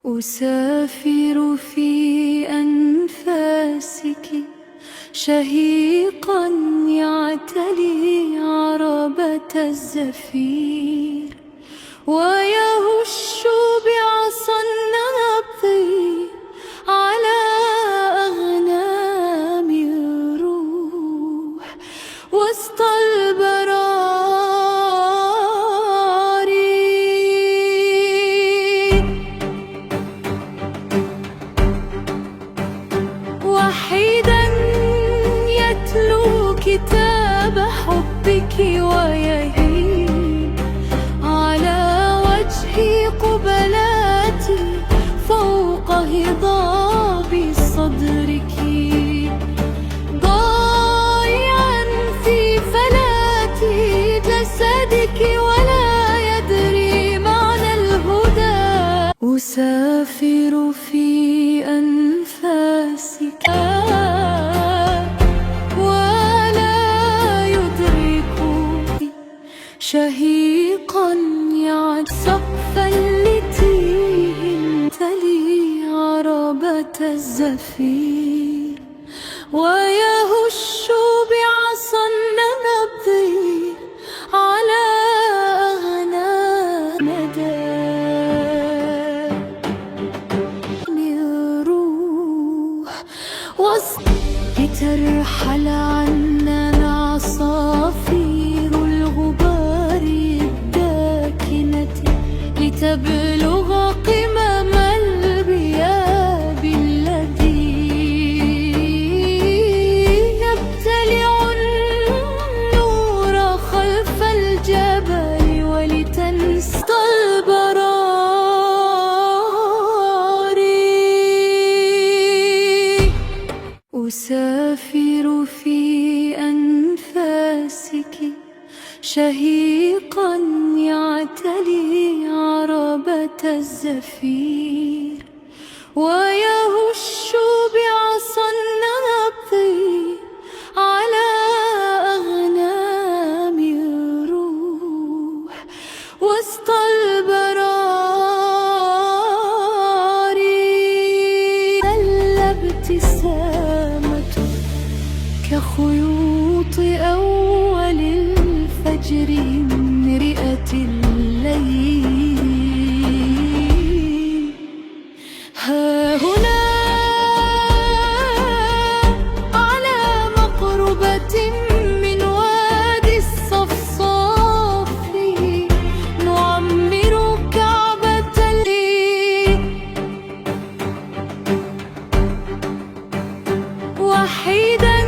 أسافر في أنفاسك شهيقا يعتلي عربة الزفير، ويهش بعصا النبض على أغنام الروح وسط البراري. وحيدا يتلو كتاب حبك ويهيم على وجهي قبلاتي فوق هضاب صدرك، ضايعا في فلات جسدك ولا يدري معنى الهدى. أسافر في أنفاسك ولا يدرك شهيقا سقفا لتيه تلي عربة الزفير، ويهش بعصا النبض على أغنام الروح لترحل عنا العصافير. في أنفاسك شهيقا يعتلي عربة الزفير ويهش بعصا النبض على أغنام الروح وسط البراري. الابتسامة كخيوط أول الفجر امرئة الليل. ها هنا على مقربة من وادي الصفصاف نعمر كعبة وحيدا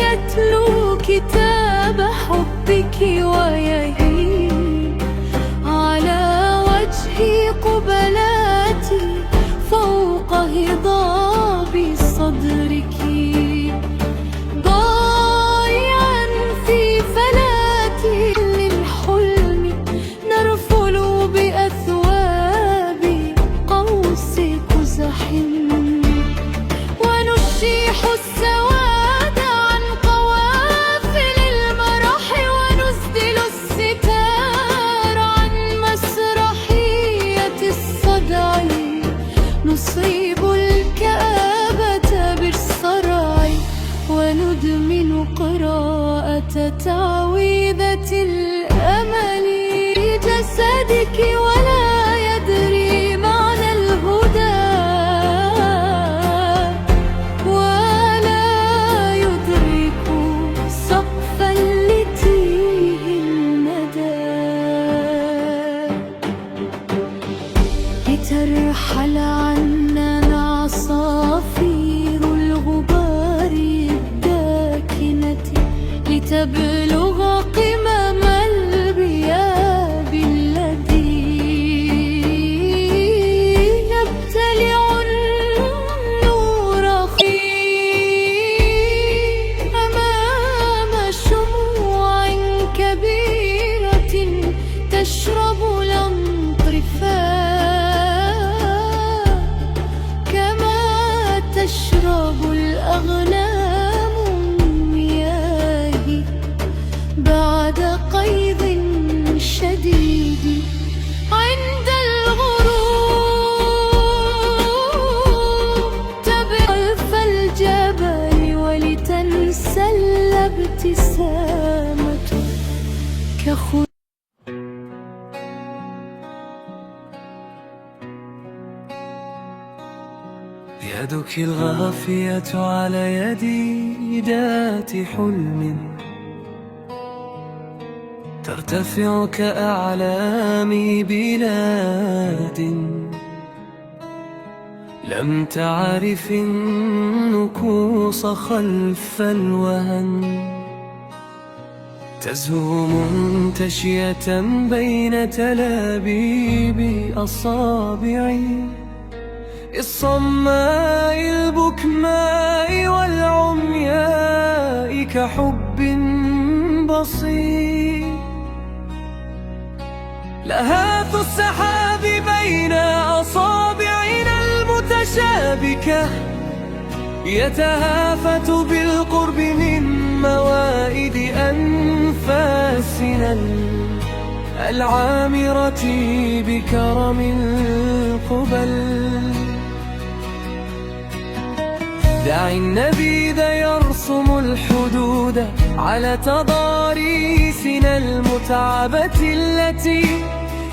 يتلو كتاب حبك ويهيم على وجهي قبلاتي فوق هضاب صدرك ضايعا في فلات للحلم نرفل بأثواب قوس قزح ونشيح السواد عن قوافل المرح ونسدل الستار عن مسرحية الصدع نصيب الكآبة بالصرع وندمن قراءة تعويذة الأمل جسدك ولا يدري معنى الهدى ولا يدرك سقفا لتيه الندى. لترحل عنا عصافير الغبار الداكنة لتبلغ قمم البياب الذي يبتلع النور أمام شموع كبيرة تشرب الأنطرفاء كما تشرب الأغنام المياه بعد قيظ شديد عند الغروب. تبع خلف الجبل ولتنسى الابتسامة
يدك الغافية على يدي ذات حلم ترتفع كأعلام بلاد لم تعرف النكوص خلف الوهن تزهو منتشية بين تلابيب أصابعي الصماء البكماء والعمياء كحب بسيط لهاث السحاب بين أصابعنا المتشابكة يتهافت بالقرب من موائد أنفاسنا العامرة بكرم القبل. دع النبيذ يرسم الحدود على تضاريسنا المتعبة التي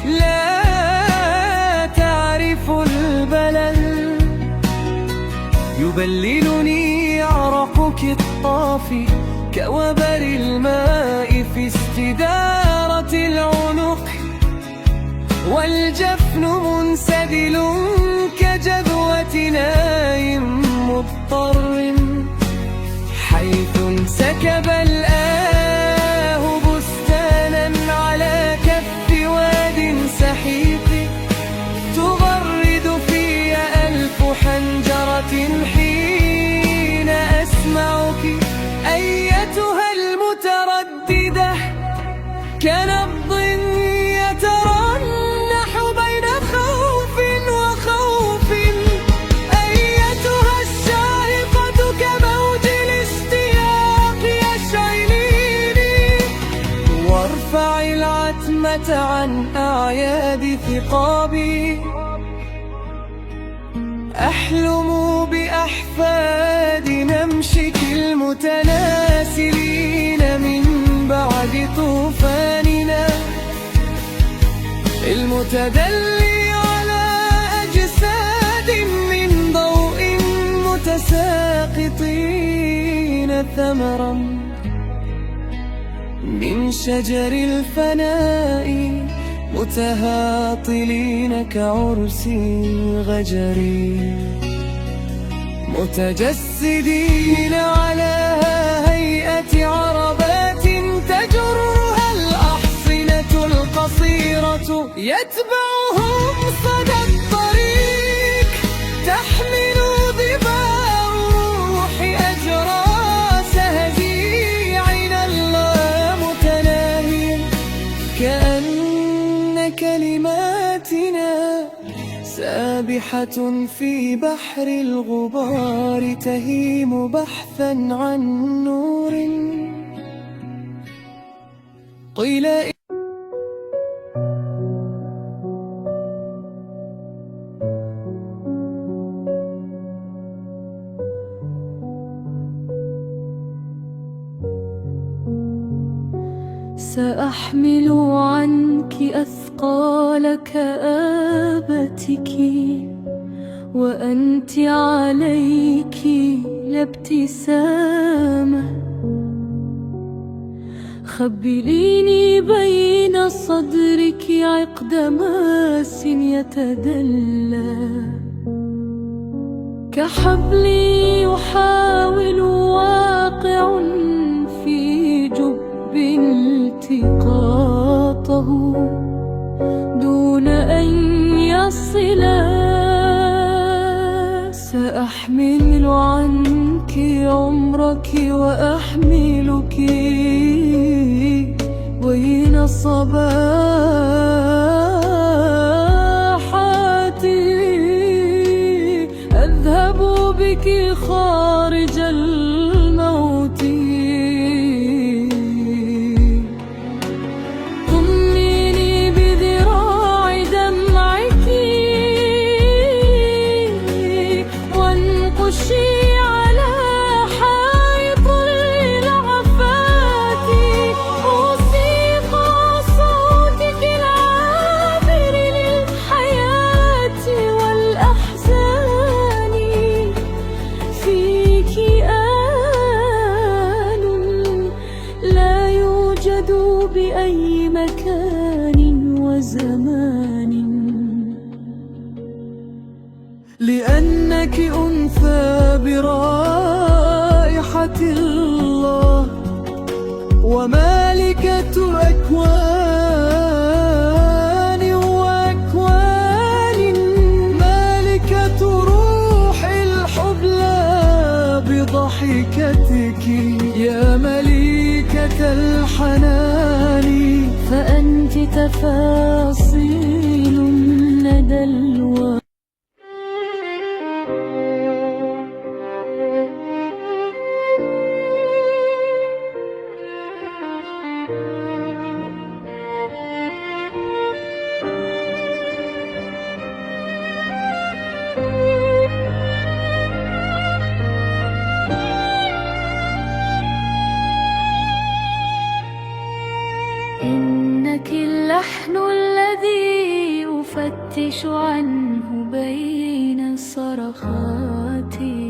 لا تعرف البلل. يبللني عرقك الطافي كوبر الماء في استدارة العنق والجفن منسدل كجذوة نايم مضطر حيث انسكب الآه بستانا على كف واد سحيق تغرد في ألف حنجرة حين أسمعك ارفع العتمة عن أعياد ثقابي، أحلم بأحفاد نمشك المتناسلين من بعد طوفاننا، المتدلي على أجساد من ضوء متساقطين ثمرا من شجر الفناء، متهاطلين كعرس غجري، متجسدين على هيئة عربات تجرها الأحصنة القصيرة، يتبعهم صدى الطريق تحمل ظباء الروح أجراس هزيعنا اللامتناهي، كأن كلماتنا سابحة في بحر الغبار، تهيم بحثا عن نور. قيل
سأحمل عنك أثقال كآبتك، وأنت عليك لابتسامة، خبليني بين صدرك عقد ماس يتدلى، كحبل يحاول واقع في جب التقاطه دون أن يصلا. سأحمل عنك عمرك وأحملك بين صباحاتي، أذهب بك خارج الموت، بأي مكان وزمان،
لأنك أنثى برائحة الله، ومالكة أكوان وأكوان، مالكة روح الحبلى بضحكتك يا مليكة الحنان،
فأنت تفاصيل ندى الوادي. إنك اللحن الذي أفتش عنه بين صرخاتي،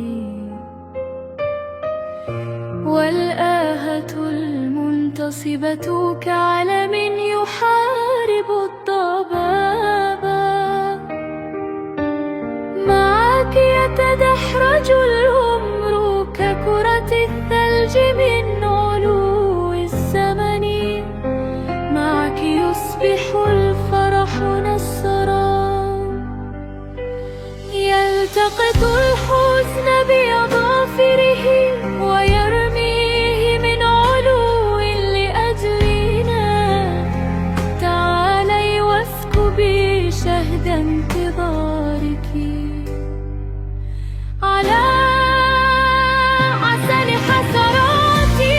والآهة المنتصبة كعلم يحارب الضبابة، معك يتدحرج الأمر ككرة الثلج من علو الزمن، معك يصبح الفرح نصرا، يلتقط الحزن بأظافره ويرميه من علو لأجلنا، تعالي واسكبي شهد انتظارك على عسل حسراتي.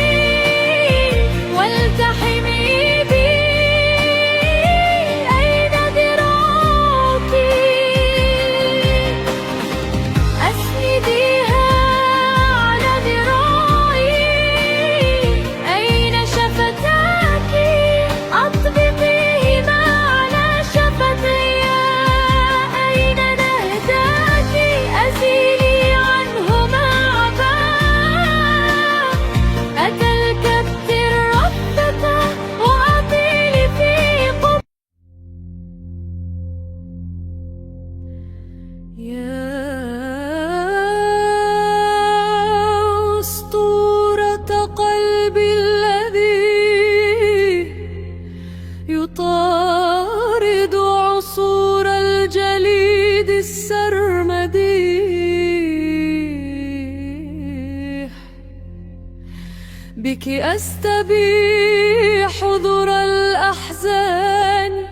بك أستبيح حضور الأحزان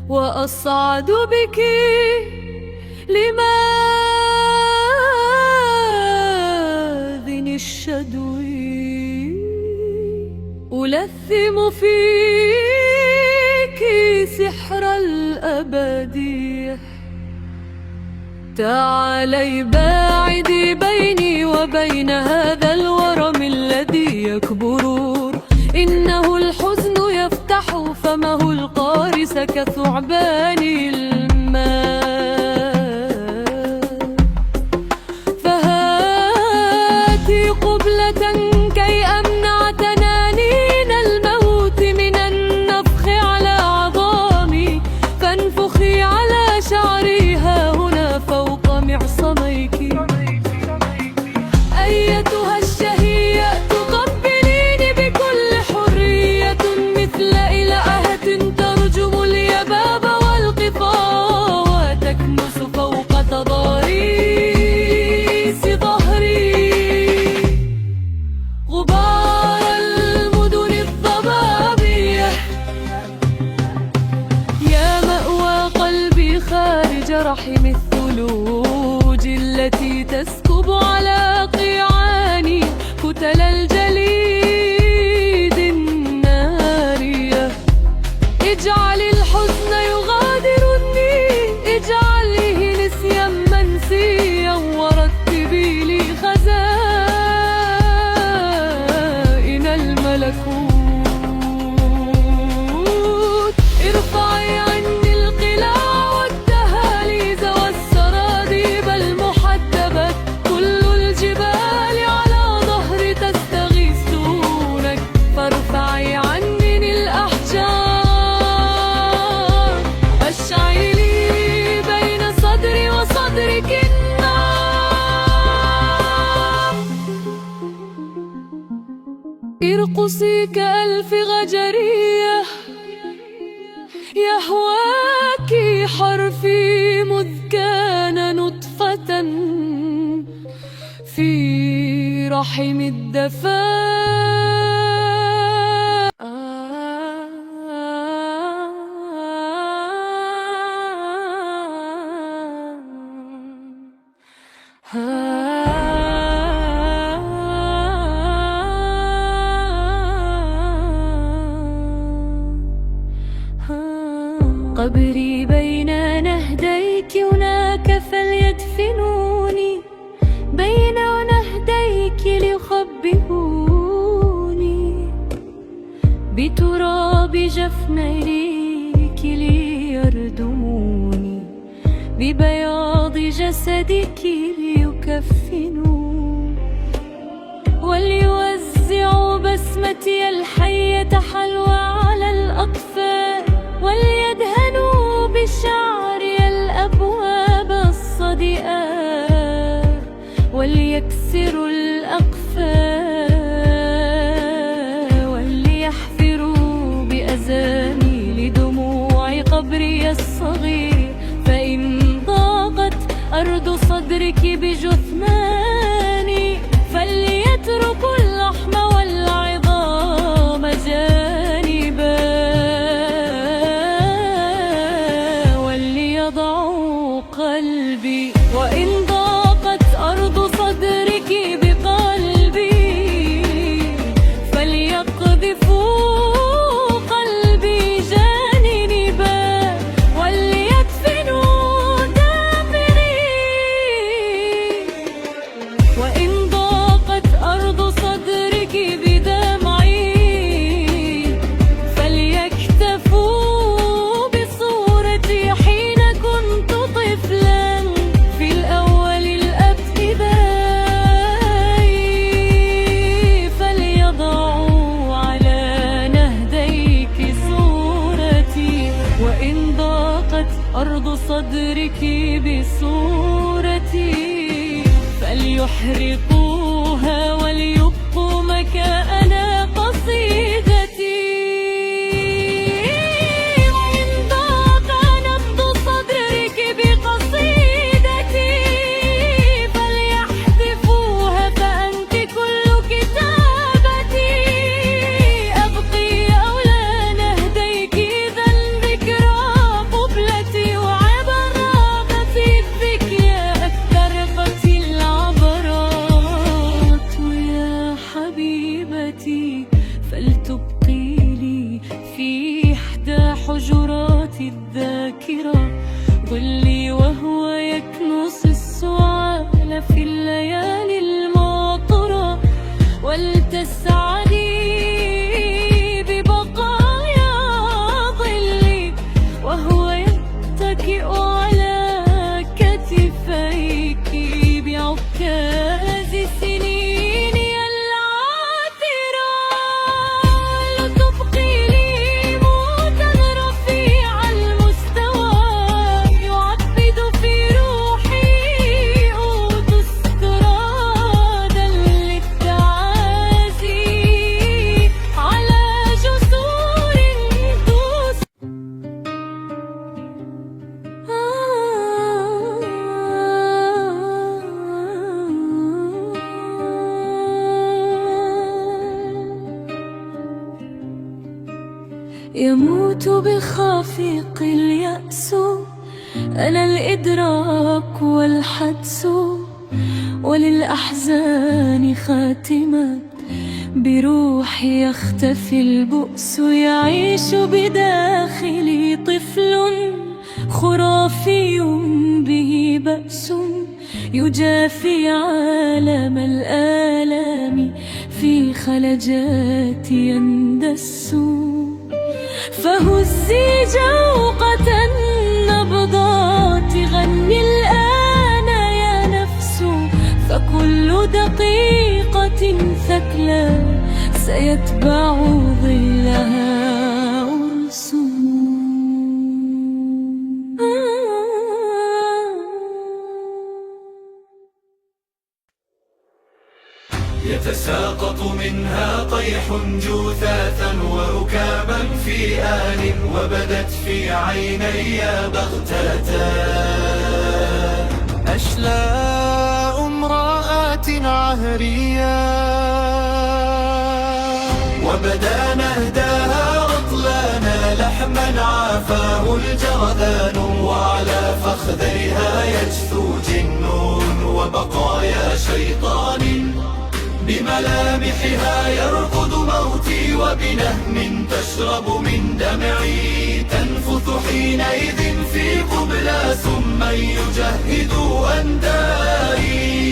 وأصعد بك لماذن الشدو ألثم فيك سحر الأبديح تعالي باعدي بيني وبين هذا الورم الذي يكبر إنه الحزن يفتح فمه القارس كثعبان الماء فهاتي قبلة كي أمنع تنانين الموت من النفخ على عظامي فانفخي على شعري ها هنا فوق معصميك أيتها الشهية تقبليني بكل حرية مثل إلهة ترجم اليباب والقفا وتكنس فوق تضاريس ظهري غبار المدن الضبابية يا مأوى قلبي خارج رحم الثلوج التي تسكب على قيعاني كتل الجليد النارية اجعلي الحزن يغادرني اجعليه نسيا منسيا ورتبي لي خزائن الملكوت ارفعي عني القلاع والدهاليز والسراديب المحدبة كل الجبال على ظهر تستغيث دونك فارفعي عني الأحجار أشعلي لي بين صدري وصدرك النار ارقصي كألف غجرية يهواك حرفي مذ كان نطفة في رحم الدفاء قبري بين نهديك هناك فليدفنوني بين نهديك ليخبئوني بتراب جفنيك ليردموني ببياض جسدك ليكفنوا وليوزعوا بسمتي الحية حلوى على الأطفال وليدهنوا بشعري الأبواب الصدئات وليكسروا الأقفال وليحفروا بأزاني لدموع قبري الصغير فإن ضاقت أرض صدرك بجثماني فليتركوا اللحم والعظام جانبا وليضعوا قلبي وإن ضاقت أرض صدرك بقلبي فليقذفوا قلبي جانبا وليدفنوا دابري وإن ضاقت أرض صدرك بدمعي فليكتفوا بصورتي حين كنت طفلا في الأول الابتدائي فليضعوا على نهديك صورتي وإن ضاقت أرض صدرك بصورتي فليحرقوها وليبقوا مكان قصيدتي وإن ضاق نبض صدرك بقصيدتي فليحذفوها فأنت كل كتابة ظلي وهو يكنس السعال في الليالي المعطرة، ولتسعدي ببقايا ظلي وهو يتكئ على كتفيك بعكاز سنيني العاثرة. لتبقي لي موتا رفيع المستوى يعبد في روحي أوت استرادا للتعازي على جسور دوس. يموت بخافق اليأس، أنا الإدراك والحدس، وللأحزان خاتمة، بروحي يختفي البؤس. يعيش بداخلي طفل خرافي به بأس، يجافي عالم الآلام في خلجات يندس. فهزي جوقة النبضات، غني الآن يا نفس، فكل دقيقة ثكلى سيتبع ظلها أرس.
يتساقط منها طيح جثاثا وركابا في آن، وبدت في عيني بغتة
أشلاء امرأة عهريات،
وبدا نهداها رطلانا لحما عافاه الجرذان، وعلى فخذيها يجثو جنون وبقايا شيطان، بملامحها يرقد موتي، وبنهم تشرب من دمعي، تنفث حينئذ في قبلى ثم يجهد أندائي.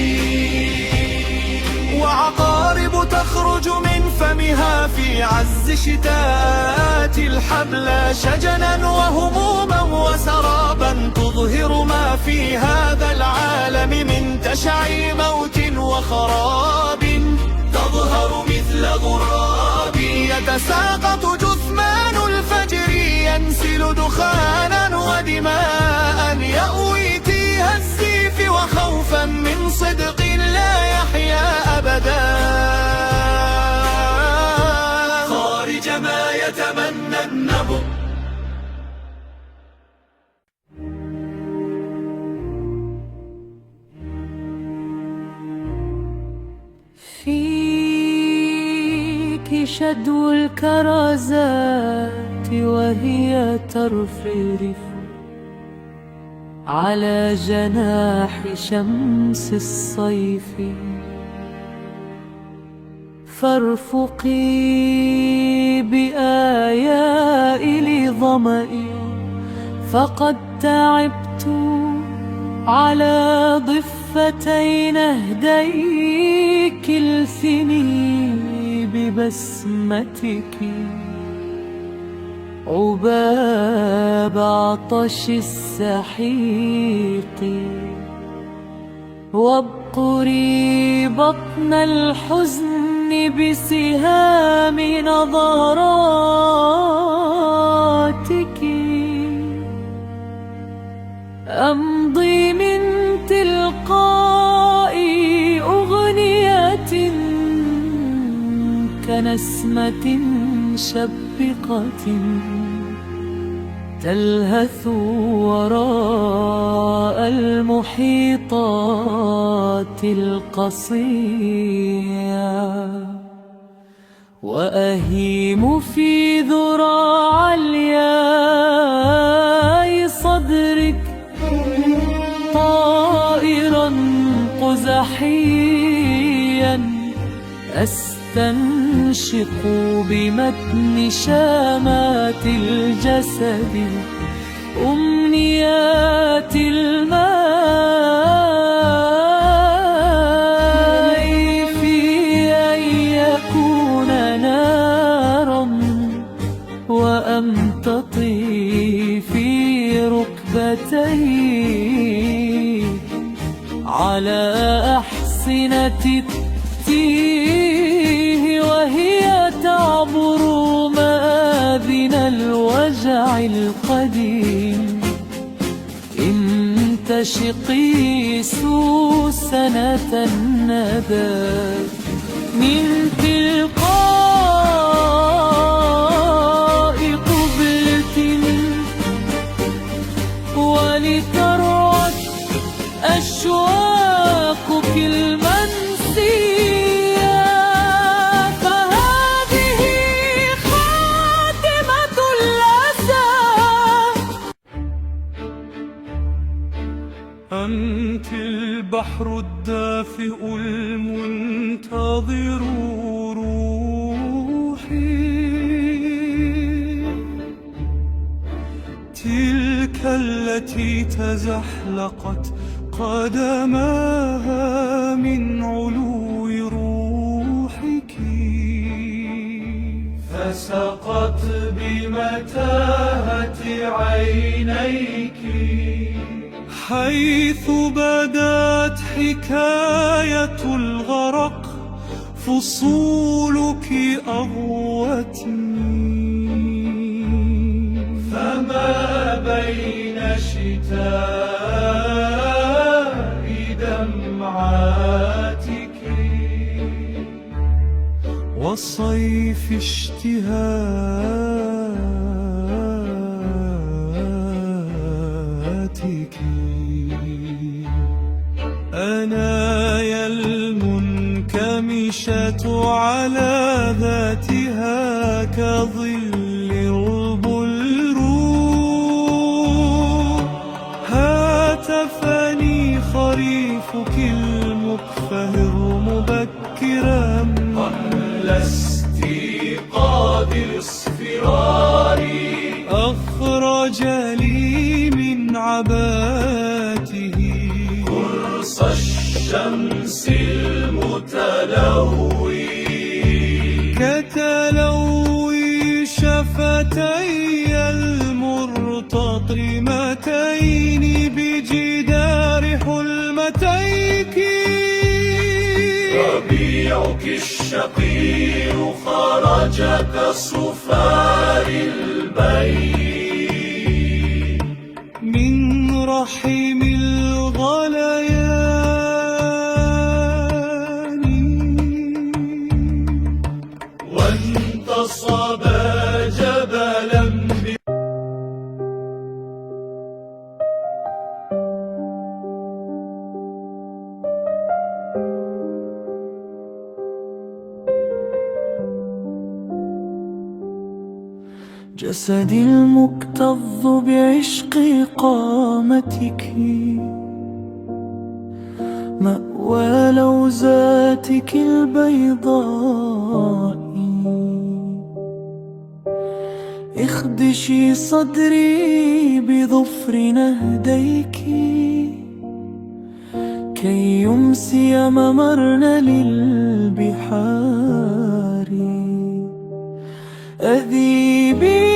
وعقارب تخرج من فمها في عز شتات الحبلى، شجنا وهموما وسرابا، تظهر ما في هذا العالم من تشعي موت وخراب، تظهر مثل غراب. يتساقط جثمان الفجر ينسل دخانا ودماء، يأوي تيه السيف وخوفا من صدق لا يحيا أبدا،
خارج ما يتمنى النبض.
فيك شدو الكرزات وهي ترفرف على جناح شمس الصيف، فارفقي بآيائل ظمئي، فقد تعبت على ضفتي نهديك، الثني ببسمتك عباب عطش السحيق، وابقري بطن الحزن بسهام نظراتك. أمضي من تلقاء أغنية كنسمة شبقة، تلهث وراء المحيطات القصية، وأهيم في ذرى علياء صدرك طائرا قزحيا، أستنشق بمتن شامات الجسد
أمنيات الماء في أن يكون نارا وأمتطي في ركبتيه على أحصنة التيه وهي تعبر مآذن الوجع القديم. امتشقي سوسنة الندى من تلقاء قبلة ولترعد أشواقك المنسية. فهذه خاتمة الأسى.
أنت البحر الدافئ المنتظر روحي، تلك التي تزحلقت قدماها من علو روحك، فسقت بمتاهة عينيك حيث بدات حكاية الغرق. فصولك أغوتني، فما بين شتاء دمعاتك وصيف اشتهاتك. أنايا المنكمشة على ذاتها كظل البلور، هاتفني خريفك المكفهر مبكرا قبل استيقاظ الاصفرار. أخرج لي من عباته قرص الشمس المتلوي كتلوي شفتي المرتطمتين بجدار حلمتيك. ربيعك الشقيق خرج كصفار البين من رحم الغليان، وانتصب جبلا
جسدي المكتظ بعشق قامتك، مأوى لوزاتك البيضاء. اخدشي صدري بظفر نهديك كي يمسي ممرنا للبحار. أذيبيني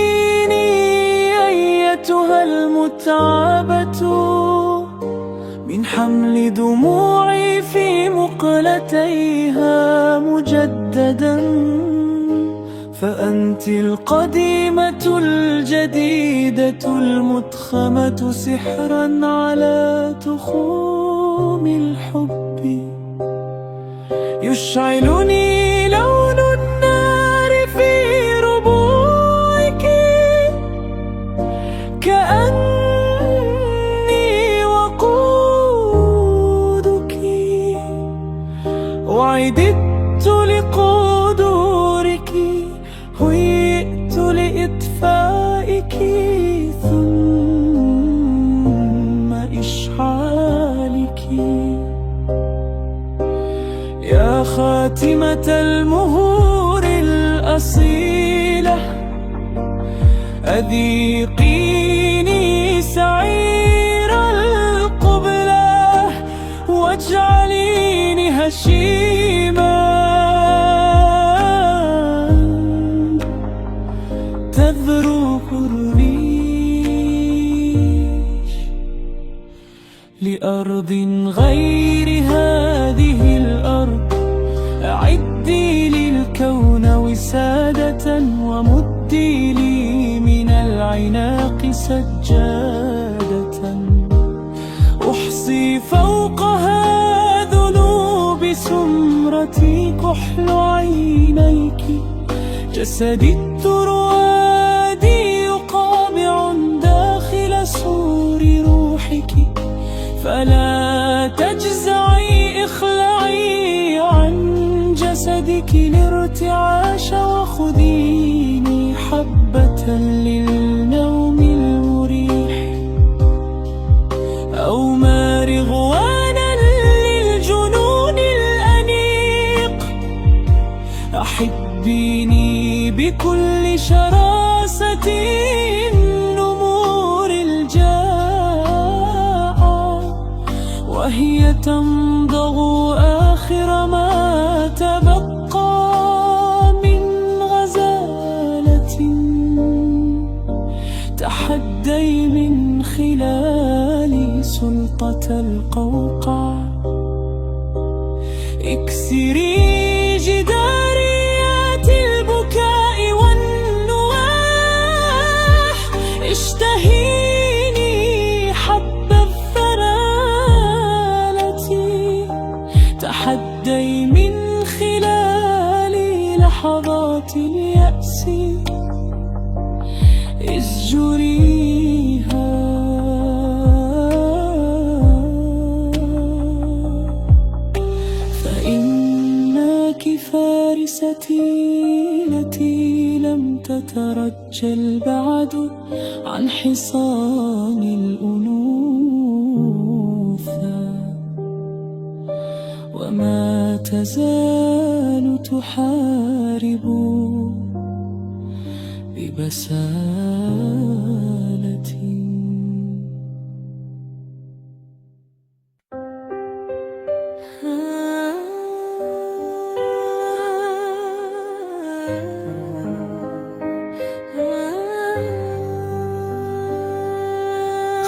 أيتها المتعبة من حمل دموعي في مقلتيها مجددا. فأنت القديمة الجديدة المتخمة سحرا على تخوم الحب. يشعلني لون النار في ربوعك كأني وقودك، وعددت لقدورك هيئت لإطفائك ثم إشعالك. يا خاتمة المهور الأصيلة أذيقيني غير هذه الأرض. أعدي للكون وسادة ومدي لي من العناق سجادة. أحصي فوقها ذنوب سمرتي كحل عينيك. جسدي التروادي يقامع داخل سور روحك. فلا تجزعي اخلعي عن جسدك الارتعاش وخذيني حبة للنوم المريح أو مارغوانا للجنون الأنيق. أحبيني بكل شراسة النمور الجاعة وهي تمضغ آخر ما تبقى من غزالة. تحدي من خلال سلطة القوقع. اكسري جداريات البكاء والنواح. اشتهيني حب الثلالة. تحدي من خلال لحظات اليأس. اسجريها فإنك فارستي التي لم تترجل بعد عن حصان الأنوثة. وما تزال تحارب ببسالة.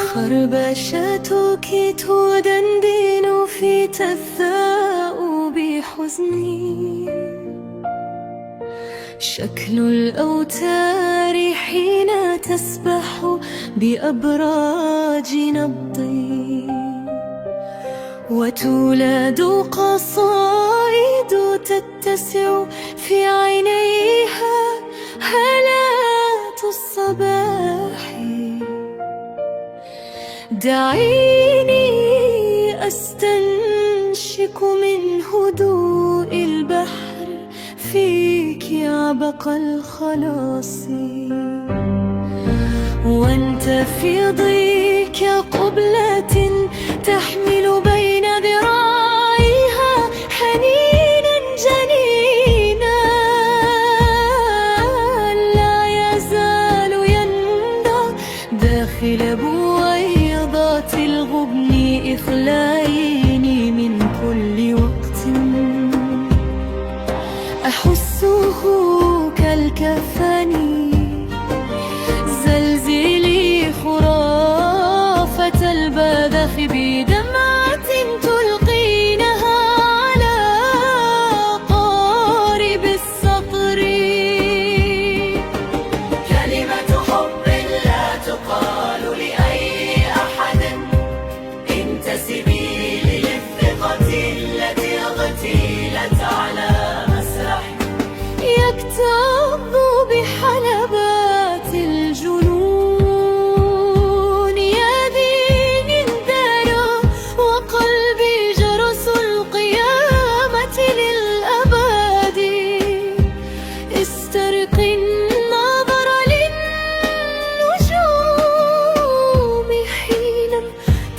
خربشتك تدندن في تثاؤب حزني. شكل الأوتار حين تسبح بأبراج نبضي. وتولد قصائد تتسع في عينيها هالات الصباح. دعيني أستنشق من هدوء البحر فيك عبق الخلاص. وانتفضي كقبلة تحمل بين ذراعيها حنينا جنينا. لا يزال يندى داخل بويضات الغبن. إخلايني من كل وقت أحسه كالكفن. زلزلي خرافة البذخ بدمعة تلقينها على قارب السطر.
كلمة حب لا تقال لأي أحد. انتسبي للثقة التي اغتيلت على مسرح.
يكتظ بحلبات الجنون. يدين اندرى وقلبي جرس القيامة للأبد. استرقي النظر للنجوم حين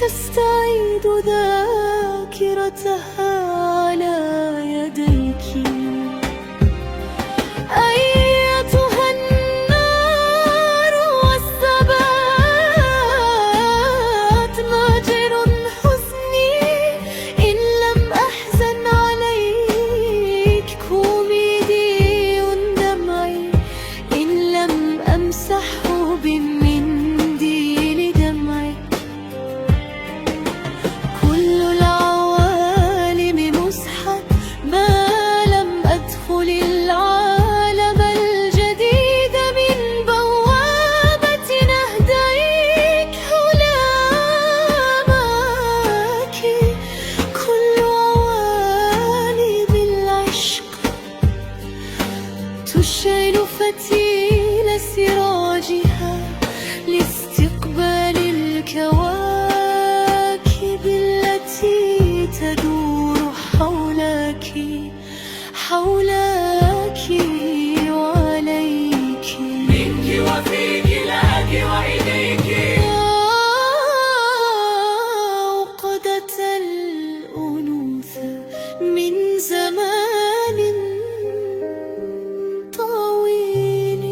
تستعيد ذاكرتها على يديك. أيتها النار تشعل فتيل سراجها لاستقبال الكواكب التي تدور حولك وعليك،
منك وفيك لك وإليك.
عقدة الأنوثة من زمان طويل.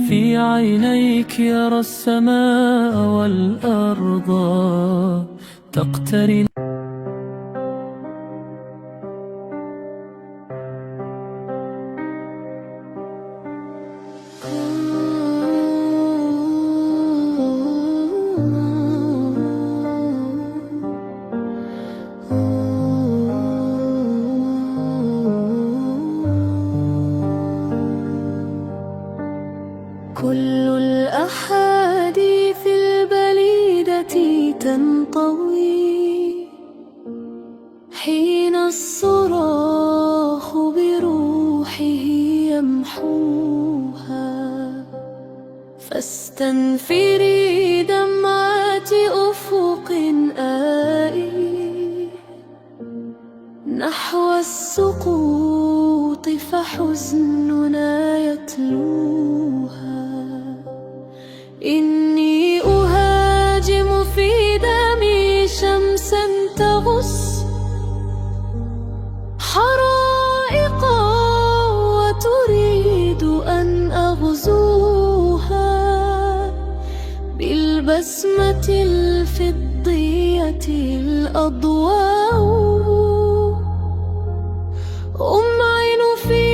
في عينيك يرى السماء والأرض تقترن.
كل الأحاديث البليدة تنطوي حين الصراخ بروحه يمحوها، فاستنفري دمعات أفق آئي نحو السقوط فحزننا يتلوها. إني أهاجم في دمي شمسا تغص حرائقا وتريد أن أغزوها بالبسمة الفضية الأضواء. أمعن في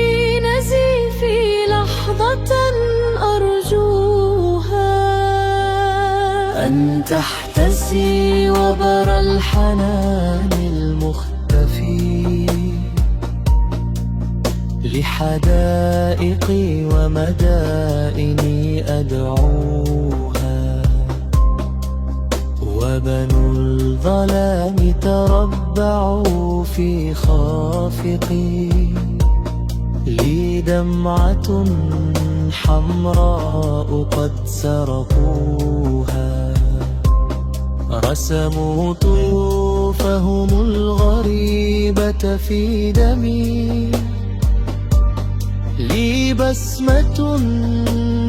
نزيفي لحظة أرجوها أن تحتسي وبر الحنان المختفي لحدائقي ومدائني أدعوها. وبنو الظلام تربعوا في خافقي لي دمعة حمراء قد سرقوها. رسموا طيوفهم الغريبة في دمي لي بسمة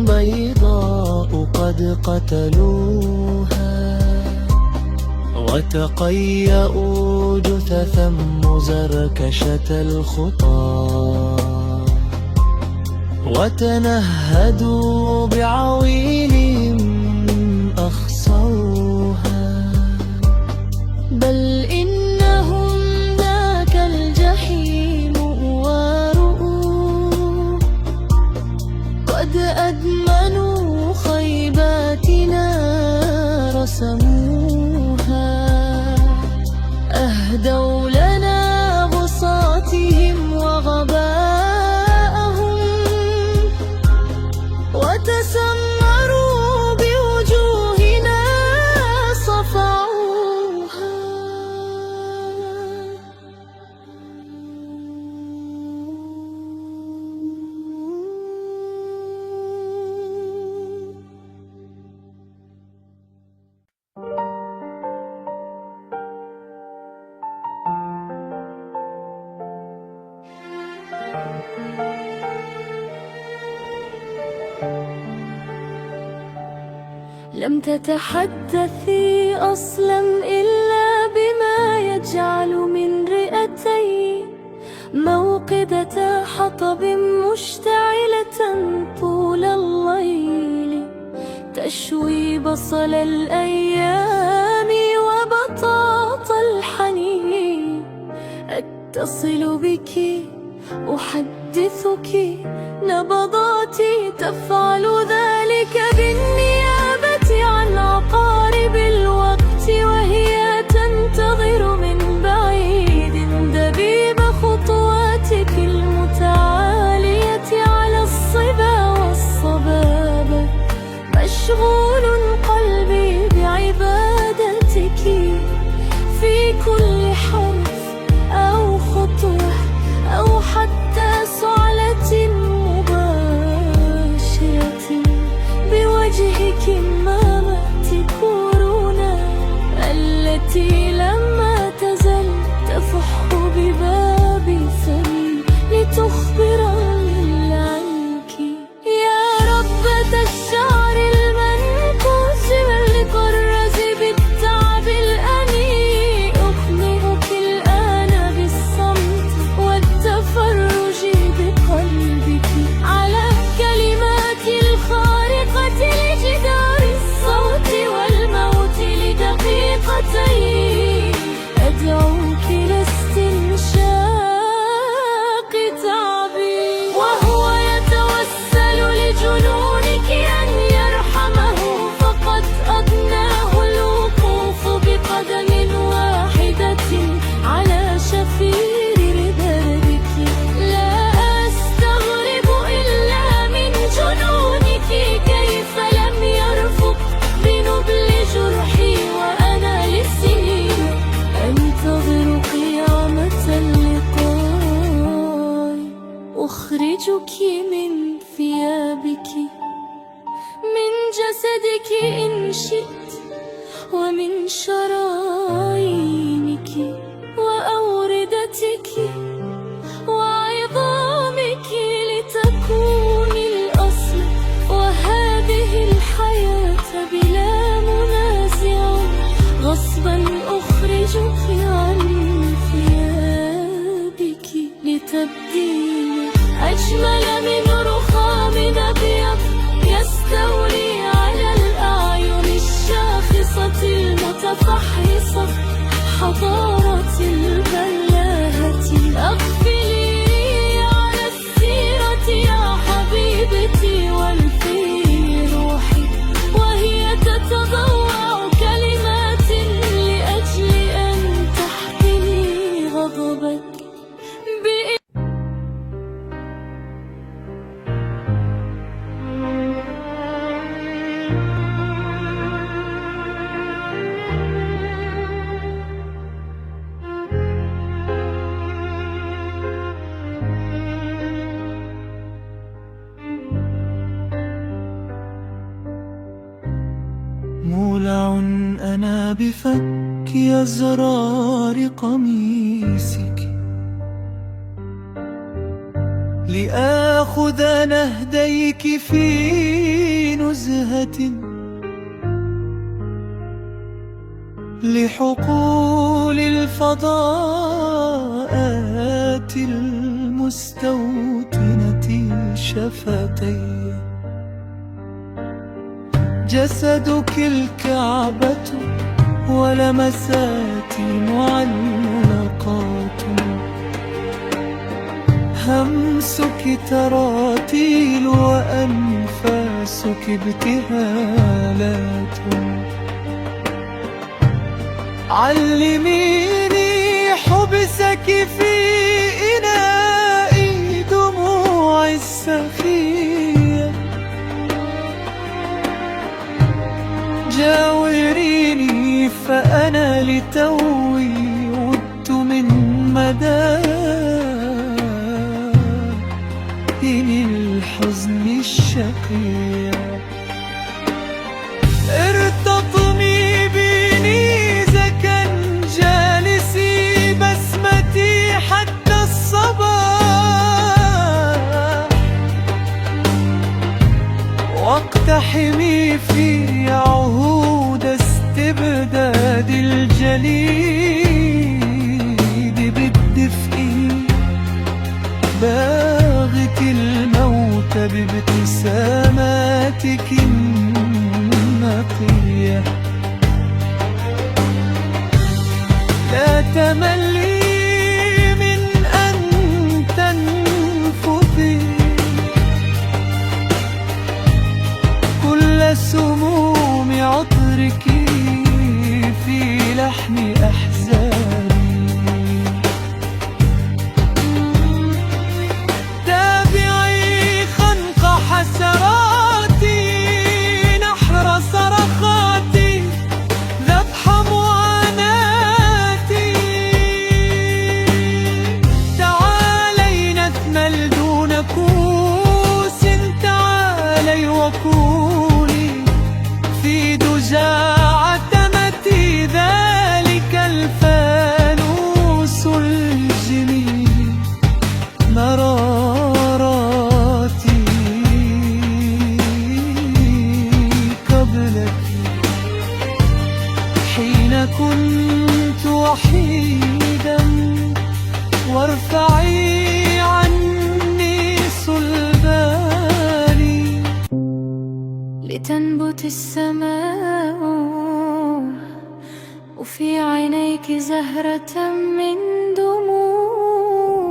بيضاء قد قتلوها. وتقيأوا جثثا مزركشة الخطى وتنهدوا بعويلهم أخصوها. بل إنهم ذاك الجحيم ورؤوا قد أدمنوا خيباتنا رسموها. أهدوا لنا بساطهم وغباءهم وتسمروا بوجوهنا صفعوها. لم تتحدثي أصلا إلا بما يجعل من رئتي موقدة حطب مشتعلة طول الليل تشوي بصل الأيام وبطاط الحنين. أتصل بك أحدثك نبضاتي تفعل ذلك بالنيابة عن عقارب الوقت، وهي تنتظر من بعيد دبيب خطوات أخرجك من ثيابك، من جسدك إن شئت، ومن شرايينك وأوردتك وعظامك، لتكوني الأصل وهذه الحياة بلا منازع. غصبا أخرجك عن ثيابك لتبدين أجمل من رخام أبيض يستولي على الأعين الشاخصة المتفحصة. حضارة البلاهة أغفلي على السيرة يا حبيبتي، والفي روحي وهي تتضوع كلمات لأجل أن تحكي غضبك.
مولع أنا بفك أزرار قميصك، لآخذ نهديك في نزهة لحقول الفضاءات المستوطنة شفتي. جسدك الكعبة ولمسات معلقات، همسك تراتيل وأنفاسك ابتهالات. علميني حبسك في إناء دموع السخية، جاوريني فأنا لتوي عدت من مدائن الحزن الشقية. ارتطمي بنيزكا جالسي بسمتي حتى الصباح، واقتحمي في عهود استبداد الجليد بالدفء، باغت الموت بابتساماتك النقية. لا تملي من أن تنفذي كل سموم عطرك في لحن أحزاني. تابعي خنق حسراتي، نحر صرخاتي، ذبح معاناتي. تعالي نثمل دون كوس، تعالي وكوني في دجى عتمتي، ذلك الفانوس الجميل مراراتي قبلك. حين كنت وحيدا وارفعي عني صلباني،
لتنبت السماء وفي عينيك زهرة من دموع،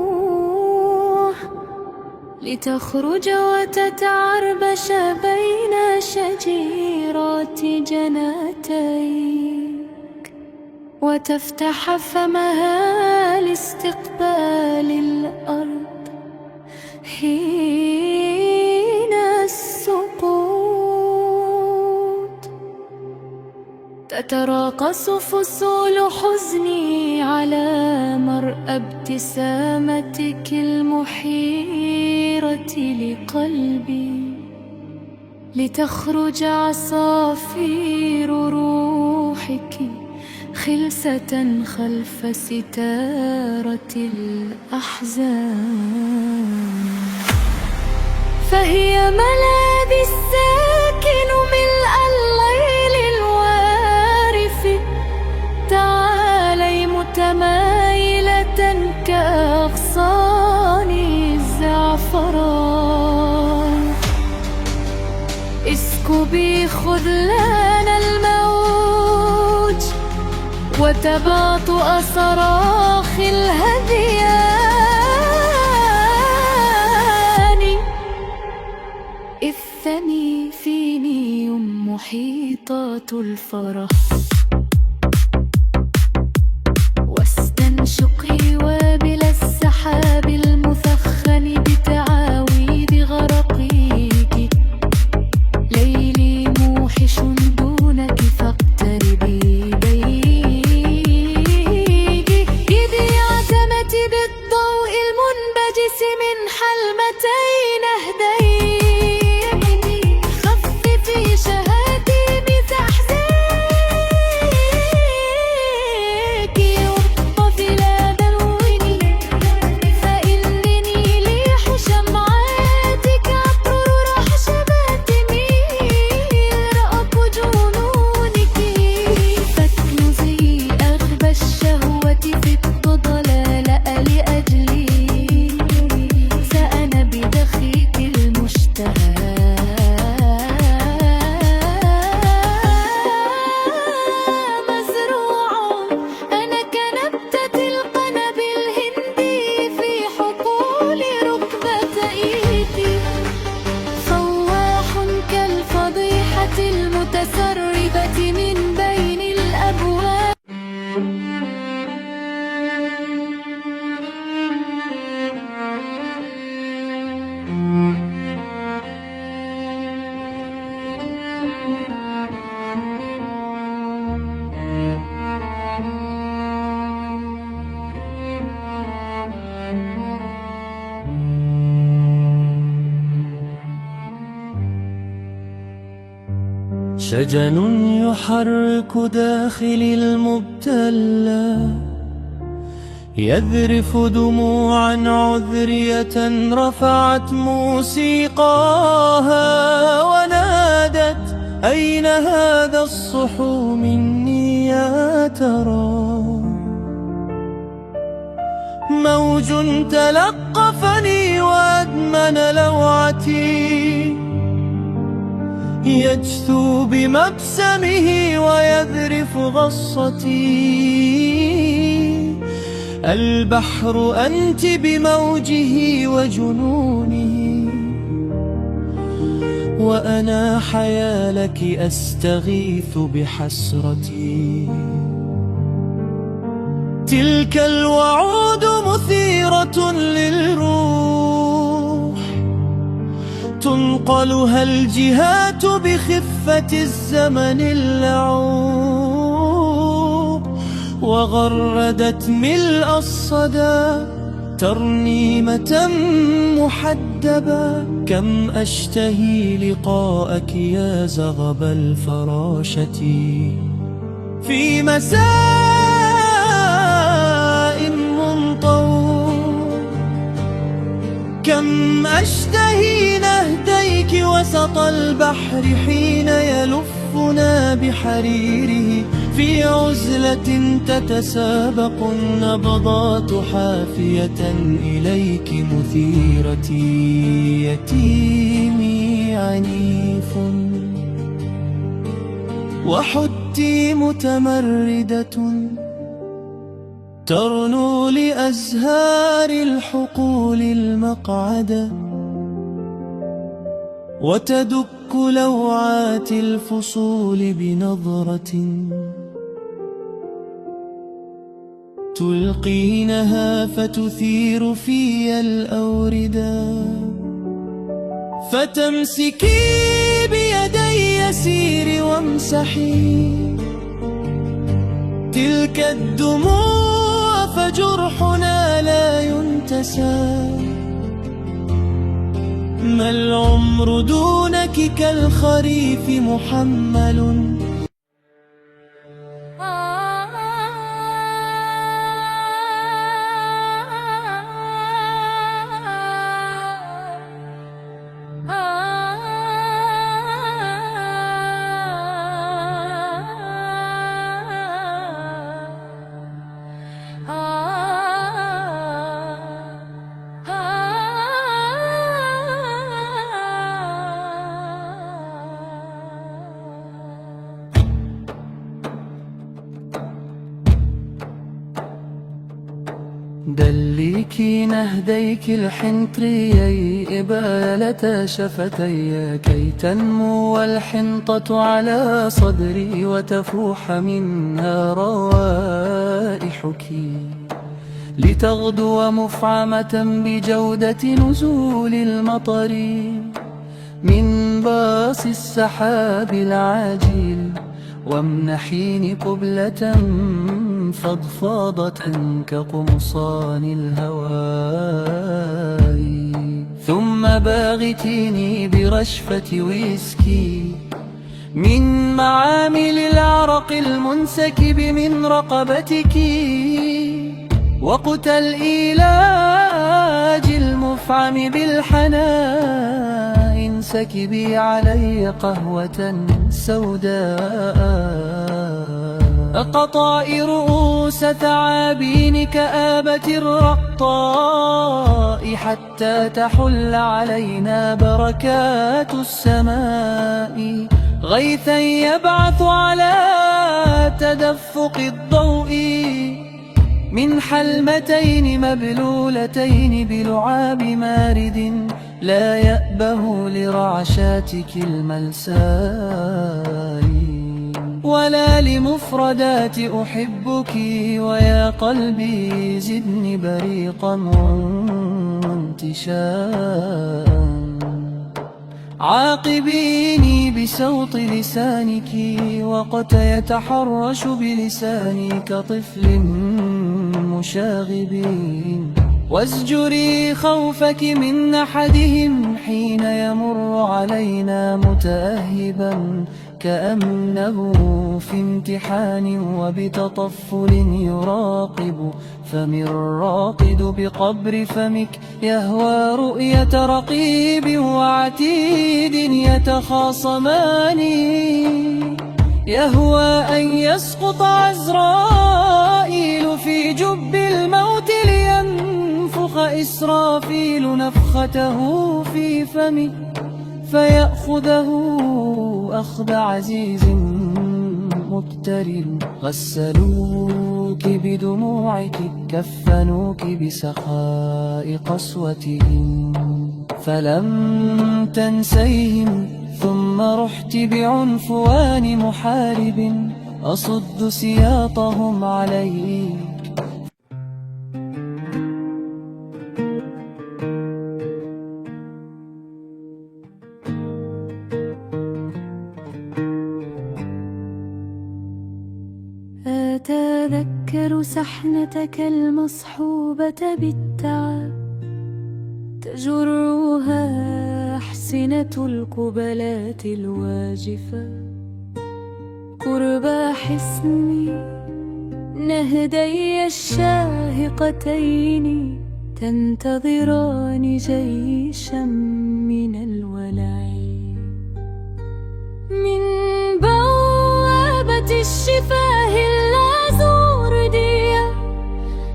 لتخرج وتتعربش بين شجيرات جناتيك، وتفتح فمها لاستقبال الأرض حين السقوط. تتراقص فصول حزني على مرأى ابتسامتك المحيرة لقلبي، لتخرج عصافير روحك خلسة خلف ستارة الأحزان. فهي ملاذي الساكن ملء الليل الوارف، تعالي متمايلة كأغصان الزعفران. اسكبي خذلان الموج وتباطؤ صراخ الهذيان، إذ ثني فيني محيطات الفرح. واستنشقي وابل السحاب المثخن بتعاويذ غرقيك، ليلي موحش دونك فاقتربي بيدي، إذ اعتمت بالضوء المنبجس من حلمتين اهديتي، خففي شهاديمي تحزيك، وقفي لا دوني فإنني ليح شمعاتك عطر رحشبات رأب جنونك، فاكنزي أغبى الشهوة في الضلال لأجلي، فأنا بدخيك المشتهى مزروع، أنا كنبتة القنب الهندي في حقول ركبتيتي، فواح كالفضيحة المتسربة من بين الأبواب.
شجن يحرك داخلي المبتلى، يذرف دموعا عذرية رفعت موسيقاها ونادت أين هذا الصحو مني يا ترى؟ موج تلقفني وأدمن لوعتي، يجثو بمبسمه ويذرف غصتي، البحر أنت بموجه وجنونه، وأنا حيالك أستغيث بحسرتي. تلك الوعود مثيرة للروح، تنقلها الجهات بخفة الزمن اللعوب، وغردت ملء الصدى ترنيمة محدبة. كم أشتهي لقاءك يا زغب الفراشة في مساء منطوي، كم أشتهي نهديك وسط البحر حين يلفنا بحريره، في عزلة تتسابق النبضات حافية إليك مثيرتي. يتيمي عنيف وحدتي متمردة، ترنو لأزهار الحقول المقعدة، وتدك لوعات الفصول بنظرة تلقينها فتثير في الأوردة، فتمسكي بيدي سيري وامسحي تلك الدموع فجرحنا لا ينتسى. ما العمر دونك كالخريف محمل. دليكي نهديك الحنطريي إبالة شفتي كي تنمو الحنطة على صدري وتفوح منها روائحك، لتغدو مفعمة بجودة نزول المطر من باص السحاب العاجل. وامنحيني قبلة فضفاضة كقمصان الهواء، ثم باغتيني برشفة ويسكي من معامل العرق المنسكب من رقبتك، وقت الإيلاج المفعم بالحناء انسكبي علي قهوة سوداء. قطائي رؤوس ثعابين كآبة الرقطاء حتى تحل علينا بركات السماء، غيثا يبعث على تدفق الضوء من حلمتين مبلولتين بلعاب مارد لا يأبه لرعشاتك الملساء ولا لمفردات أحبك. ويا قلبي زدني بريقا وانتشاء، عاقبيني بسوط لسانك وقت يتحرش بلساني كطفل مشاغب، وازجري خوفك من أحدهم حين يمر علينا متأهبا كأنه في امتحان وبتطفل يراقب، فمن راقد بقبر فمك يهوى رؤية رقيب وعتيد يتخاصمان، يهوى أن يسقط عزرائيل في جب الموت لينفخ إسرافيل نفخته في فمه فيأخذه أخذ عزيز مقترن. غسلوك بدموعك كفنوك بسخاء قسوتهم فلم تنسيهم، ثم رحت بعنفوان محارب أصد سياطهم عليك.
أتذكر سحنتك المصحوبة بالتعب، تجرها أحسنة القبلات الواجفة، قرب حصني نهدي الشاهقتين تنتظران جيشا من الولع. من بوابة الشفاه اللازوردية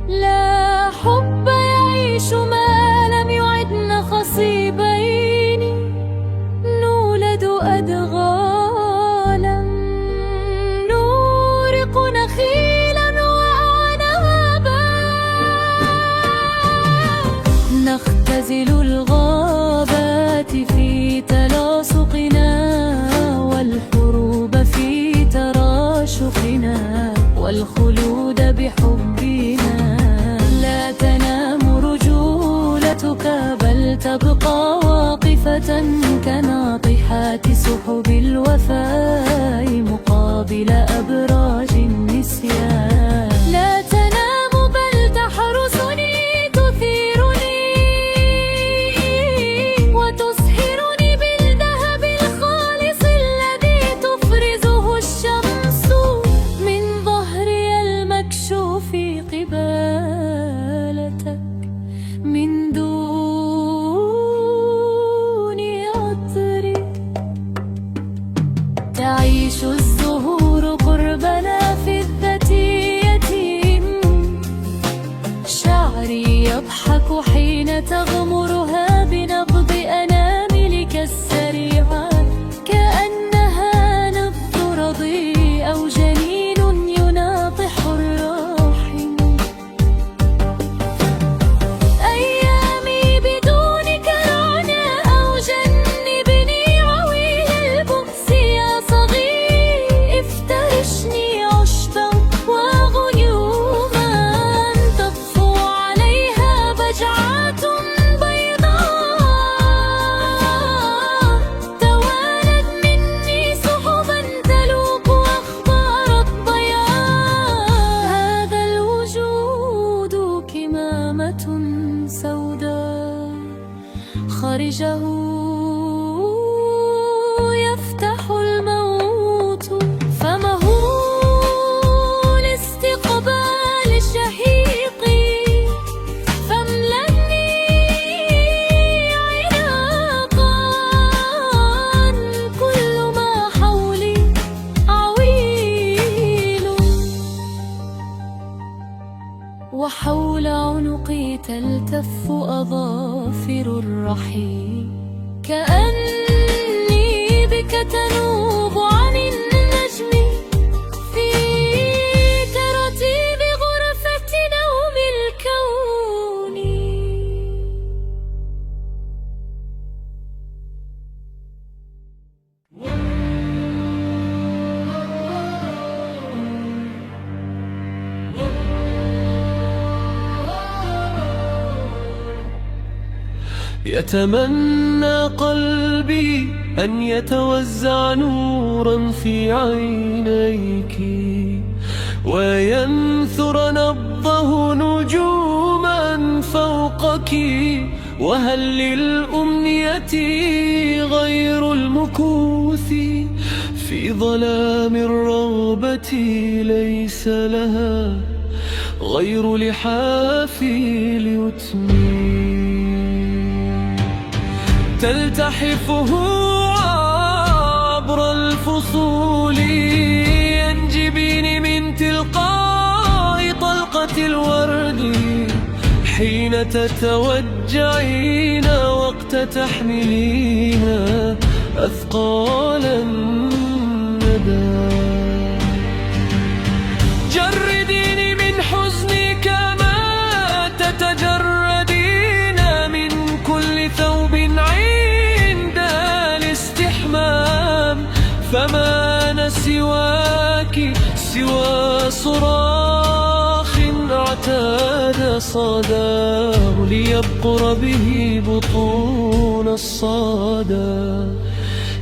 لا حب يعيش ما لم يعدن خصيبين، نولد أدغالا نورق نخيلا وأعنابا، نختزل الغابات في تلاصقنا والحروب في تراشقنا والخلود بحبنا. لا تنام رجولتك بل تبقى واقفة كناطحات سحب الوفاء مقابل أبراج النسيان. النسيان. لا تنام بل تحرسني، تثيرني وتسهرني بالذهب الخالص الذي تفرزه الشمس من ظهري المكشوف قبالتك من دون عطر. تعيش الزهور قربنا في الذاتية، شعري يضحك حين تغمرها بنبض أناملك السريعة، كأنها نبض رضيع أو جنين يناطح الراحم. أيامي بدونك عناء أو جنبني عويل البؤس يا صغير. افترشني عشبا وغيوما تطفو عليها بجعات بيضاء، توالت مني سحبا تلوك أخبار الضياء. هذا الوجود كمامة سوداء، خارجه يفتح الموت، فمهول استقبال شهيقي. فاملأني عناقا، كل ما حولي عويل، وحول عنقي تلتف أظافر الرحيل. كأني بك تنوب عن النجم في ترتيب غرفة نوم الكون.
يتمنى قلبي أن يتوزع نورا في عينيك، وينثر نبضه نجوما فوقك. وهل للأمنية غير المكوث في ظلام الرغبة؟ ليس لها غير لحافي اليتم تلتحفه عبر الفصول. ينجبين من تلقاء طلقة الورد حين تتوجعين وقت تحملين أثقال الندى. جرديني من حزني كما تتجردين من كل ثوب عند الاستحمام. فما أنا سواك سوى صراخ اعتاد صداه ليبقر به بطون الصدى.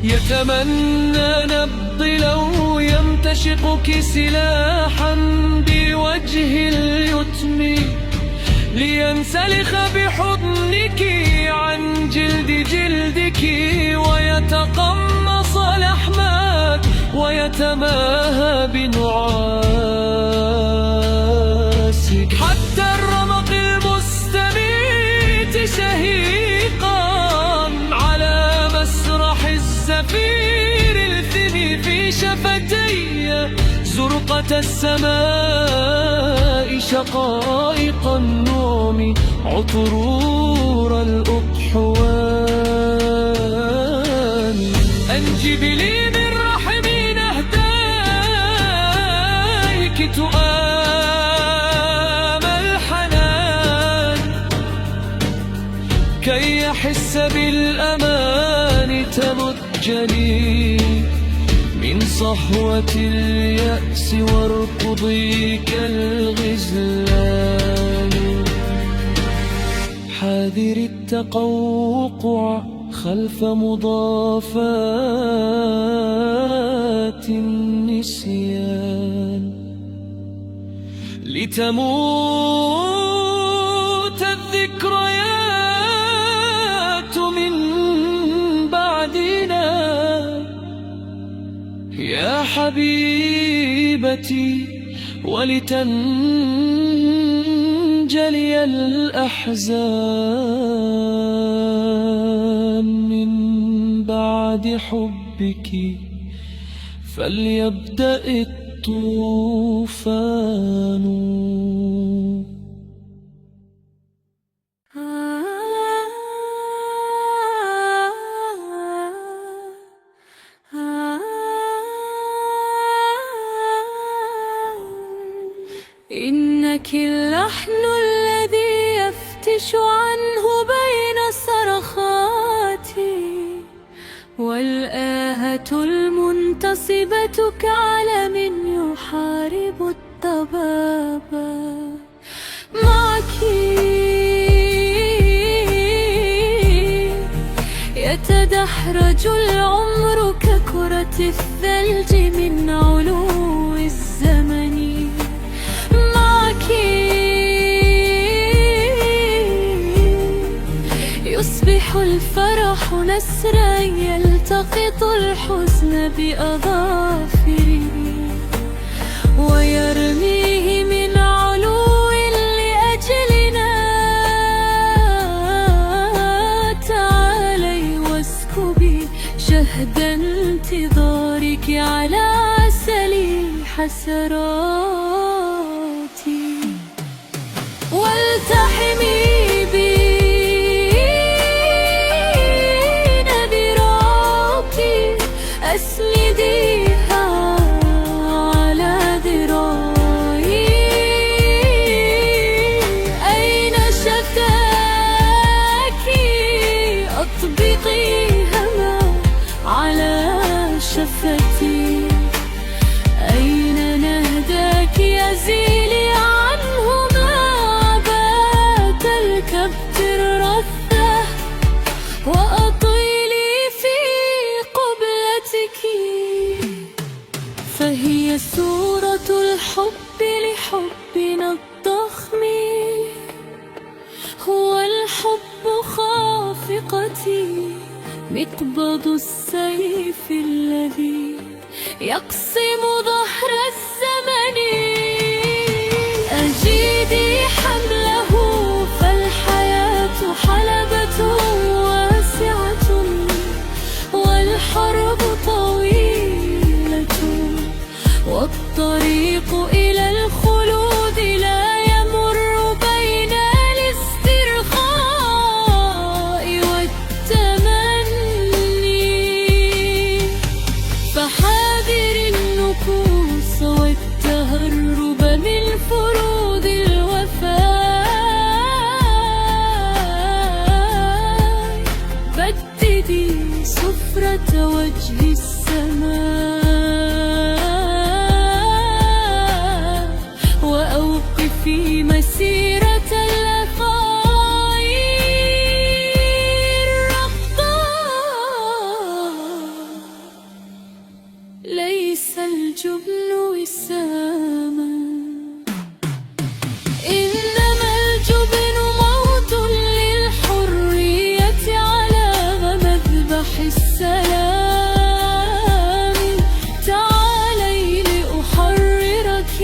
يتمنى نبضي لو يمتشقك سلاحا بوجه اليتم، لينسلخ بحضنك عن جلد جلدك ويتقمص لحمك ويتماهى بنعاسك، حتى الرمق المستميت شهيقا على مسرح الزفير الثني في شفتي زرقة السماء شقائق النوم عطرور الأقحوان. أنجب لي من رحم نهديك تؤام الحنان، كي يحس بالأمان تمجني من صحوة اليأس واركضي كالغزلان. حاذر التقوقع خلف مضافات النسيان. لتموت الذكريات من بعدنا يا حبيبتي، ولتنجلي الأحزان من بعد حبك، فليبدأ الطوفان.
إنك اللحن الذي يفتش عنه بين صرخاتي، والآهة المنتصبة كعلم يحارب الضبابة. معك يتدحرج العمر ككرة الثلج من علو الزمن. معك يصبح الفرح نسرا يلتقط الحزن بأظافره، ويرميه من علو لأجلنا. تعالي واسكبي شهد انتظارك على عسلي حسراتي، والتحمي بي أسنديها على ذراعي. أين شفاكي أطبقيها على شفتي. أين نهداك أزيلي عنه ما بات الكبت الرثة، وأطيلي في قبلتك. فهي صورة الحب لحبنا الضخم، هو الحب خافقتي، مقبض السيف الذي يقسم ظهر الزمن. أجيدي حمله فالحياة حلبة واسعة، والحرب طويلة، والطريق إلى الخلود لا يمر بين الاسترخاء والتمني. فحاذر النكوص والتهرب من فروض الوفاء. بددي سفرة وجه السماء، وأوقفي مسيرة اللقاء الرقاء. ليس الجبن وساما، إنما الجبن موت للحرية على مذبح السلام. تعالي لأحررك.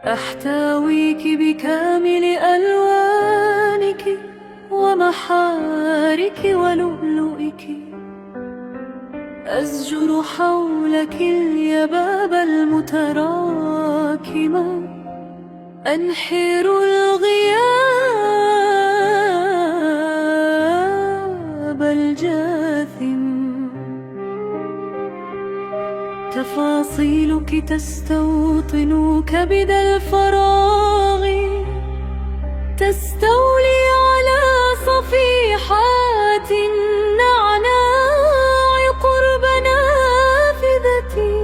أحتويك بكامل ألوانك ومحارك ولؤلؤك، أزجر حولك اليباب المتراكمة، أنحر الغياب الجاثم. تفاصيلك تستوطن كبد الفراغ، تستولي على صفيحات النعناع قرب نافذتي،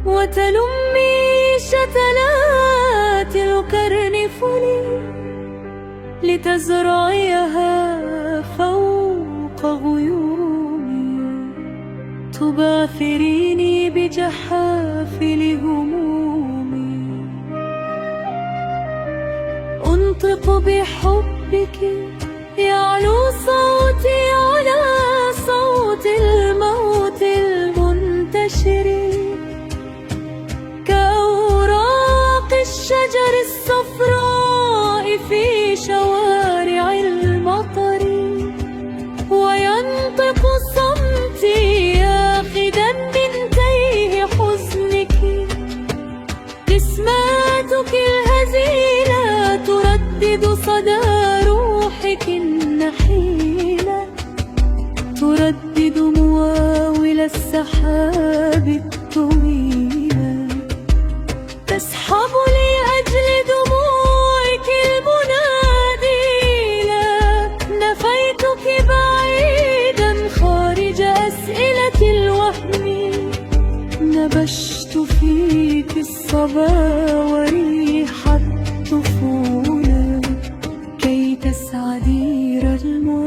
وتلمي شتلات الكرنفل لتزرعيها فوق غيومي، تباثريني بجحافل همومي. أنطق بحبك يعلو صوتي على صوت الموت المنتشر، كأوراق الشجر الصفراء في شوارع المطر. وينطق صمتي آخذا من تيه حزنك، نسماتك الهزيلة تردد صدى روحك النحيلة، تردد مواويل السحاب الطويلة، تسحب لأجل دموعك المناديلة. نفيتك بعيدا خارج أسئلة الوهم، نبشت فيك الصبا وريح الطفولة، كي تسعدي رجما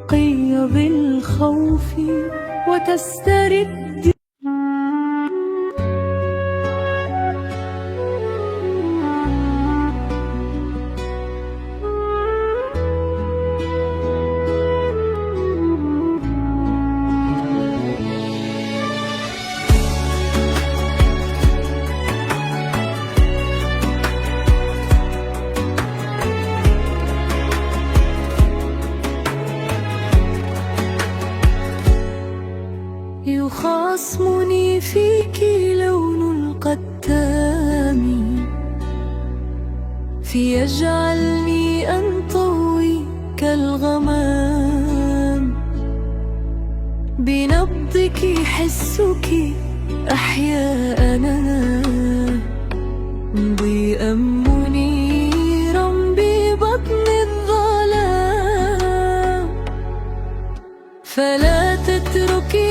قيض الخوف وتسترد. يخاصمني فيك لون القتام، فيجعلني أنطوي كالغمام. بنبضك حسك أحيا أنا، ضيئا منيرا ببطن الظلام. فلا تتركي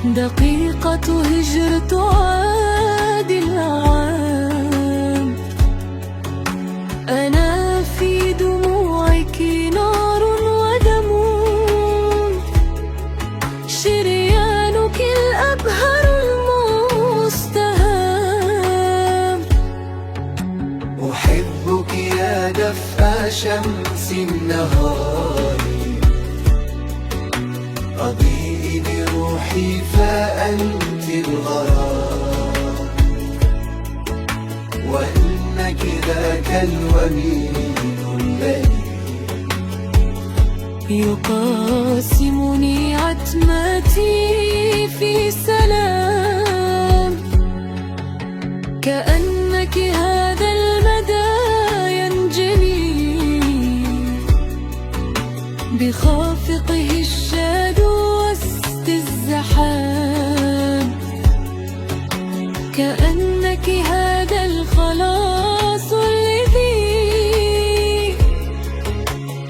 دقيقة هجر تعادل العام. أنا في دموعك نار ودم، شريانك الأبهر المستهام.
أحبك يا دفء شمس النهار، أضيء بروحي فأنت الغرام. وإنك ذاك الوميد الذي
يقاسمني عتمتي في سلام، كأنك هذا المدى ينجلي بخافقه الشاد وسط الزحام. كأنك هذا الخلاص الذي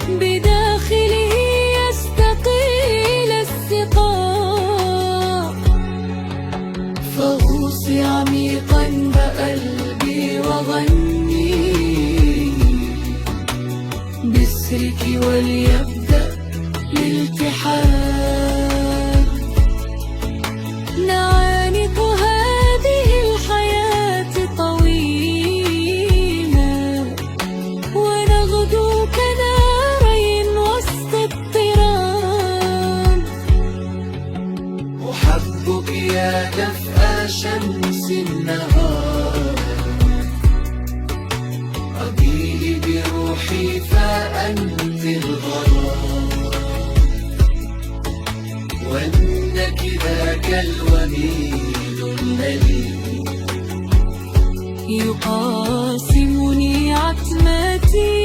بداخله يستقيل السقاء. فغوصي عميقا بقلبي وغني بسرك وليبدأ الالتحام. نعانق هذه الحياة طويلة، ونغدو كنارين وسط الطرام.
أحبك يا دفء شمس النهار، أضيء بروحي فأنت الغرام. وإنك ذاك الوميد الذي
يقاسمني عتمتي